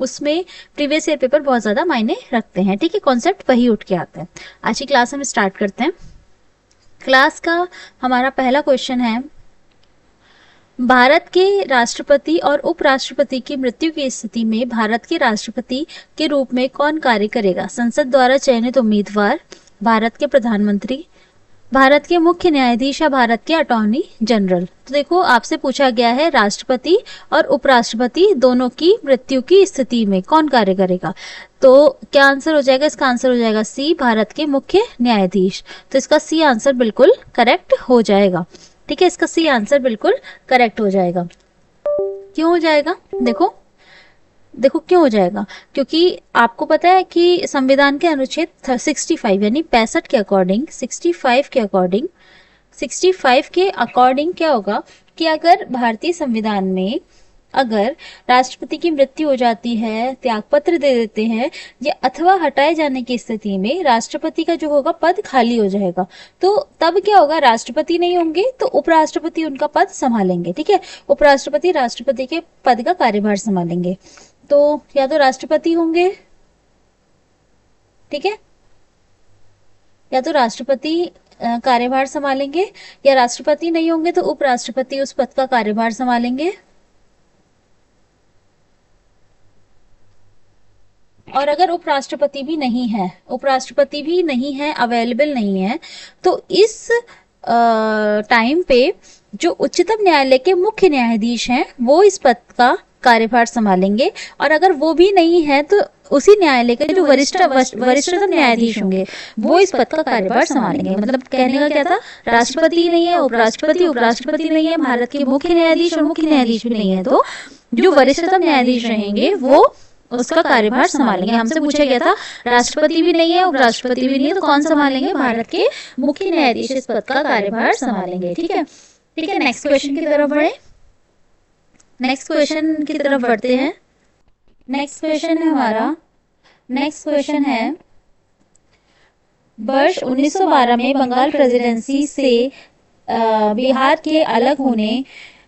उसमें previous year paper बहुत ज्यादा मायने रखते हैं। ठीक है, कॉन्सेप्ट वही उठ के आता है। आज की क्लास हम स्टार्ट करते हैं। क्लास का हमारा पहला क्वेश्चन है, भारत के राष्ट्रपति और उपराष्ट्रपति की मृत्यु की स्थिति में भारत के राष्ट्रपति के रूप में कौन कार्य करेगा? संसद द्वारा चयनित उम्मीदवार, भारत के प्रधानमंत्री, भारत के मुख्य न्यायाधीश या भारत के अटॉर्नी जनरल। तो देखो, आपसे पूछा गया है राष्ट्रपति और उपराष्ट्रपति दोनों की मृत्यु की स्थिति में कौन कार्य करेगा। तो क्या आंसर हो जाएगा? इसका आंसर हो जाएगा सी, भारत के मुख्य न्यायाधीश। तो इसका सी आंसर बिल्कुल करेक्ट हो जाएगा। ठीक है, इसका सी आंसर बिल्कुल करेक्ट हो जाएगा। क्यों हो जाएगा? देखो क्यों हो जाएगा, क्योंकि आपको पता है कि संविधान के अनुच्छेद 65 यानी 65 के अकॉर्डिंग 65 के अकॉर्डिंग क्या होगा कि अगर भारतीय संविधान में अगर राष्ट्रपति की मृत्यु हो जाती है, त्यागपत्र दे देते हैं या अथवा हटाए जाने की स्थिति में राष्ट्रपति का जो होगा पद खाली हो जाएगा। तो तब क्या होगा, राष्ट्रपति नहीं होंगे तो उपराष्ट्रपति उनका पद संभालेंगे। ठीक है, उपराष्ट्रपति राष्ट्रपति के पद का कार्यभार संभालेंगे। तो या तो राष्ट्रपति होंगे, ठीक है, या तो राष्ट्रपति कार्यभार संभालेंगे, या राष्ट्रपति नहीं होंगे तो उपराष्ट्रपति उस पद का कार्यभार संभालेंगे। और अगर उपराष्ट्रपति भी नहीं है, अवेलेबल नहीं है, तो इस टाइम पे जो उच्चतम न्यायालय के मुख्य न्यायाधीश हैं वो इस पद का कार्यभार संभालेंगे। और अगर वो भी नहीं है तो उसी न्यायालय के जो वरिष्ठतम न्यायाधीश होंगे वो इस पद का कार्यभार संभालेंगे। मतलब कहने का क्या था, राष्ट्रपति नहीं है, उपराष्ट्रपति नहीं है, भारत के मुख्य न्यायाधीश और मुख्य न्यायाधीश भी नहीं है, तो जो वरिष्ठतम न्यायाधीश रहेंगे वो उसका कार्यभार संभालेंगे। हमसे पूछा गया था राष्ट्रपति भी नहीं है, उपराष्ट्रपति भी नहीं है, तो कौन संभालेंगे? भारत के मुख्य न्यायाधीश इस पद का कार्यभार संभालेंगे। ठीक है, नेक्स्ट क्वेश्चन की तरफ बढ़े। नेक्स्ट क्वेश्चन की तरफ बढ़ते हैं। नेक्स्ट क्वेश्चन है वर्ष 1912 में बंगाल प्रेसिडेंसी से बिहार के अलग होने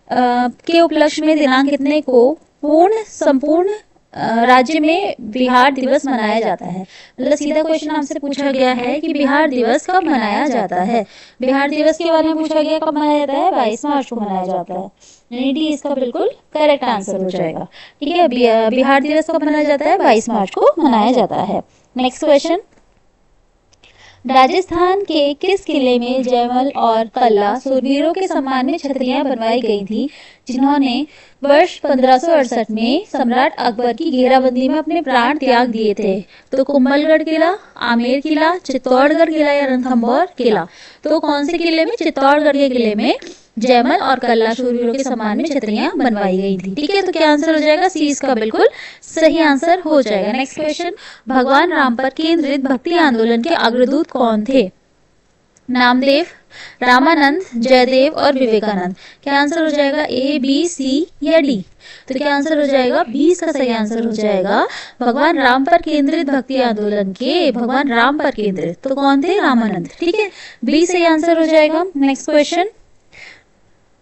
के उपलक्ष्य में दिनांक कितने को संपूर्ण राज्य में बिहार दिवस मनाया जाता है? मतलब सीधा क्वेश्चन हमसे पूछा गया है कि बिहार दिवस कब मनाया जाता है। बिहार दिवस के बारे में पूछा गया, कब मनाया जाता है? 22 मार्च को मनाया जाता है, यानी डी इसका बिल्कुल करेक्ट आंसर हो जाएगा। ठीक है, बिहार दिवस कब मनाया जाता है? 22 मार्च को मनाया जाता है। नेक्स्ट क्वेश्चन, राजस्थान के किस किले में जयमल और कल्ला सूरवीरों के सम्मान में छतरियां बनवाई गई थी, जिन्होंने वर्ष 1568 में सम्राट अकबर की घेराबंदी में अपने प्राण त्याग दिए थे? तो कुंभलगढ़ किला, आमेर किला, चित्तौड़गढ़ किला या रणथंभौर किला? तो कौन से किले में? चित्तौड़गढ़ के किले में जयमल और कल्ला शूरवीरों के सम्मान में छतरियां बनवाई गई थी। ठीक है, तो क्या आंसर हो जाएगा? सी इसका बिल्कुल सही आंसर हो जाएगा। नेक्स्ट क्वेश्चन, भगवान राम पर केंद्रित भक्ति आंदोलन के अग्रदूत कौन थे? नामदेव, रामानंद, जयदेव और विवेकानंद। क्या आंसर हो जाएगा? ए, बी, सी या डी? तो क्या आंसर हो जाएगा? बी इसका सही आंसर हो जाएगा। भगवान राम पर केंद्रित भक्ति आंदोलन के भगवान राम पर केंद्रित तो कौन थे? रामानंद। ठीक है, बी सही आंसर हो जाएगा। नेक्स्ट क्वेश्चन,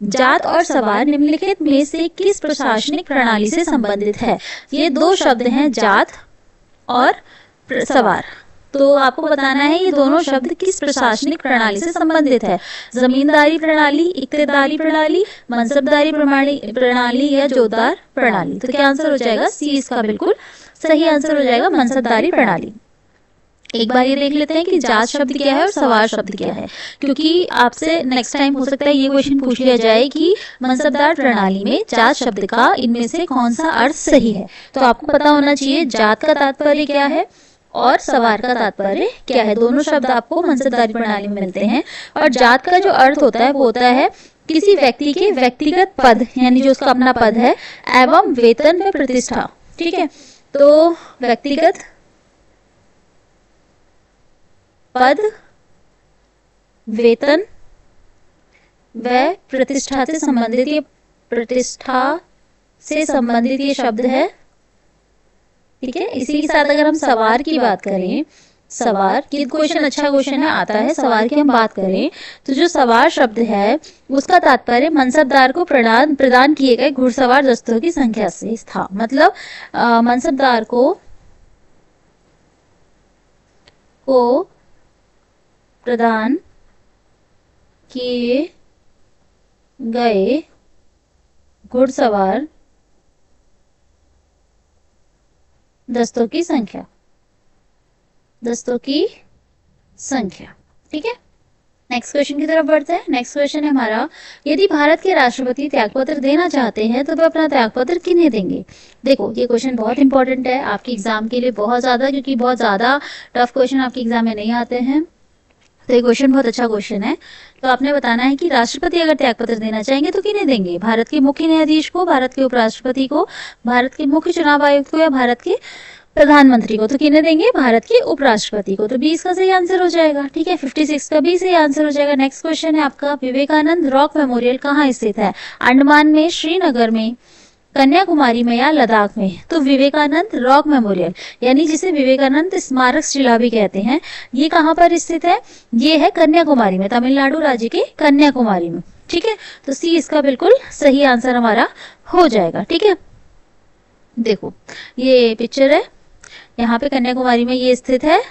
जात और सवार निम्नलिखित में से किस प्रशासनिक प्रणाली से संबंधित है? ये दो शब्द हैं, जात और सवार। तो आपको बताना है ये दोनों शब्द किस प्रशासनिक प्रणाली से संबंधित है। जमींदारी प्रणाली, इक्तेदारी प्रणाली, मनसबदारी प्रणाली या जोतदार प्रणाली? तो क्या आंसर हो जाएगा? सी इसका बिल्कुल सही आंसर हो जाएगा, मनसबदारी प्रणाली। एक बार ये देख लेते हैं कि जात शब्द क्या है और सवार शब्द क्या है, क्योंकि आपसे नेक्स्ट टाइम हो सकता है ये क्वेश्चन पूछ लिया जाए कि मनसबदार प्रणाली में जात शब्द का इनमें से कौन सा अर्थ सही है। तो आपको पता होना चाहिए जात का तात्पर्य क्या है और सवार का तात्पर्य क्या है। दोनों शब्द आपको मनसबदारी प्रणाली में मिलते हैं। और जात का जो अर्थ होता है वो होता है किसी व्यक्ति के व्यक्तिगत पद, यानी जो उसका अपना पद है, एवं वेतन व प्रतिष्ठा। ठीक है, तो व्यक्तिगत पद, वेतन व प्रतिष्ठा से संबंधित ये शब्द है। ठीक है, इसी के साथ अगर हम सवार की बात करें सवार, ये क्वेश्चन अच्छा क्वेश्चन है, आता है। सवार की हम बात करें तो जो सवार शब्द है उसका तात्पर्य मनसबदार को प्रदान किए गए घुड़सवार दस्तों की संख्या से था। मतलब मनसबदार को प्रदान किए गए घुड़सवार दस्तों की संख्या, ठीक है। नेक्स्ट क्वेश्चन की तरफ बढ़ते हैं। नेक्स्ट क्वेश्चन है हमारा, यदि भारत के राष्ट्रपति त्यागपत्र देना चाहते हैं तो वे अपना त्यागपत्र किन्हें देंगे? देखो ये क्वेश्चन बहुत इंपॉर्टेंट है आपके एग्जाम के लिए, बहुत ज्यादा, क्योंकि बहुत ज्यादा टफ क्वेश्चन आपके एग्जाम में नहीं आते हैं। तो ये क्वेश्चन बहुत अच्छा क्वेश्चन है। तो आपने बताना है कि राष्ट्रपति अगर त्यागपत्र देना चाहेंगे तो किन्हें देंगे? भारत के मुख्य न्यायाधीश को, भारत के उपराष्ट्रपति को, भारत के मुख्य चुनाव आयुक्त को, या भारत के प्रधानमंत्री को? तो किन्हें देंगे? भारत के उपराष्ट्रपति को। तो 20 का सही आंसर हो जाएगा, ठीक है। 56 का भी सही आंसर हो जाएगा। नेक्स्ट क्वेश्चन है आपका, विवेकानंद रॉक मेमोरियल कहाँ स्थित है? अंडमान में, श्रीनगर में, कन्याकुमारी में, या लद्दाख में? तो विवेकानंद रॉक मेमोरियल, यानी जिसे विवेकानंद स्मारक शिला भी कहते हैं, ये कहाँ पर स्थित है? ये है कन्याकुमारी में, तमिलनाडु राज्य के कन्याकुमारी में, ठीक है। तो सी इसका बिल्कुल सही आंसर हमारा हो जाएगा, ठीक है। देखो ये पिक्चर है, यहाँ पे कन्याकुमारी में ये स्थित है,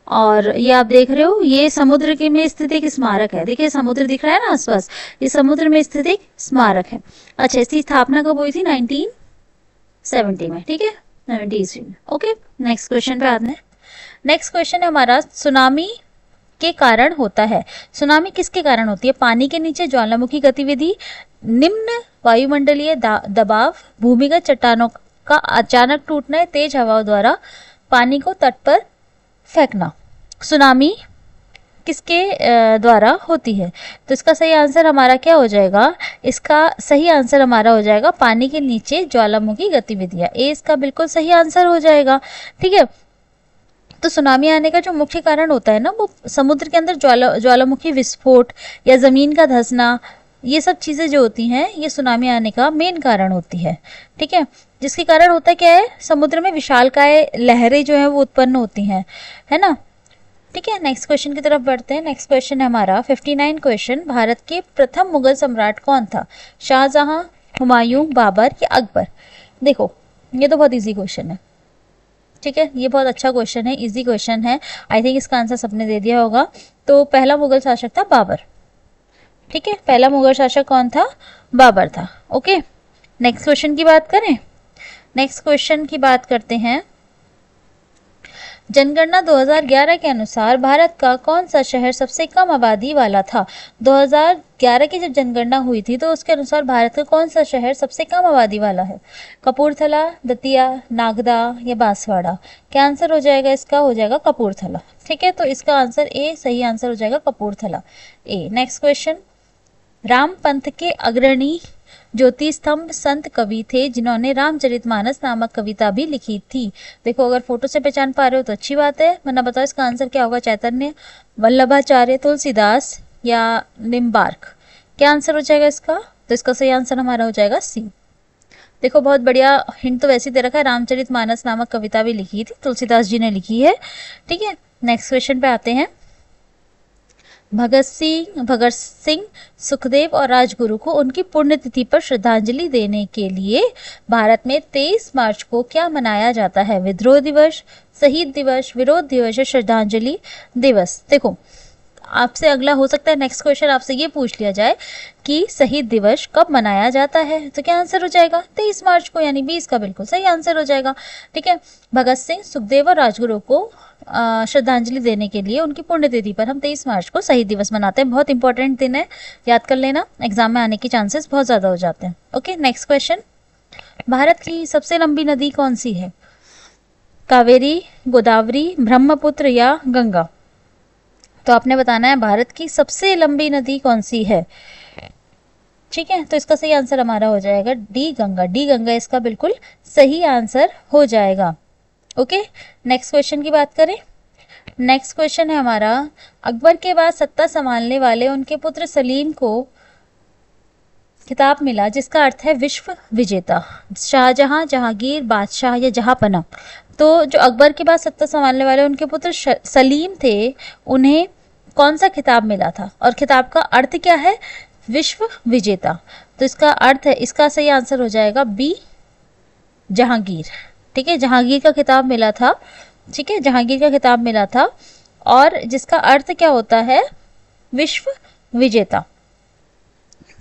और ये आप देख रहे हो ये समुद्र के में स्थित एक स्मारक है। देखिए समुद्र दिख रहा है ना आसपास, ये समुद्र में स्थित एक स्मारक है। अच्छा, इसकी स्थापना कब हुई थी? 1970 में, ठीक है, 1970 में। ओके, नेक्स्ट क्वेश्चन पे आते हैं। नेक्स्ट क्वेश्चन है हमारा, सुनामी के कारण होता है। सुनामी किसके कारण होती है? पानी के नीचे ज्वालामुखी गतिविधि, निम्न वायुमंडलीय दबाव, भूमिगत चट्टानों का अचानक टूटना, तेज हवाओं द्वारा पानी को तट पर फेंकना। सुनामी किसके द्वारा होती है? तो इसका सही आंसर हमारा क्या हो जाएगा? इसका सही आंसर हमारा हो जाएगा पानी के नीचे ज्वालामुखी गतिविधियां। ए इसका बिल्कुल सही आंसर हो जाएगा, ठीक है। तो सुनामी आने का जो मुख्य कारण होता है ना, वो समुद्र के अंदर ज्वालामुखी विस्फोट या जमीन का धंसना, ये सब चीजें जो होती हैं ये सुनामी आने का मेन कारण होती है, ठीक है। जिसके कारण होता है क्या है? समुद्र में विशालकाय लहरें जो है वो उत्पन्न होती हैं, है ना, ठीक है। नेक्स्ट क्वेश्चन की तरफ बढ़ते हैं। नेक्स्ट क्वेश्चन है हमारा 59 क्वेश्चन, भारत के प्रथम मुगल सम्राट कौन था? शाहजहां, हुमायूं, बाबर या अकबर? देखो ये तो बहुत इजी क्वेश्चन है, ठीक है, ये बहुत अच्छा क्वेश्चन है, इजी क्वेश्चन है। आई थिंक इसका आंसर सबने दे दिया होगा। तो पहला मुगल शासक था बाबर, ठीक है, पहला मुगल शासक कौन था? बाबर था। ओके, नेक्स्ट क्वेश्चन की बात करें। नेक्स्ट क्वेश्चन की बात करते हैं, जनगणना 2011 के अनुसार भारत का कौन सा शहर सबसे कम आबादी वाला था? 2011 की जब जनगणना हुई थी तो उसके अनुसार भारत का कौन सा शहर सबसे कम आबादी वाला है? कपूरथला, दतिया, नागदा या बांसवाड़ा? क्या आंसर हो जाएगा इसका? हो जाएगा कपूरथला, ठीक है। तो इसका आंसर ए सही आंसर हो जाएगा, कपूरथला, ए। नेक्स्ट क्वेश्चन, राम पंथ के अग्रणी ज्योति स्तंभ संत कवि थे जिन्होंने रामचरितमानस नामक कविता भी लिखी थी। देखो अगर फोटो से पहचान पा रहे हो तो अच्छी बात है, वरना बताओ इसका आंसर क्या होगा? चैतन्य, वल्लभाचार्य, तुलसीदास या निम्बार्क? क्या आंसर हो जाएगा इसका? तो इसका सही आंसर हमारा हो जाएगा सी। देखो बहुत बढ़िया हिंट तो वैसे दे रखा है, रामचरितमानस नामक कविता भी लिखी थी, तुलसीदास जी ने लिखी है, ठीक है। नेक्स्ट क्वेश्चन पे आते हैं। भगत सिंह, सुखदेव और राजगुरु को उनकी पुण्यतिथि पर श्रद्धांजलि देने के लिए भारत में 23 मार्च को क्या मनाया जाता है? विद्रोह दिवस, शहीद दिवस, विरोध दिवस या श्रद्धांजलि दिवस? देखो आपसे अगला हो सकता है नेक्स्ट क्वेश्चन आपसे ये पूछ लिया जाए कि शहीद दिवस कब मनाया जाता है, तो क्या आंसर हो जाएगा? 23 मार्च को, यानी 20 का बिल्कुल सही आंसर हो जाएगा, ठीक है। भगत सिंह, सुखदेव और राजगुरु को श्रद्धांजलि देने के लिए उनकी पुण्यतिथि पर हम 23 मार्च को शहीद दिवस मनाते हैं। बहुत इंपॉर्टेंट दिन है, याद कर लेना, एग्जाम में आने के चांसेस बहुत ज्यादा हो जाते हैं। ओके, नेक्स्ट क्वेश्चन, भारत की सबसे लंबी नदी कौन सी है? कावेरी, गोदावरी, ब्रह्मपुत्र या गंगा? तो आपने बताना है भारत की सबसे लंबी नदी कौन सी है, ठीक है। तो इसका सही आंसर हमारा हो जाएगा डी, गंगा। डी गंगा इसका बिल्कुल सही आंसर हो जाएगा। ओके, नेक्स्ट क्वेश्चन की बात करें। नेक्स्ट क्वेश्चन है हमारा, अकबर के बाद सत्ता संभालने वाले उनके पुत्र सलीम को खिताब मिला जिसका अर्थ है विश्व विजेता? शाहजहां, जहांगीर, बादशाह या जहांपना? तो जो अकबर के बाद सत्ता संभालने वाले उनके पुत्र सलीम थे, उन्हें कौन सा खिताब मिला था? और खिताब का अर्थ क्या है? विश्व विजेता। तो इसका अर्थ है, इसका सही आंसर हो जाएगा बी, जहांगीर। ठीक है, जहांगीर का खिताब मिला था। ठीक है, जहांगीर का खिताब मिला था और जिसका अर्थ क्या होता है? विश्व विजेता।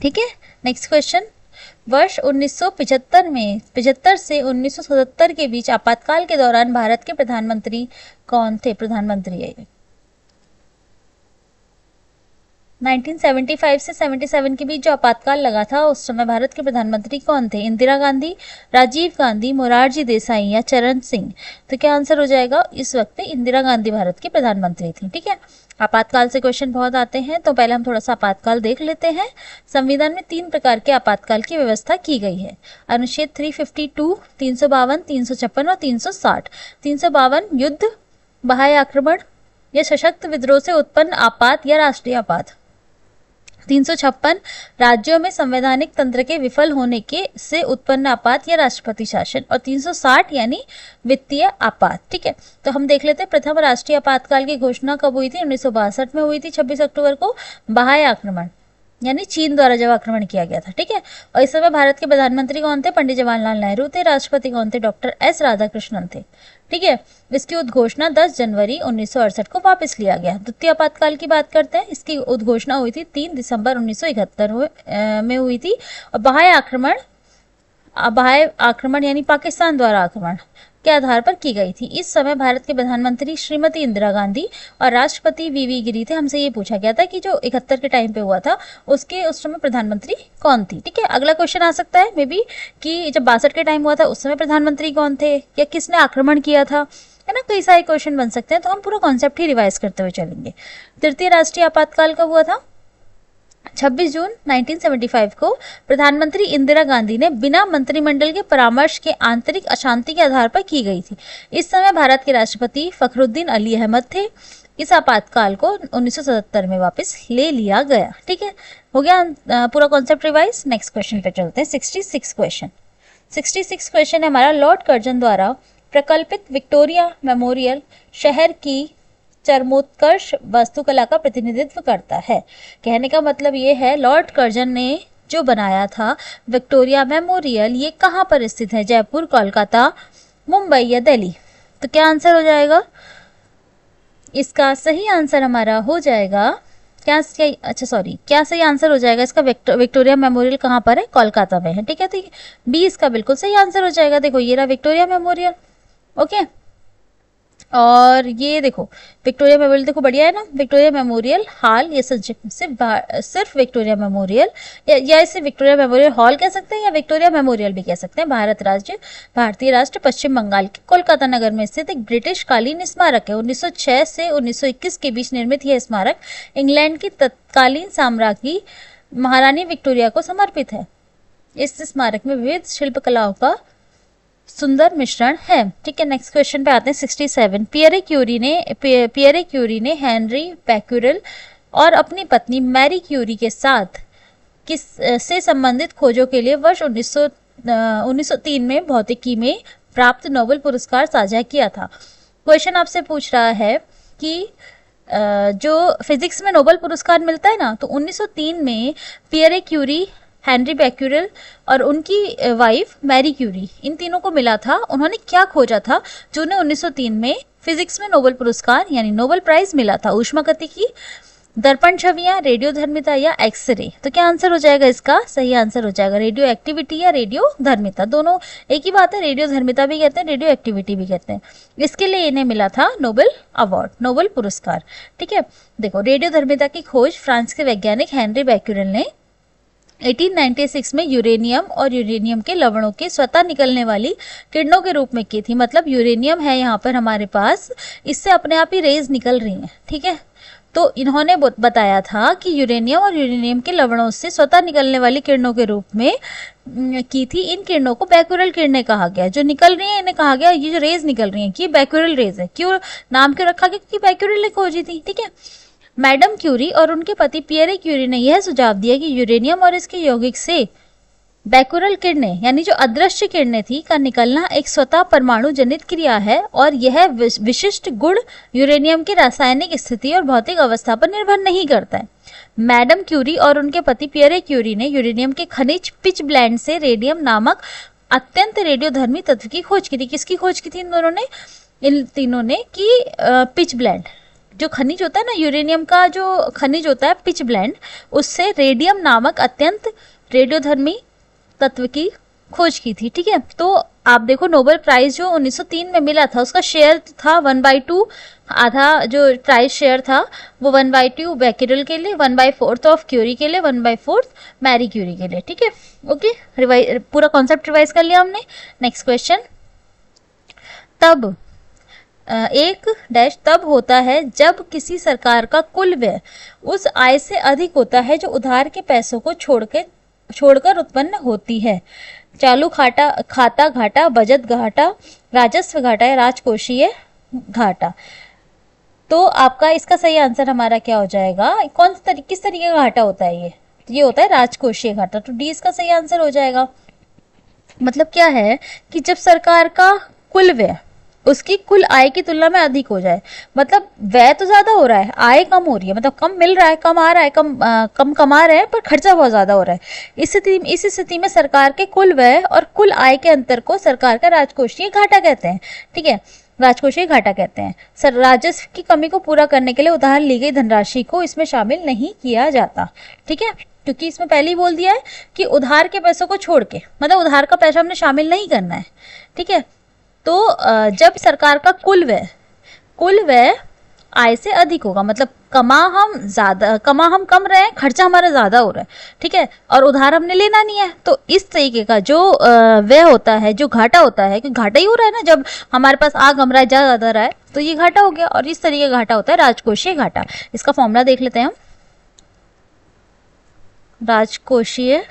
ठीक है, नेक्स्ट क्वेश्चन। वर्ष 1975 में 75 से 1977 के बीच आपातकाल के दौरान भारत के प्रधानमंत्री कौन थे? प्रधानमंत्री है 1975 से 77 के बीच जो आपातकाल लगा था, उस समय भारत के प्रधानमंत्री कौन थे? इंदिरा गांधी, राजीव गांधी, मोरारजी देसाई या चरण सिंह? तो क्या आंसर हो जाएगा? इस वक्त पे इंदिरा गांधी भारत की प्रधानमंत्री थी। ठीक है, आपातकाल से क्वेश्चन बहुत आते हैं, तो पहले हम थोड़ा सा आपातकाल देख लेते हैं। संविधान में 3 प्रकार के आपातकाल की व्यवस्था की गई है। अनुच्छेद 352, 352, 356 और 360। 352 युद्ध, बाह्य आक्रमण या सशक्त विद्रोह से उत्पन्न आपात या राष्ट्रीय आपात। 356 राज्यों में संवैधानिक तंत्र के विफल होने के से उत्पन्न आपात या राष्ट्रपति शासन। और 360 यानी वित्तीय आपात। ठीक है, तो हम देख लेते हैं। प्रथम राष्ट्रीय आपातकाल की घोषणा कब हुई थी? 1962 में हुई थी, 26 अक्टूबर को। बाह्य आक्रमण यानी चीन द्वारा जब आक्रमण किया गया था। ठीक है, और इस समय भारत के प्रधानमंत्री कौन थे? पंडित जवाहरलाल नेहरू थे। राष्ट्रपति कौन थे? डॉक्टर एस राधाकृष्णन थे। ठीक है, इसकी उद्घोषणा 10 जनवरी 1968 को वापस लिया गया। द्वितीय आपातकाल की बात करते हैं। इसकी उद्घोषणा हुई थी 3 दिसंबर 1971 में हुई थी। और बाह्य आक्रमण यानी पाकिस्तान द्वारा आक्रमण के आधार पर की गई थी। इस समय भारत के प्रधानमंत्री श्रीमती इंदिरा गांधी और राष्ट्रपति वीवी गिरी थे। हमसे ये पूछा गया था कि जो 71 के टाइम पे हुआ था उस समय प्रधानमंत्री कौन थी। ठीक है, अगला क्वेश्चन आ सकता है मे बी कि जब 62 के टाइम हुआ था उस समय प्रधानमंत्री कौन थे या किसने आक्रमण किया था, है ना। कई सारे क्वेश्चन बन सकते हैं, तो हम पूरा कॉन्सेप्ट ही रिवाइज करते हुए चलेंगे। तृतीय राष्ट्रीय आपातकाल कब हुआ था? 26 जून 1975 को प्रधानमंत्री इंदिरा गांधी ने बिना मंत्रिमंडल के परामर्श के आंतरिक अशांति के आधार पर की गई थी। इस समय भारत के राष्ट्रपति फखरुद्दीन अली अहमद थे। इस आपातकाल को 1977 में वापस ले लिया गया। ठीक है, हो गया पूरा कॉन्सेप्ट रिवाइज। नेक्स्ट क्वेश्चन पे चलते हैं। 66 क्वेश्चन। 66 क्वेश्चन है हमारा। लॉर्ड कर्जन द्वारा प्रकल्पित विक्टोरिया मेमोरियल शहर की चरमोत्कर्ष वास्तुकला का प्रतिनिधित्व करता है। कहने का मतलब ये है, लॉर्ड कर्जन ने जो बनाया था विक्टोरिया मेमोरियल, ये कहाँ पर स्थित है? जयपुर, कोलकाता, मुंबई या दिल्ली? तो क्या आंसर हो जाएगा? इसका सही आंसर हमारा हो जाएगा क्या सही आंसर हो जाएगा इसका? विक्टोरिया मेमोरियल कहाँ पर है? कोलकाता में है। ठीक है, तो बी इसका बिल्कुल सही आंसर हो जाएगा। देखो ये रहा विक्टोरिया मेमोरियल। ओके, और ये देखो विक्टोरिया मेमोरियल, देखो बढ़िया है ना। विक्टोरिया मेमोरियल हॉल, ये सिर्फ विक्टोरिया मेमोरियल या इसे विक्टोरिया मेमोरियल हॉल कह सकते हैं या विक्टोरिया मेमोरियल भी कह सकते हैं। भारतीय राष्ट्र पश्चिम बंगाल के कोलकाता नगर में स्थित एक ब्रिटिश कालीन स्मारक है। 1906 से 1921 के बीच निर्मित यह स्मारक इंग्लैंड की तत्कालीन साम्राज्ञी महारानी विक्टोरिया को समर्पित है। इस स्मारक में विविध शिल्पकलाओं का सुंदर मिश्रण है। ठीक है, नेक्स्ट क्वेश्चन पे आते हैं। 67 पियरे क्यूरी ने हेनरी बैक्यूरेल और अपनी पत्नी मैरी क्यूरी के साथ किस से संबंधित खोजों के लिए वर्ष 1903 में भौतिकी में प्राप्त नोबेल पुरस्कार साझा किया था। क्वेश्चन आपसे पूछ रहा है कि जो फिजिक्स में नोबेल पुरस्कार मिलता है ना, तो 1903 में पियरे क्यूरी, हेनरी बैक्यूरेल और उनकी वाइफ मैरी क्यूरी, इन तीनों को मिला था। उन्होंने क्या खोजा था जो उन्हें 1903 में फिजिक्स में नोबेल पुरस्कार यानी नोबेल प्राइज मिला था? ऊष्मागतिकी, दर्पण छवियां, रेडियो धर्मिता या एक्सरे? तो क्या आंसर हो जाएगा इसका? सही आंसर हो जाएगा रेडियो एक्टिविटी या रेडियो धर्मिता। दोनों एक ही बात है, रेडियो धर्मिता भी कहते हैं, रेडियो एक्टिविटी भी कहते हैं। इसके लिए इन्हें मिला था नोबेल अवार्ड, नोबेल पुरस्कार। ठीक है, देखो रेडियो धर्मिता की खोज फ्रांस के वैज्ञानिक हेनरी बैक्यूरेल ने 1896 में यूरेनियम और यूरेनियम के लवणों के स्वतः निकलने वाली किरणों के रूप में की थी। मतलब यूरेनियम है यहाँ पर हमारे पास, इससे अपने आप ही रेज निकल रही हैं। ठीक है, तो इन्होंने बताया था कि यूरेनियम और यूरेनियम के लवणों से स्वतः निकलने वाली किरणों के रूप में की थी। इन किरणों को बैक्यूरेल किरणें कहा गया। जो निकल रही है इन्हें कहा गया, ये जो रेज निकल रही है कि बैक्यूरेल रेज है। क्यों नाम क्यों रखा गया? क्योंकि बैक्यूरेल ने खोजी थी। ठीक है, मैडम क्यूरी और उनके पति पियरे क्यूरी ने यह सुझाव दिया कि यूरेनियम और इसके यौगिक से बैकुरल किरणें यानी जो अदृश्य किरणें थी का निकलना एक स्वतः परमाणु जनित क्रिया है और यह विशिष्ट गुण यूरेनियम की रासायनिक स्थिति और भौतिक अवस्था पर निर्भर नहीं करता है। मैडम क्यूरी और उनके पति पियरे क्यूरी ने यूरेनियम के खनिज पिच ब्लेंड से रेडियम नामक अत्यंत रेडियोधर्मी तत्व की खोज की थी। किसकी खोज की थी इन दोनों ने, इन तीनों ने, कि पिच ब्लेंड जो खनिज होता है ना, यूरेनियम का जो खनिज होता है पिच ब्लेंड, उससे रेडियम नामक अत्यंत रेडियोधर्मी तत्व की खोज की थी। ठीक है, तो आप देखो नोबेल प्राइज जो 1903 में मिला था उसका शेयर था 1/2, आधा जो प्राइज शेयर था वो 1/2 बैकेरल के लिए, 1/4 ऑफ क्यूरी के लिए, 1/4 मैरी क्यूरी के लिए। ठीक है, ओके, पूरा कॉन्सेप्ट रिवाइज कर लिया हमने। नेक्स्ट क्वेश्चन, तब एक डैश तब होता है जब किसी सरकार का कुल व्यय उस आय से अधिक होता है जो उधार के पैसों को छोड़कर उत्पन्न होती है। चालू खाता घाटा, बचत घाटा, राजस्व घाटा या राजकोषीय घाटा। तो आपका इसका सही आंसर हमारा क्या हो जाएगा, किस तरीके का घाटा होता है ये होता है राजकोषीय घाटा। तो डी इसका सही आंसर हो जाएगा। मतलब क्या है कि जब सरकार का कुल व्यय उसकी कुल आय की तुलना में अधिक हो जाए, मतलब व्यय तो ज्यादा हो रहा है, आय कम हो रही है, मतलब कम मिल रहा है, कम आ रहा है, कम कमा रहे हैं, पर खर्चा बहुत ज्यादा हो रहा है। इस स्थिति में सरकार के कुल व्यय और कुल आय के अंतर को सरकार का राजकोषीय घाटा कहते हैं। ठीक है, राजकोषीय घाटा कहते हैं। सर, राजस्व की कमी को पूरा करने के लिए उधार ली गई धनराशि को इसमें शामिल नहीं किया जाता। ठीक है, क्योंकि इसमें पहले ही बोल दिया है कि उधार के पैसों को छोड़ के, मतलब उधार का पैसा हमने शामिल नहीं करना है। ठीक है, तो जब सरकार का कुल व्यय आय से अधिक होगा, मतलब कमा हम कम रहे हैं, खर्चा हमारा ज्यादा हो रहा है। ठीक है, और उधार हमने लेना नहीं है, तो इस तरीके का जो व्यय होता है, जो घाटा होता है, कि घाटा ही हो रहा है ना, जब हमारे पास आ कम रहा है, ज्यादा रहा है, तो ये घाटा हो गया। और इस तरीके का घाटा होता है राजकोषीय घाटा। इसका फॉर्मूला देख लेते हैं हम। राजकोषीय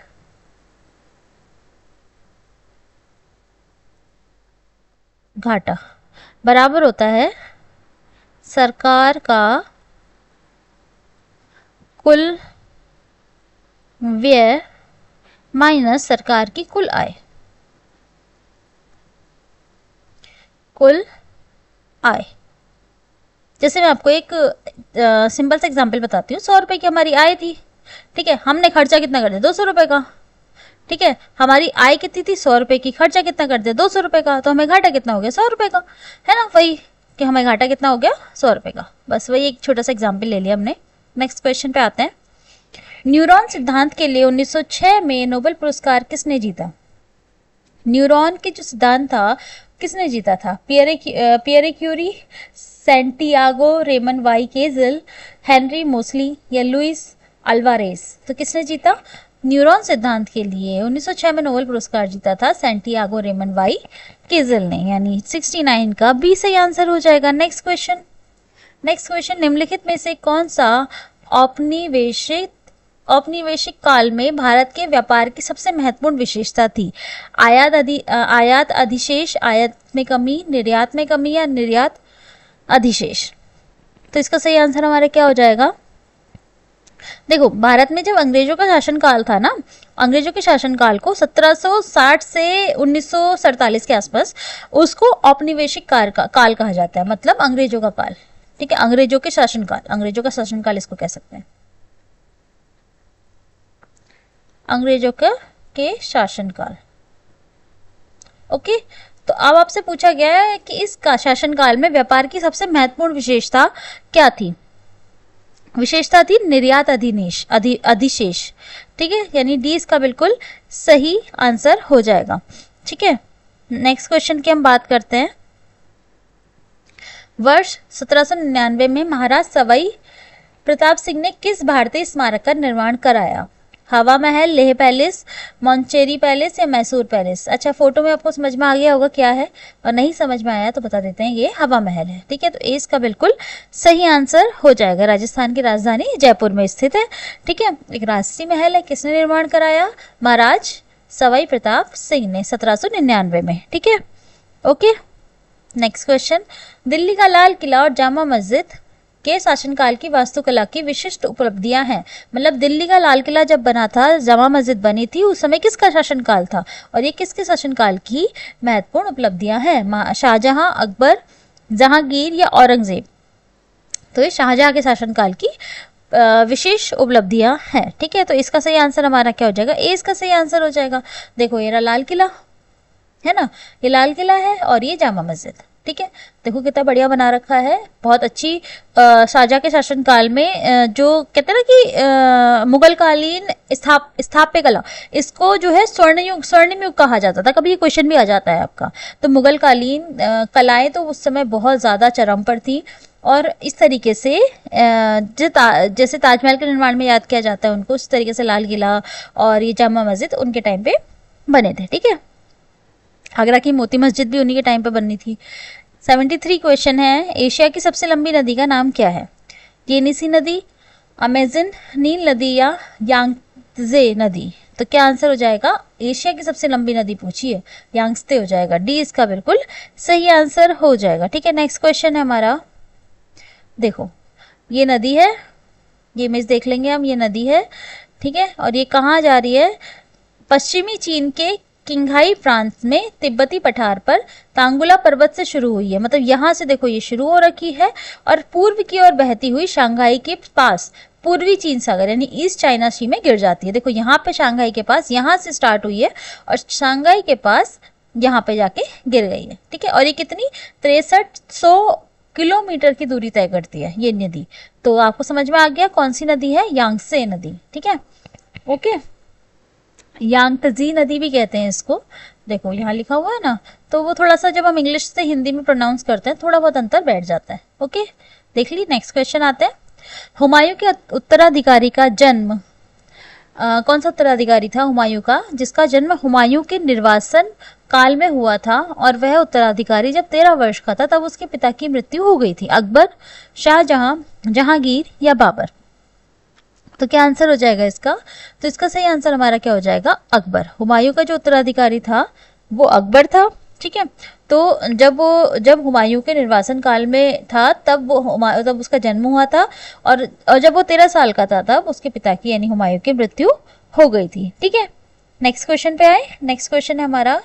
घाटा बराबर होता है सरकार का कुल व्यय माइनस सरकार की कुल आय। कुल आय, जैसे मैं आपको एक सिंपल सा एग्जांपल बताती हूँ। 100 रुपए की हमारी आय थी। ठीक है, हमने खर्चा कितना कर दिया, 200 रुपए का। ठीक है, हमारी आय कितनी थी, 100 रुपए की, खर्चा कितना कर दिया, 200 रुपए का, तो हमें घाटा कितना हो गया, 100 रुपए का, है ना। वही कि हमें घाटा कितना हो गया, 100 रुपए का। बस वही एक छोटा सा एग्जाम्पल ले लिया हमने। नेक्स्ट क्वेश्चन पे आते हैं। न्यूरॉन सिद्धांत के लिए 1906 में नोबेल पुरस्कार किसने जीता। न्यूरॉन के जो सिद्धांत था किसने जीता था, Pierre Curie, Santiago Ramon y Cajal, Henry Moseley या लुइस अल्वारेस। तो किसने जीता, न्यूरॉन सिद्धांत के लिए 1906 में नोबेल पुरस्कार जीता था सैंटियागो रेमन वाई केजल ने, यानी 69 का बी सही आंसर हो जाएगा। नेक्स्ट क्वेश्चन, निम्नलिखित में से कौन सा औपनिवेशिक काल में भारत के व्यापार की सबसे महत्वपूर्ण विशेषता थी। आयात अधिशेष, आयात में कमी, निर्यात में कमी या निर्यात अधिशेष। तो इसका सही आंसर हमारा क्या हो जाएगा। देखो, भारत में जब अंग्रेजों का शासनकाल था ना, अंग्रेजों के शासनकाल को 1760 से 1947 के आसपास, उसको औपनिवेशिक काल कहा जाता है, मतलब अंग्रेजों का काल। ठीक है, अंग्रेजों का शासनकाल इसको कह सकते हैं, अंग्रेजों के शासनकाल। ओके, तो अब आपसे पूछा गया है कि इस शासनकाल में व्यापार की सबसे महत्वपूर्ण विशेषता क्या थी। विशेषता थी निर्यात अधिशेष। ठीक है, यानी डी इसका बिल्कुल सही आंसर हो जाएगा। ठीक है, नेक्स्ट क्वेश्चन की हम बात करते हैं। वर्ष 1799 में महाराज सवाई प्रताप सिंह ने किस भारतीय स्मारक का निर्माण कराया। हवा महल, लेह पैलेस, मोंचेरी पैलेस या मैसूर पैलेस। अच्छा, फोटो में आपको समझ में आ गया होगा क्या है, और नहीं समझ में आया तो बता देते हैं, ये हवा महल है। ठीक है, तो ए इसका बिल्कुल सही आंसर हो जाएगा। राजस्थान की राजधानी जयपुर में स्थित है। ठीक है, एक राष्ट्रीय महल है, किसने निर्माण कराया, महाराज सवाई प्रताप सिंह ने 1799 में। ठीक है, ओके। नेक्स्ट क्वेश्चन, दिल्ली का लाल किला और जामा मस्जिद के शासनकाल की वास्तुकला की विशिष्ट उपलब्धियां हैं। मतलब दिल्ली का लाल किला जब बना था, जामा मस्जिद बनी थी, उस समय किसका शासनकाल था और ये किसके शासनकाल की महत्वपूर्ण उपलब्धियां हैं? शाहजहां, अकबर, जहांगीर या औरंगजेब? तो ये शाहजहां के शासनकाल की विशेष उपलब्धियां हैं। ठीक है, तो इसका सही आंसर हमारा क्या हो जाएगा? ए इसका सही आंसर हो जाएगा। देखो ये रहा लाल किला, है ना, ये लाल किला है और ये जामा मस्जिद। ठीक है, देखो कितना बढ़िया बना रखा है, बहुत अच्छी। शाहजहां के शासनकाल में जो कहते हैं ना कि मुगल कालीन स्थापत्य कला, इसको जो है स्वर्णिम युग कहा जाता था। कभी ये क्वेश्चन भी आ जाता है आपका। तो मुगल कालीन कलाएं तो उस समय बहुत ज़्यादा चरम पर थी और इस तरीके से जैसे ताजमहल के निर्माण में याद किया जाता है उनको, उस तरीके से लाल किला और ये जामा मस्जिद उनके टाइम पे बने थे। ठीक है, आगरा की मोती मस्जिद भी उन्हीं के टाइम पे बननी थी। 73 क्वेश्चन है, एशिया की सबसे लंबी नदी का नाम क्या है? येनिसी नदी, अमेजन, नील नदी या यांगत्जे नदी? तो क्या आंसर हो जाएगा? एशिया की सबसे लंबी नदी पूछी है, यांगत्जे हो जाएगा। डी इसका बिल्कुल सही आंसर हो जाएगा। ठीक है, नेक्स्ट क्वेश्चन है हमारा। देखो ये नदी है, ये इमेज देख लेंगे हम, ये नदी है। ठीक है, और ये कहाँ जा रही है? पश्चिमी चीन के किंघाई प्रांत में तिब्बती पठार पर तांगुला पर्वत से शुरू हुई है। मतलब यहाँ से देखो ये शुरू हो रखी है और पूर्व की ओर बहती हुई शंघाई के पास पूर्वी चीन सागर यानी ईस्ट चाइना सी में गिर जाती है। देखो यहाँ पे शंघाई के पास, यहाँ से स्टार्ट हुई है और शंघाई के पास यहाँ पे जाके गिर गई है। ठीक है, और ये कितनी 6300 किलोमीटर की दूरी तय करती है ये नदी। तो आपको समझ में आ गया कौन सी नदी है? यांगत्जे नदी। ठीक है, ओके, यांगत्जे नदी भी कहते हैं इसको। देखो यहाँ लिखा हुआ है ना, तो वो थोड़ा सा जब हम इंग्लिश से हिंदी में प्रोनाउंस करते हैं थोड़ा बहुत अंतर बैठ जाता है। ओके, देख ली। नेक्स्ट क्वेश्चन आते हैं। हुमायूं के उत्तराधिकारी का जन्म कौन सा उत्तराधिकारी था हुमायूं का, जिसका जन्म हुमायूं के निर्वासन काल में हुआ था और वह उत्तराधिकारी जब 13 वर्ष का था तब उसके पिता की मृत्यु हो गई थी? अकबर, शाहजहां, जहांगीर या बाबर? तो क्या आंसर हो जाएगा इसका? तो इसका सही आंसर हमारा क्या हो जाएगा? अकबर। हुमायूं का जो उत्तराधिकारी था वो अकबर था। ठीक है, तो जब हुमायूं के निर्वासन काल में था तब उसका जन्म हुआ था और जब वो 13 साल का था तब उसके पिता की यानी हुमायूं की मृत्यु हो गई थी। ठीक है, नेक्स्ट क्वेश्चन पे आए। नेक्स्ट क्वेश्चन है हमारा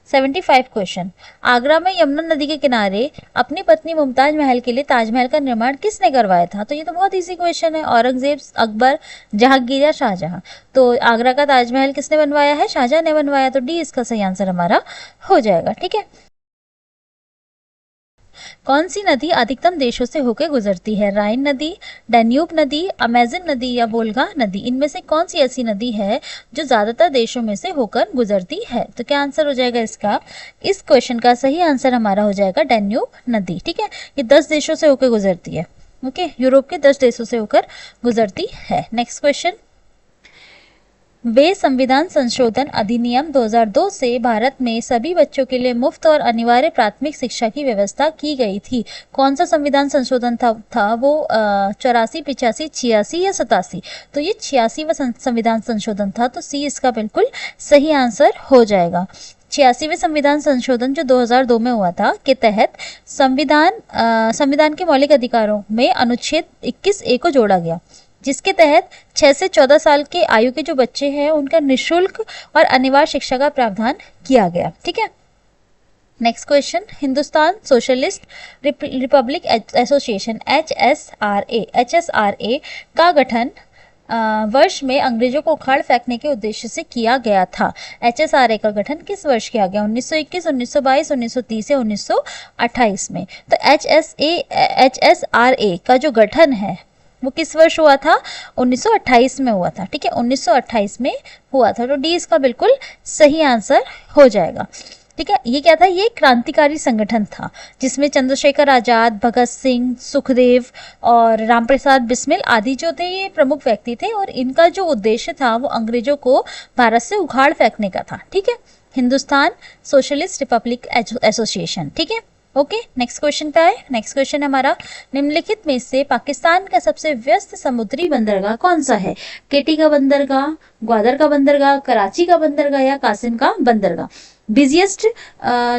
75 क्वेश्चन। आगरा में यमुना नदी के किनारे अपनी पत्नी मुमताज महल के लिए ताजमहल का निर्माण किसने करवाया था? तो ये तो बहुत इजी क्वेश्चन है। औरंगजेब, अकबर, जहांगीर या शाहजहां? तो आगरा का ताजमहल किसने बनवाया है? शाहजहां ने बनवाया। तो डी इसका सही आंसर हमारा हो जाएगा। ठीक है, कौन सी नदी अधिकतम देशों से होकर गुजरती है? राइन नदी, डैन्यूब नदी, अमेजन नदी या वोल्गा नदी? इनमें से कौन सी ऐसी नदी है जो ज्यादातर देशों में से होकर गुजरती है? तो क्या आंसर हो जाएगा इसका? इस क्वेश्चन का सही आंसर हमारा हो जाएगा डैन्यूब नदी। ठीक है, ये 10 देशों से होकर गुजरती है। ओके, यूरोप के 10 देशों से होकर गुजरती है। Next question. वे संविधान संशोधन अधिनियम 2002 से भारत में सभी बच्चों के लिए मुफ्त और अनिवार्य प्राथमिक शिक्षा की व्यवस्था की गई थी। कौन सा संविधान संशोधन था वो? 84, 85, 86 या 87? तो ये 86वां संविधान संशोधन था। तो सी इसका बिल्कुल सही आंसर हो जाएगा। 86वें संविधान संशोधन जो 2002 में हुआ था के तहत संविधान के मौलिक अधिकारों में अनुच्छेद 21A को जोड़ा गया, जिसके तहत 6 से 14 साल के आयु के जो बच्चे हैं उनका निःशुल्क और अनिवार्य शिक्षा का प्रावधान किया गया। ठीक है, next question. Hindustan socialist Republic association HSRA का गठन वर्ष में अंग्रेजों को उखाड़ फेंकने के उद्देश्य से किया गया था। HSRA का गठन किस वर्ष किया गया? 1921, 1922, 1930 या 1928 में? तो HSRA का जो गठन है वो किस वर्ष हुआ था? 1928 में हुआ था। ठीक है, 1928 में हुआ था। तो डी इसका बिल्कुल सही आंसर हो जाएगा। ठीक है, ये क्या था? ये क्रांतिकारी संगठन था जिसमें चंद्रशेखर आजाद, भगत सिंह, सुखदेव और रामप्रसाद बिस्मिल आदि जो थे ये प्रमुख व्यक्ति थे और इनका जो उद्देश्य था वो अंग्रेजों को भारत से उखाड़ फेंकने का था। ठीक है, हिंदुस्तान सोशलिस्ट रिपब्लिक एसोसिएशन। ठीक है, ओके, नेक्स्ट क्वेश्चन पे आए। नेक्स्ट क्वेश्चन हमारा, निम्नलिखित में से पाकिस्तान का सबसे व्यस्त समुद्री बंदरगाह कौन सा है? केटी का बंदरगाह, ग्वादर का बंदरगाह, कराची का बंदरगाह या कासिम का बंदरगाह? बिजिएस्ट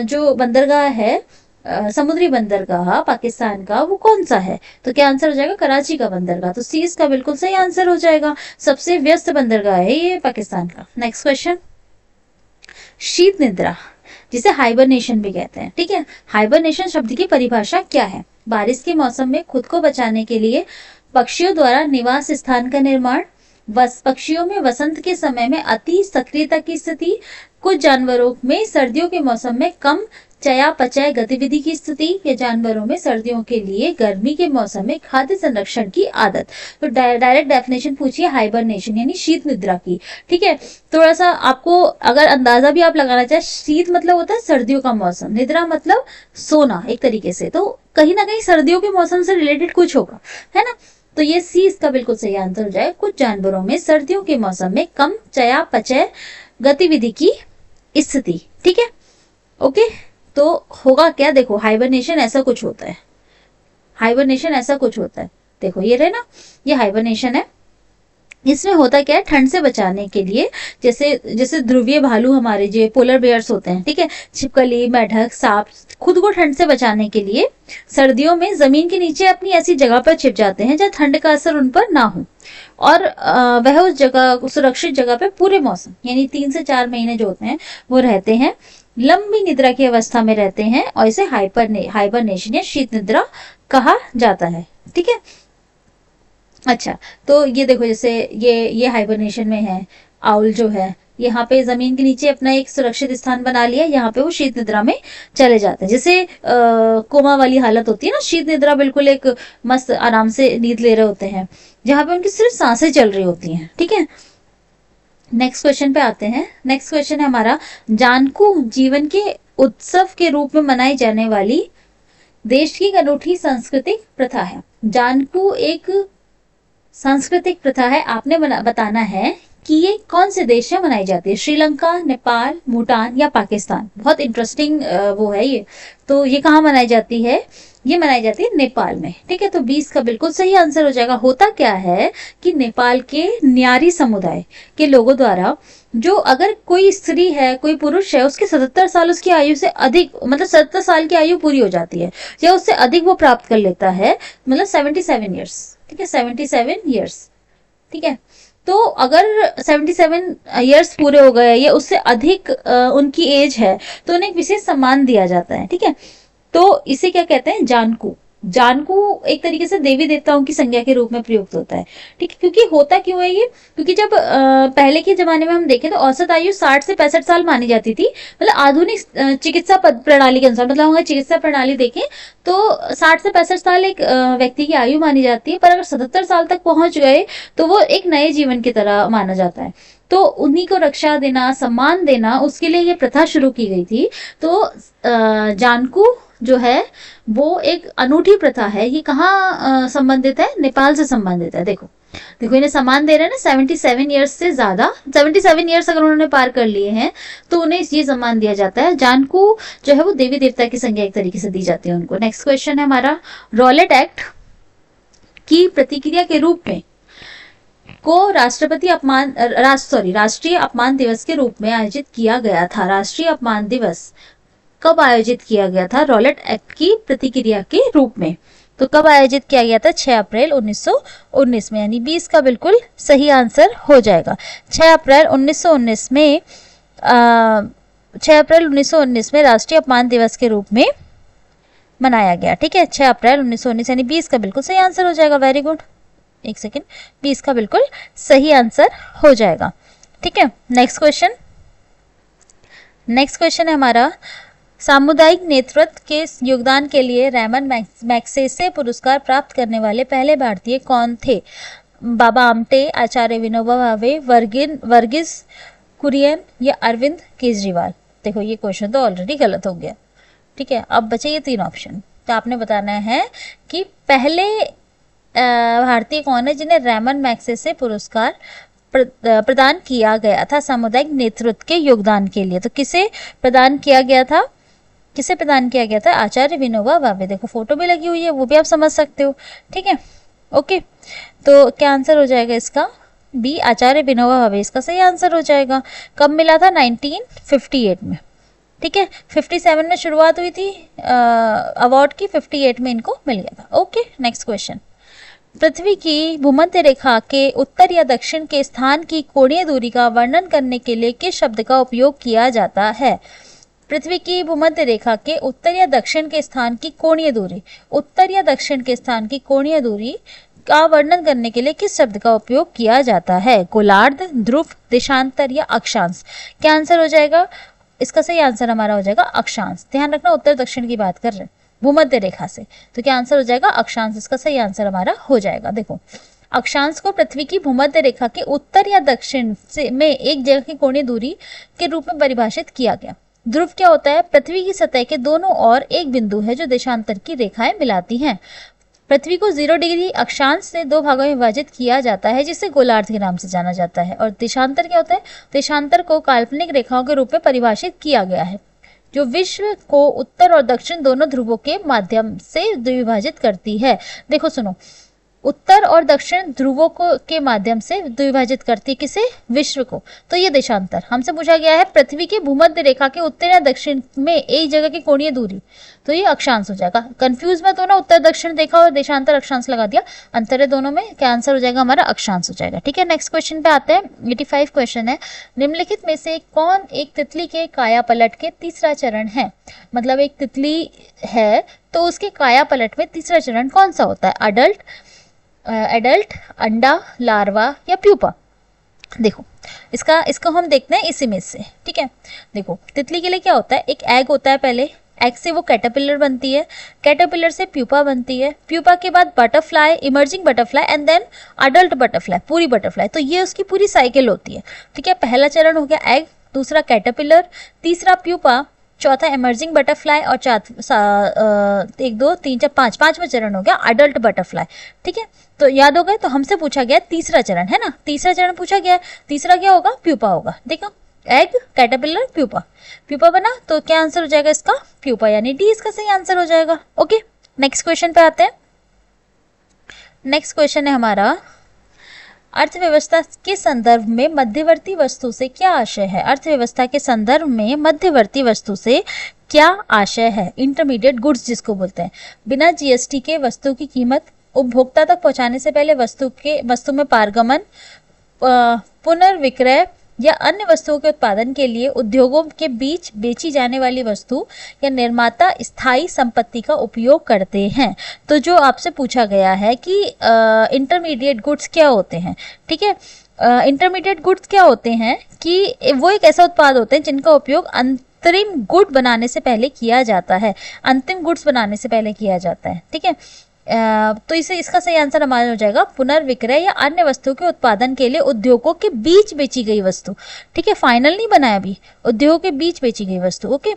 जो बंदरगाह है समुद्री बंदरगाह पाकिस्तान का वो कौन सा है? तो क्या आंसर हो जाएगा? कराची का बंदरगाह। तो सी इसका बिल्कुल सही आंसर हो जाएगा। सबसे व्यस्त बंदरगाह है ये पाकिस्तान का। नेक्स्ट क्वेश्चन, शीत निद्रा जिसे हाइबरनेशन भी कहते हैं, ठीक है, हाइबरनेशन शब्द की परिभाषा क्या है? बारिश के मौसम में खुद को बचाने के लिए पक्षियों द्वारा निवास स्थान का निर्माण, पक्षियों में वसंत के समय में अति सक्रियता की स्थिति, कुछ जानवरों में सर्दियों के मौसम में कम चयापचय गतिविधि की स्थिति, या जानवरों में सर्दियों के लिए गर्मी के मौसम में खाद्य संरक्षण की आदत। तो डायरेक्ट डेफिनेशन पूछिए हाइबरनेशन यानी शीत निद्रा की, ठीक है। थोड़ा सा आपको अगर अंदाजा भी आप लगाना चाहे, शीत मतलब होता है सर्दियों का मौसम, निद्रा मतलब सोना एक तरीके से, तो कहीं ना कहीं सर्दियों के मौसम से रिलेटेड कुछ होगा, है ना। तो ये सी इसका बिल्कुल सही आंसर हो जाए। कुछ जानवरों में सर्दियों के मौसम में कम चयापचय गतिविधि की स्थिति, ठीक है, ओके। तो होगा क्या, देखो हाइबरनेशन ऐसा कुछ होता है, हाइबरनेशन ऐसा कुछ होता है, देखो ये रहे ना, ये हाइबरनेशन है। इसमें होता क्या है, ठंड से बचाने के लिए, जैसे जैसे ध्रुवीय भालू हमारे जो पोलर बेयर्स होते हैं, ठीक है, छिपकली, मेढक, सांप, खुद को ठंड से बचाने के लिए सर्दियों में जमीन के नीचे अपनी ऐसी जगह पर छिप जाते हैं जहाँ ठंड का असर उन पर ना हो, और वह उस जगह सुरक्षित जगह पे पूरे मौसम यानी 3 से 4 महीने जो होते हैं वो रहते हैं, लंबी निद्रा की अवस्था में रहते हैं, और इसे हाइबरनेशन या शीत निद्रा कहा जाता है, ठीक है। अच्छा, तो ये देखो जैसे ये हाइबरनेशन में है, आउल जो है यहाँ पे जमीन के नीचे अपना एक सुरक्षित स्थान बना लिया, यहाँ पे वो शीत निद्रा में चले जाते हैं। जैसे कोमा वाली हालत होती है ना, शीत निद्रा बिल्कुल एक मस्त आराम से नींद ले रहे होते हैं, जहाँ पे उनकी सिर्फ सांसें चल रही होती हैं, ठीक है। नेक्स्ट क्वेश्चन पे आते हैं। नेक्स्ट क्वेश्चन है हमारा, जानकू जीवन के उत्सव के रूप में मनाई जाने वाली देश की अनूठी सांस्कृतिक प्रथा है। जानकू एक सांस्कृतिक प्रथा है, आपने बताना है कि ये कौन से देश में मनाई जाती है, श्रीलंका, नेपाल, भूटान या पाकिस्तान। बहुत इंटरेस्टिंग वो है ये। तो ये कहाँ मनाई जाती है, ये मनाई जाती है नेपाल में, ठीक है। तो 20 का बिल्कुल सही आंसर हो जाएगा। होता क्या है कि नेपाल के न्यारी समुदाय के लोगों द्वारा, जो अगर कोई स्त्री है, कोई पुरुष है, उसके 77 साल उसकी आयु से अधिक, मतलब 77 साल की आयु पूरी हो जाती है या उससे अधिक वो प्राप्त कर लेता है, मतलब 77 ईयर्स, ठीक है, 77 ईयर्स, ठीक है। तो अगर 77 ईयर्स पूरे हो गए या उससे अधिक उनकी एज है, तो उन्हें एक विशेष सम्मान दिया जाता है, ठीक है। तो इसे क्या कहते हैं, जानकू। जानकू एक तरीके से देवी देवताओं की संज्ञा के रूप में प्रयुक्त होता है, ठीक है। क्योंकि होता क्यों है ये, क्योंकि जब पहले के जमाने में हम देखें तो औसत आयु 60 से 65 साल मानी जाती थी, मतलब आधुनिक चिकित्सा प्रणाली के अनुसार, मतलब हम चिकित्सा प्रणाली देखें तो 60 से 65 साल एक व्यक्ति की आयु मानी जाती है, पर अगर 77 साल तक पहुंच गए तो वो एक नए जीवन की तरह माना जाता है। तो उन्हीं को रक्षा देना, सम्मान देना, उसके लिए ये प्रथा शुरू की गई थी। तो जानकू जो है वो एक अनूठी प्रथा है। ये कहाँ संबंधित है, नेपाल से संबंधित है। देखो देखो इन्हें सम्मान दे रहे हैं ना, 77 ईयर्स से ज्यादा, 77 ईयर्स अगर उन्होंने पार कर लिए हैं तो उन्हें ये सम्मान दिया जाता है। जानकू जो है वो देवी देवता की संज्ञा एक तरीके से दी जाती है उनको। नेक्स्ट क्वेश्चन है हमारा, रॉलेट एक्ट की प्रतिक्रिया के रूप में को राष्ट्रीय अपमान दिवस के रूप में आयोजित किया गया था। राष्ट्रीय अपमान दिवस कब आयोजित किया गया था रॉलेट एक्ट की प्रतिक्रिया के रूप में? तो कब आयोजित किया गया था? 6 अप्रैल 1919 में, यानी 20 का बिल्कुल सही आंसर हो जाएगा। 6 अप्रैल 1919 में 6 अप्रैल 1919 में राष्ट्रीय अपमान दिवस के रूप में मनाया गया, ठीक है। 6 अप्रैल 1919 यानी 20 का बिल्कुल सही आंसर हो जाएगा। वेरी गुड, एक सेकेंड, 20 का बिल्कुल सही आंसर हो जाएगा, ठीक है। नेक्स्ट क्वेश्चन है हमारा, सामुदायिक नेतृत्व के योगदान के लिए रैमन मैग्सेसे पुरस्कार प्राप्त करने वाले पहले भारतीय कौन थे? बाबा आमटे, आचार्य विनोबा भावे, वर्गीस कुरियन या अरविंद केजरीवाल। देखो ये क्वेश्चन तो ऑलरेडी गलत हो गया, ठीक है। अब बचे ये 3 ऑप्शन, तो आपने बताना है कि पहले भारतीय कौन है जिन्हें रैमन मैग्सेसे पुरस्कार प्रदान किया गया था सामुदायिक नेतृत्व के योगदान के लिए। तो किसे प्रदान किया गया था? आचार्य विनोबा भावे। देखो फोटो भी लगी हुई है, वो भी आप समझ सकते हो, ठीक है, ओके। तो क्या आंसर हो जाएगा इसका? बी, आचार्य विनोबा भावे इसका सही आंसर हो जाएगा। कब मिला था? 1958 में, ठीक है, 57 में शुरुआत हुई थी अवार्ड की, 58 में इनको मिल गया था। Okay, next question. पृथ्वी की भूमध्य रेखा के उत्तर या दक्षिण के स्थान की कोणीय दूरी का वर्णन करने के लिए किस शब्द का उपयोग किया जाता है? पृथ्वी की भूमध्य रेखा के उत्तर या दक्षिण के स्थान की कोणीय दूरी, उत्तर या दक्षिण के स्थान की कोणीय दूरी का वर्णन करने के लिए किस शब्द का उपयोग किया जाता है? गोलार्ध, ध्रुव, देशांतर या अक्षांश? क्या आंसर हो जाएगा? इसका सही आंसर हमारा हो जाएगा अक्षांश। ध्यान रखना, उत्तर दक्षिण की बात कर रहे हैं भूमध्य रेखा से, तो क्या आंसर हो जाएगा? अक्षांश। इसका सही आंसर हमारा हो जाएगा। देखो, अक्षांश को पृथ्वी की भूमध्य रेखा के उत्तर या दक्षिण से में एक जगह की कोणीय दूरी के रूप में परिभाषित किया गया। ध्रुव क्या होता है? पृथ्वी की सतह के दोनों ओर एक बिंदु है जो देशांतर की रेखाएं मिलाती हैं। पृथ्वी को 0 डिग्री अक्षांश से 2 भागों में विभाजित किया जाता है जिसे गोलार्ध के नाम से जाना जाता है। और देशांतर क्या होता है? देशांतर को काल्पनिक रेखाओं के रूप में परिभाषित किया गया है जो विश्व को उत्तर और दक्षिण दोनों ध्रुवों के माध्यम से द्विभाजित करती है। देखो सुनो, उत्तर और दक्षिण ध्रुवों को के माध्यम से द्विभाजित करती है किसे? विश्व को। तो ये देशांतर हमसे पूछा गया है पृथ्वी के भूमध्य रेखा के उत्तर या दक्षिण में एक जगह की कोणीय दूरी, तो ये अक्षांश हो जाएगा। कंफ्यूज मत होना, उत्तर दक्षिण देखा और देशांतर अक्षांश लगा दिया, अंतर है दोनों में। क्या आंसर हो जाएगा हमारा? अक्षांश हो जाएगा। ठीक है, नेक्स्ट क्वेश्चन पे आते हैं। 85 क्वेश्चन है। निम्नलिखित में से कौन एक तितली के काया पलट के तीसरा चरण है? मतलब एक तितली है तो उसके काया पलट में तीसरा चरण कौन सा होता है? एडल्ट, अंडा, लार्वा या प्यूपा? देखो, इसको हम देखते हैं इस इमेज से। ठीक है, देखो तितली के लिए क्या होता है? एक एग होता है, पहले एग से वो कैटरपिलर बनती है, कैटरपिलर से प्यूपा बनती है, प्यूपा के बाद butterfly, emerging butterfly and then adult butterfly, पूरी बटरफ्लाई। तो ये उसकी पूरी साइकिल होती है। ठीक है, पहला चरण हो गया एग, दूसरा कैटरपिलर, तीसरा प्यूपा, चौथा इमर्जिंग बटरफ्लाई और 1 2 3 4 5 पांचवा चरण हो गया अडल्ट बटरफ्लाई। ठीक है, तो याद हो गए? तो हमसे पूछा गया तीसरा चरण, है ना? तीसरा चरण पूछा गया, तीसरा क्या होगा? प्यूपा होगा। देखो, एग, कैटरपिलर, प्यूपा, प्यूपा बना, तो क्या आंसर हो जाएगा इसका? प्यूपा, यानी डी इसका सही आंसर हो जाएगा। ओके, नेक्स्ट क्वेश्चन पे आते हैं। नेक्स्ट क्वेश्चन है हमारा, अर्थव्यवस्था के संदर्भ में मध्यवर्ती वस्तु से क्या आशय है? अर्थव्यवस्था के संदर्भ में मध्यवर्ती वस्तु से क्या आशय है? इंटरमीडिएट गुड्स जिसको बोलते हैं। बिना जीएसटी के वस्तु की कीमत उपभोक्ता तक पहुंचाने से पहले वस्तु में पारगमन, पुनर्विक्रय या अन्य वस्तुओं के उत्पादन के लिए उद्योगों के बीच बेची जाने वाली वस्तु या निर्माता स्थायी संपत्ति का उपयोग करते हैं। तो जो आपसे पूछा गया है कि इंटरमीडिएट गुड्स क्या होते हैं? ठीक है, इंटरमीडिएट गुड्स क्या होते हैं कि वो एक ऐसा उत्पाद होते हैं जिनका उपयोग अंतरिम गुड बनाने से पहले किया जाता है, अंतिम गुड्स बनाने से पहले किया जाता है। ठीक है, तो इसे इसका सही आंसर हमारा हो जाएगा पुनर्विक्रय या अन्य वस्तु के उत्पादन के लिए उद्योगों के बीच बेची गई वस्तु। ठीक है, फाइनल नहीं बनाया अभी, उद्योगों के बीच बेची गई वस्तु। ओके,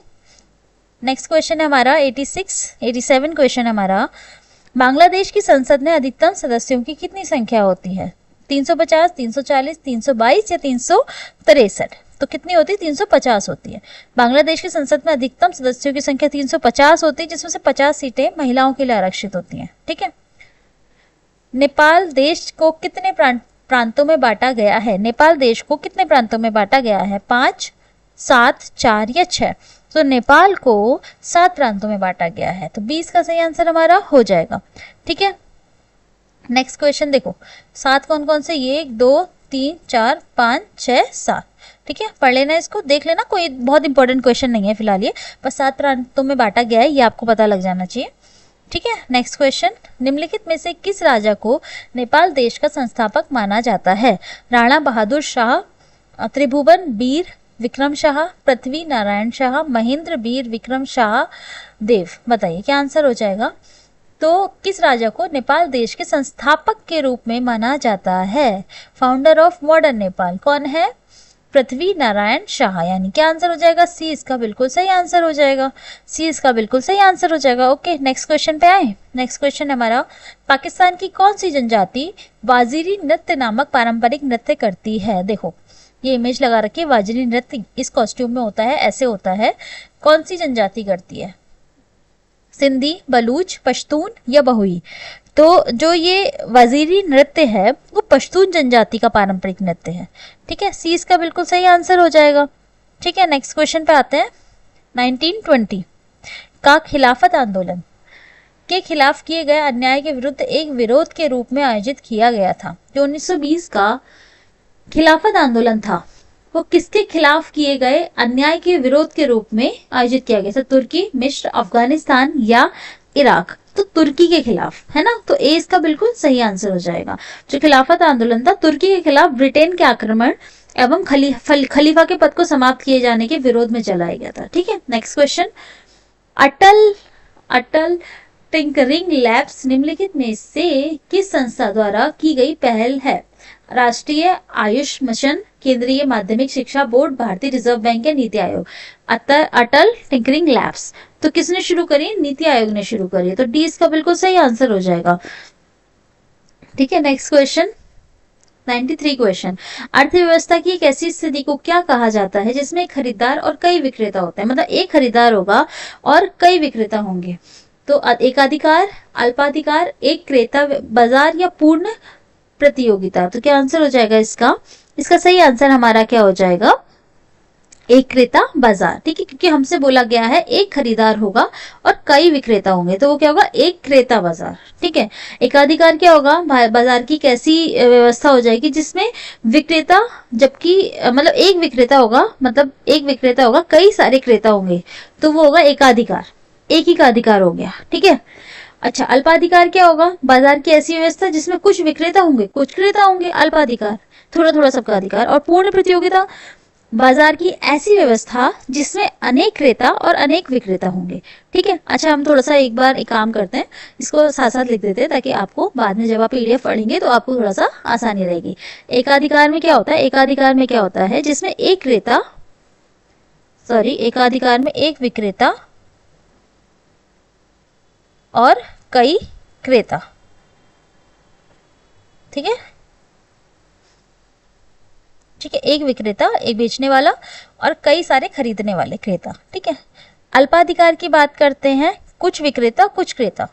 नेक्स्ट क्वेश्चन है हमारा 87 क्वेश्चन है हमारा। बांग्लादेश की संसद में अधिकतम सदस्यों की कितनी संख्या होती है? 350, 340, 322 या 363? तो कितनी होती है? 350 होती है। बांग्लादेश की संसद में अधिकतम सदस्यों की संख्या 350 होती है, जिसमें से 50 सीटें महिलाओं के लिए आरक्षित होती हैं। ठीक है, नेपाल देश को कितने प्रांतों में बांटा गया है? नेपाल देश को कितने प्रांतों में बांटा गया है? 5, 7, 4 या 6? तो नेपाल को 7 प्रांतों में बांटा गया है, तो 20 का सही आंसर हमारा हो जाएगा। ठीक है, नेक्स्ट क्वेश्चन देखो, 7 कौन कौन से? 1 2 3 4 5 6 7। ठीक है, पढ़ लेना, इसको देख लेना, कोई बहुत इंपॉर्टेंट क्वेश्चन नहीं है फिलहाल ये, बस 7 प्रांतों में बांटा गया है, ये आपको पता लग जाना चाहिए। ठीक है, नेक्स्ट क्वेश्चन, निम्नलिखित में से किस राजा को नेपाल देश का संस्थापक माना जाता है? राणा बहादुर शाह, त्रिभुवन बीर विक्रम शाह, पृथ्वी नारायण शाह, महेंद्र बीर विक्रम शाह देव? बताइए क्या आंसर हो जाएगा? तो किस राजा को नेपाल देश के संस्थापक के रूप में माना जाता है? फाउंडर ऑफ मॉडर्न नेपाल कौन है? पृथ्वी नारायण शाह, यानी क्या आंसर हो जाएगा? सी इसका बिल्कुल सही आंसर हो जाएगा। सी इसका बिल्कुल सही आंसर हो जाएगा। ओके, नेक्स्ट क्वेश्चन पे आए। नेक्स्ट क्वेश्चन है हमारा, पाकिस्तान की कौन सी जनजाति वाजिरी नृत्य नामक पारंपरिक नृत्य करती है? देखो ये इमेज लगा रखी है, वाजिरी नृत्य इस कॉस्ट्यूम में होता है, ऐसे होता है। कौन सी जनजाति करती है? सिंधी, बलूच, पश्तून या बहुई? तो जो ये वजीरी नृत्य है वो पश्तून जनजाति का पारंपरिक नृत्य है। ठीक है, सी इसका बिल्कुल सही आंसर हो जाएगा। ठीक है, नेक्स्ट क्वेश्चन पे आते हैं। 1920 का खिलाफत आंदोलन के खिलाफ किए गए अन्याय के विरुद्ध एक विरोध के रूप में आयोजित किया गया था। जो 1920 का खिलाफत आंदोलन था वो किसके खिलाफ किए गए अन्याय के विरोध के रूप में आयोजित किया गया था? तुर्की, मिस्र, अफगानिस्तान या इराक? तो तुर्की के खिलाफ, है ना। तो ए इसका बिल्कुल सही आंसर हो जाएगा। जो खिलाफत आंदोलन था तुर्की के खिलाफ ब्रिटेन के आक्रमण एवं खलीफा के पद को समाप्त किए जाने के विरोध में चलाया गया था। ठीक है, नेक्स्ट क्वेश्चन। अटल टिंकरिंग लैब्स निम्नलिखित में से किस संस्था द्वारा की गई पहल है? राष्ट्रीय आयुष मिशन, केंद्रीय माध्यमिक शिक्षा बोर्ड, भारतीय रिजर्व बैंक या नीति आयोग? अटल टिंकरिंग लैब्स तो किसने शुरू करी? नीति आयोग ने शुरू करी। तो डी इसका बिल्कुल सही आंसर हो जाएगा। ठीक है, नेक्स्ट क्वेश्चन 93 क्वेश्चन। अर्थव्यवस्था की एक ऐसी स्थिति को क्या कहा जाता है जिसमें एक खरीदार और कई विक्रेता होते हैं? मतलब एक खरीदार होगा और कई विक्रेता होंगे। तो एकाधिकार, अल्पाधिकार, एक क्रेता बाजार या पूर्ण प्रतियोगिता? तो क्या आंसर हो जाएगा इसका? इसका सही आंसर हमारा क्या हो जाएगा? एक क्रेता बाजार। ठीक है, क्योंकि हमसे बोला गया है एक खरीदार होगा और कई विक्रेता होंगे, तो वो क्या होगा? एक क्रेता बाजार। ठीक है, एकाधिकार क्या होगा? बाजार की कैसी व्यवस्था हो जाएगी जिसमें विक्रेता, जबकि मतलब एक विक्रेता होगा, मतलब एक विक्रेता होगा, कई सारे क्रेता होंगे, तो वो होगा एकाधिकार। एक ही का अधिकार हो गया। ठीक है, अच्छा, अल्पाधिकार क्या होगा? बाजार की ऐसी व्यवस्था जिसमें कुछ विक्रेता होंगे, कुछ क्रेता होंगे, अल्पाधिकार, थोड़ा थोड़ा सबका अधिकार। और पूर्ण प्रतियोगिता, बाजार की ऐसी व्यवस्था जिसमें अनेक क्रेता और अनेक विक्रेता होंगे। ठीक है, अच्छा, हम थोड़ा सा एक बार एक काम करते हैं, इसको साथ साथ लिख देते हैं ताकि आपको बाद में जब आप पीडीएफ पढ़ेंगे तो आपको थोड़ा सा आसानी रहेगी। एकाधिकार में क्या होता है? एकाधिकार में क्या होता है? जिसमें एक क्रेता, एकाधिकार में एक विक्रेता और कई क्रेता। ठीक है, ठीक है, एक विक्रेता, एक बेचने वाला और कई सारे खरीदने वाले क्रेता। ठीक है, अल्पाधिकार की बात करते हैं, कुछ विक्रेता कुछ क्रेता।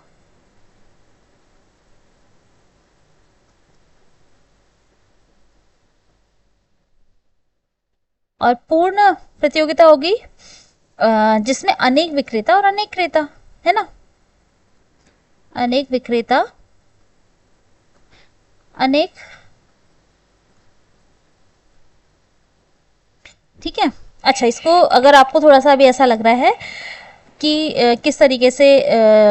और पूर्ण प्रतियोगिता होगी जिसमें अनेक विक्रेता और अनेक क्रेता, है ना। अनेक विक्रेता, अनेक, ठीक है। अच्छा, इसको अगर आपको थोड़ा सा भी ऐसा लग रहा है कि किस तरीके से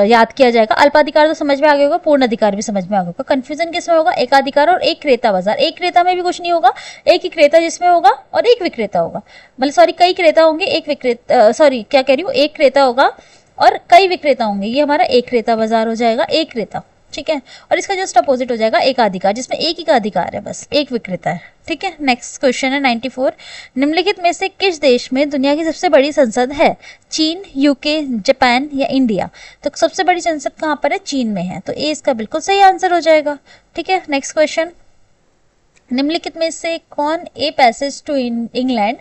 याद किया जाएगा, अल्पाधिकार तो समझ में आ गया होगा, पूर्ण अधिकार भी समझ में आ गया होगा। कंफ्यूजन किसमें होगा? एकाधिकार और एक क्रेता बाजार। एक क्रेता में भी कुछ नहीं होगा, एक ही क्रेता जिसमें होगा और एक विक्रेता होगा, मतलब सॉरी कई क्रेता होंगे, एक विक्रेता, सॉरी क्या कह रही हूँ, एक क्रेता होगा और कई विक्रेता होंगे, ये हमारा एक क्रेता बाजार हो जाएगा, एक क्रेता। ठीक है, और इसका जस्ट अपोजिट हो जाएगा एकाधिकार, जिसमें एक ही का अधिकार है, बस एक विक्रेता है। ठीक है, नेक्स्ट क्वेश्चन है 94। निम्नलिखित में से किस देश में दुनिया की सबसे बड़ी संसद है? चीन, यूके, जापान या इंडिया? तो सबसे बड़ी संसद कहाँ पर है? चीन में है, तो ए इसका बिल्कुल सही आंसर हो जाएगा। ठीक है, नेक्स्ट क्वेश्चन। निम्नलिखित में से कौन ए पैसेज टू इंग्लैंड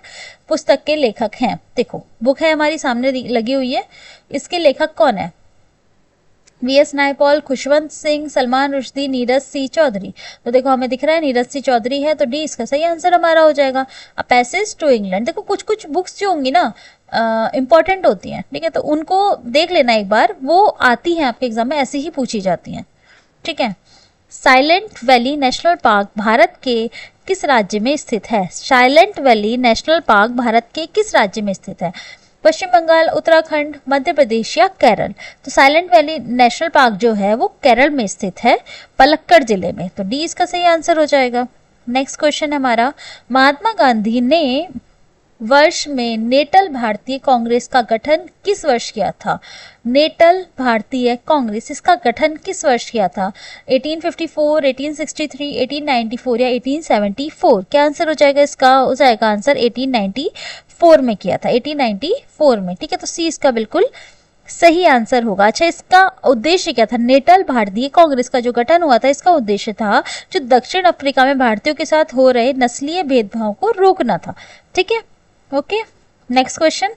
पुस्तक के लेखक हैं? देखो, बुक है हमारी सामने लगी हुई है, इसके लेखक कौन है? वीएस नायपॉल, खुशवंत सिंह, सलमान रुश्दी, नीरज सी चौधरी। तो देखो हमें दिख रहा है नीरज सी चौधरी है, तो डी इसका सही आंसर हमारा हो जाएगा। अ पैसेज टू इंग्लैंड, देखो कुछ कुछ बुक्स जो होंगी ना इंपॉर्टेंट होती हैं, ठीक है, तो उनको देख लेना एक बार, वो आती हैं आपके एग्जाम में, ऐसे ही पूछी जाती हैं। ठीक है, silent valley national park Bharat के किस राज्य में स्थित है? Silent valley national park Bharat के किस राज्य में स्थित है? पश्चिम बंगाल, उत्तराखंड, मध्य प्रदेश या केरल? तो साइलेंट वैली नेशनल पार्क जो है वो केरल में स्थित है, पलक्कड़ जिले में, तो डी इसका सही आंसर हो जाएगा। नेक्स्ट क्वेश्चन है हमारा, महात्मा गांधी ने वर्ष में नेटल भारतीय कांग्रेस का गठन किस वर्ष किया था? नेटल भारतीय कांग्रेस, इसका गठन किस वर्ष किया था? 1854, 1863, 1894 या 1874? क्या आंसर हो जाएगा इसका? हो जाएगा आंसर 1894 में किया था, 1894 में। ठीक है, तो सी इसका बिल्कुल सही आंसर होगा। अच्छा, इसका उद्देश्य क्या था? नेटल भारतीय कांग्रेस का जो गठन हुआ था, इसका उद्देश्य था जो दक्षिण अफ्रीका में भारतीयों के साथ हो रहे नस्लीय भेदभाव को रोकना था। ठीक है, ओके। नेक्स्ट क्वेश्चन,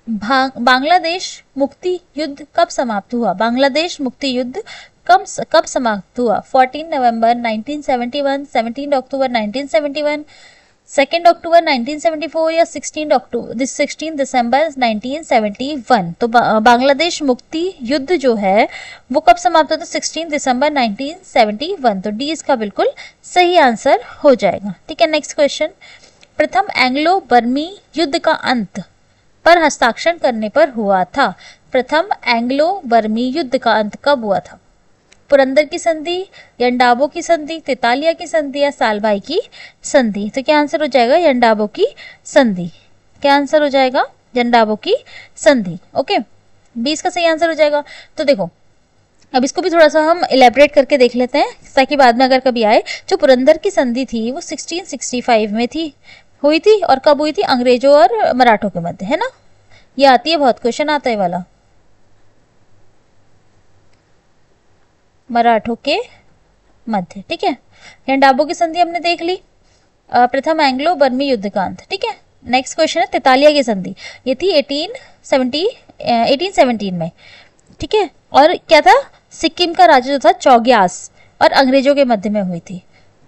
बांग्लादेश मुक्ति युद्ध कब समाप्त हुआ? बांग्लादेश मुक्ति युद्ध कब समाप्त हुआ? 14 नवंबर 1971, 17 अक्टूबर 1971, 2 अक्टूबर 1974 या 16 दिसंबर 1971। तो बांग्लादेश मुक्ति युद्ध जो है वो कब समाप्त होता है? 16 दिसंबर 1971। तो डी इसका बिल्कुल सही आंसर हो जाएगा। ठीक है, नेक्स्ट क्वेश्चन, प्रथम एंग्लो बर्मी युद्ध का अंत पर हस्ताक्षर करने पर हुआ था। प्रथम एंग्लो बर्मी युद्ध का अंत कब हुआ था? पुरंदर की संधि, यंडाबो की संधि, तेतालिया की संधि या सालभाई की संधि? तो क्या आंसर हो जाएगा? यंडाबो की संधि। क्या आंसर हो जाएगा? यंडाबो की संधि। ओके, 20 का सही आंसर हो जाएगा। तो देखो अब इसको भी थोड़ा सा हम इलेबरेट करके देख लेते हैं ताकि बाद में अगर कभी आए। जो पुरंदर की संधि थी वो 1665 में हुई थी। और कब हुई थी? अंग्रेजों और मराठों के मध्य, है ना। ये आती है, बहुत क्वेश्चन आता है वाला, मराठों के मध्य। ठीक है, यंडाबो की संधि हमने देख ली, प्रथम एंग्लो बर्मी युद्ध का अंत। ठीक है, नेक्स्ट क्वेश्चन है तेतालिया की संधि। ये थी 1817 में। ठीक है, और क्या था? सिक्किम का राजा जो था चौग्यास और अंग्रेजों के मध्य में हुई थी।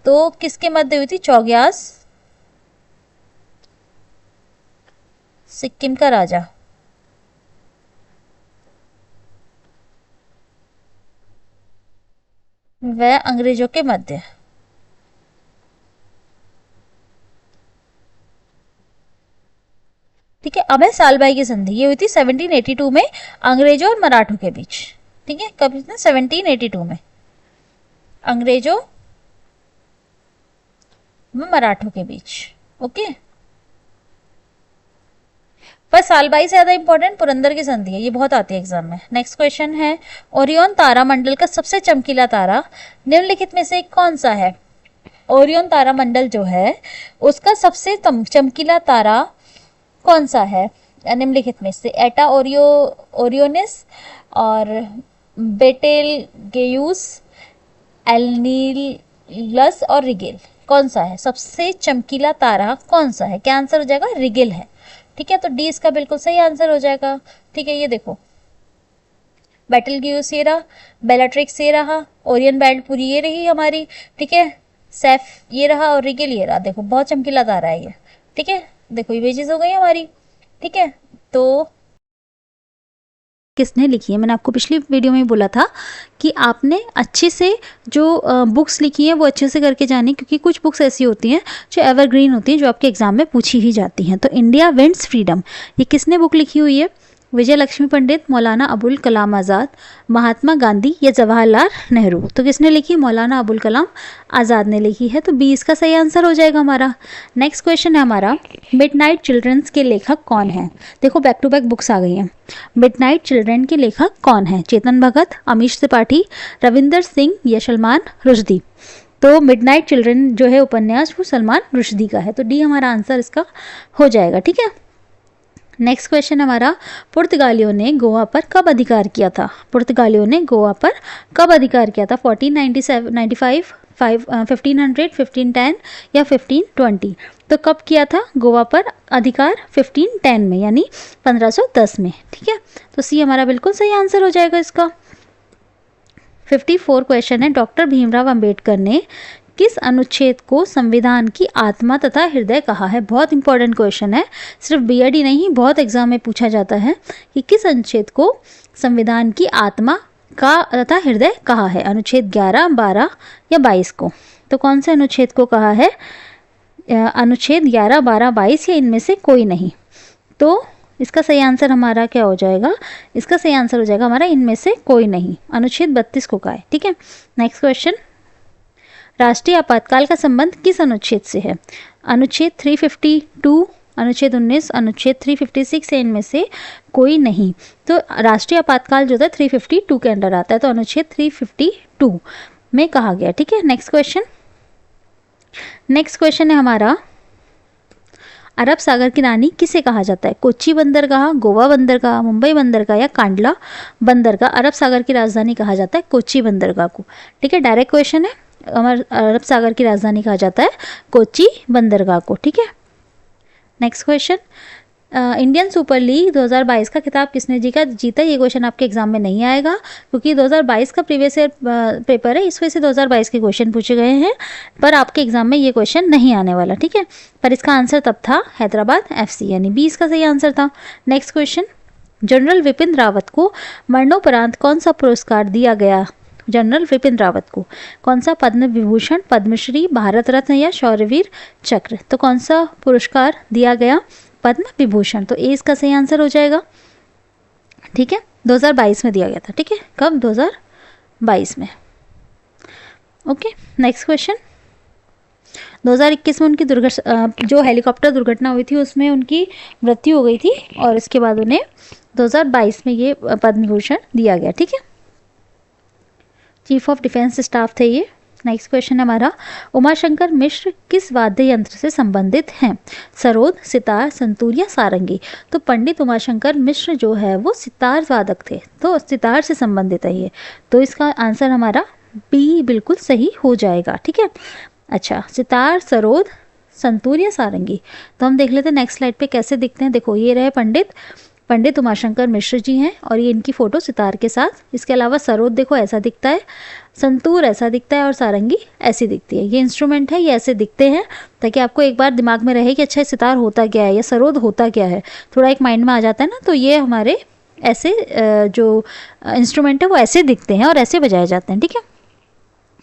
तो किसके मध्य हुई थी? चौग्यास, सिक्किम का राजा, वह अंग्रेजों के मध्य। ठीक है, अब है सालभाई की संधि। ये हुई थी 1782 में अंग्रेजों और मराठों के बीच। ठीक है, कब? 1782 में अंग्रेजों व मराठों के बीच। ओके, पर सालभाई से ज्यादा इंपॉर्टेंट पुरंदर की संधि है, ये बहुत आती है एग्जाम में। नेक्स्ट क्वेश्चन है, ओरियन तारा मंडल का सबसे चमकीला तारा निम्नलिखित में से कौन सा है? ओरियन तारा मंडल जो है उसका सबसे चमकीला तारा कौन सा है निम्नलिखित में से? एटा ओरियोनिस और बेटेलगेयूस, एल्नीलस और रिगेल। कौन सा है सबसे चमकीला तारा? कौन सा है? क्या आंसर हो जाएगा? रिगेल है। ठीक है, तो डी इसका बिल्कुल सही आंसर हो जाएगा। ठीक है, ये देखो, बेटलगेयूस ये रहा, बेलाट्रिक्स ये रहा, ओरियन बेल्ट पूरी ये रही हमारी। ठीक है, सेफ ये रहा और रिगेल ये रहा। देखो बहुत चमकीला तारा है ये। ठीक है, देखो ये चीज हो गई हमारी। ठीक है, तो किसने लिखी है? मैंने आपको पिछली वीडियो में बोला था कि आपने अच्छे से जो बुक्स लिखी हैं वो अच्छे से करके जानी, क्योंकि कुछ बुक्स ऐसी होती हैं जो एवरग्रीन होती हैं, जो आपके एग्जाम में पूछी ही जाती हैं। तो इंडिया विंस फ्रीडम, ये किसने बुक लिखी हुई है? विजय लक्ष्मी पंडित, मौलाना अबुल कलाम आज़ाद, महात्मा गांधी या जवाहरलाल नेहरू? तो किसने लिखी? मौलाना अबुल कलाम आज़ाद ने लिखी है। तो 20 का सही आंसर हो जाएगा हमारा। नेक्स्ट क्वेश्चन है हमारा, मिडनाइट चिल्ड्रंस के लेखक कौन है? देखो बैक टू बैक बुक्स आ गई हैं। मिडनाइट चिल्ड्रन के लेखक कौन है? चेतन भगत, अमीश त्रिपाठी, रविंदर सिंह या सलमान रुश्दी? तो मिडनाइट चिल्ड्रन जो है उपन्यास वो सलमान रुश्दी का है। तो डी हमारा आंसर इसका हो जाएगा। ठीक है, नेक्स्ट क्वेश्चन हमारा, पुर्तगालियों ने गोवा पर कब अधिकार किया था? पुर्तगालियों ने गोवा पर कब अधिकार किया था? 1495, 1500, 1510 या 1520? तो कब किया था गोवा पर अधिकार? 1510 में, यानी 1510 में। ठीक है, तो सी हमारा बिल्कुल सही आंसर हो जाएगा इसका। 54 क्वेश्चन है, डॉक्टर भीमराव अंबेडकर ने किस अनुच्छेद को संविधान की आत्मा तथा हृदय कहा है? बहुत इंपॉर्टेंट क्वेश्चन है, सिर्फ बीएड ही नहीं, बहुत एग्जाम में पूछा जाता है कि किस अनुच्छेद को संविधान की आत्मा का तथा हृदय कहा है? अनुच्छेद 11, 12 या 22 को? तो कौन से अनुच्छेद को कहा है? अनुच्छेद 11, 12, 22 या इनमें से कोई नहीं? तो इसका सही आंसर हमारा क्या हो जाएगा? इसका सही आंसर हो जाएगा हमारा इनमें से कोई नहीं, अनुच्छेद 32 को कहा है। ठीक है, नेक्स्ट क्वेश्चन, राष्ट्रीय आपातकाल का संबंध किस अनुच्छेद से है? अनुच्छेद 352, अनुच्छेद 19, अनुच्छेद 356 या इनमें से कोई नहीं? तो राष्ट्रीय आपातकाल जो था 352 के अंडर आता है, तो अनुच्छेद 352 में कहा गया। ठीक है, नेक्स्ट क्वेश्चन, नेक्स्ट क्वेश्चन है हमारा, अरब सागर की रानी किसे कहा जाता है? कोच्चि बंदरगाह, गोवा बंदरगाह, मुंबई बंदरगाह या कांडला बंदरगाह? अरब सागर की राजधानी कहा जाता है कोच्चि बंदरगाह को। ठीक है, डायरेक्ट क्वेश्चन है, अरब सागर की राजधानी कहा जाता है कोच्चि बंदरगाह को। ठीक है, next question, Indian super league 2022 का खिताब किसने जीता? ये क्वेश्चन आपके एग्जाम में नहीं आएगा क्योंकि 2022 का प्रीवियस ईयर पेपर है, इस वजह से 2022 के क्वेश्चन पूछे गए हैं, पर आपके एग्जाम में ये क्वेश्चन नहीं आने वाला, ठीक है। पर इसका आंसर तब था हैदराबाद FC, यानी 20 का सही आंसर था। Next question, general Vipin Rawat को मरणोपरांत कौन सा पुरस्कार दिया गया? जनरल विपिन रावत को कौन सा पद्म विभूषण, पद्मश्री, भारत रत्न या शौर्यवीर चक्र? तो कौन सा पुरस्कार दिया गया? पद्म विभूषण। तो ए इसका सही आंसर हो जाएगा, ठीक है। 2022 में दिया गया था, ठीक है। कब? 2022 में। ओके, नेक्स्ट क्वेश्चन, 2021 में उनकी जो हेलीकॉप्टर दुर्घटना हुई थी उसमें उनकी मृत्यु हो गई थी और इसके बाद उन्हें 2022 में ये पद्म विभूषण दिया गया, ठीक है। चीफ ऑफ डिफेंस स्टाफ थे ये। नेक्स्ट क्वेश्चन हमारा, उमाशंकर मिश्र किस वाद्य यंत्र से संबंधित हैं? सरोद, सितार, संतूर या सारंगी? तो पंडित उमाशंकर मिश्र जो है वो सितार वादक थे, तो सितार से संबंधित है ये, तो इसका आंसर हमारा बी बिल्कुल सही हो जाएगा, ठीक है। अच्छा, सितार, सरोद, संतूर या सारंगी? तो हम देख लेते हैं नेक्स्ट स्लाइड पे कैसे दिखते हैं। देखो, ये रहे पंडित उमाशंकर मिश्र जी हैं और ये इनकी फ़ोटो सितार के साथ। इसके अलावा सरोद देखो ऐसा दिखता है, संतूर ऐसा दिखता है और सारंगी ऐसी दिखती है। ये इंस्ट्रूमेंट है, ये ऐसे दिखते हैं, ताकि आपको एक बार दिमाग में रहे कि अच्छा सितार होता क्या है या सरोद होता क्या है, थोड़ा एक माइंड में आ जाता है ना। तो ये हमारे ऐसे जो इंस्ट्रूमेंट है वो ऐसे दिखते हैं और ऐसे बजाए जाते हैं, ठीक है।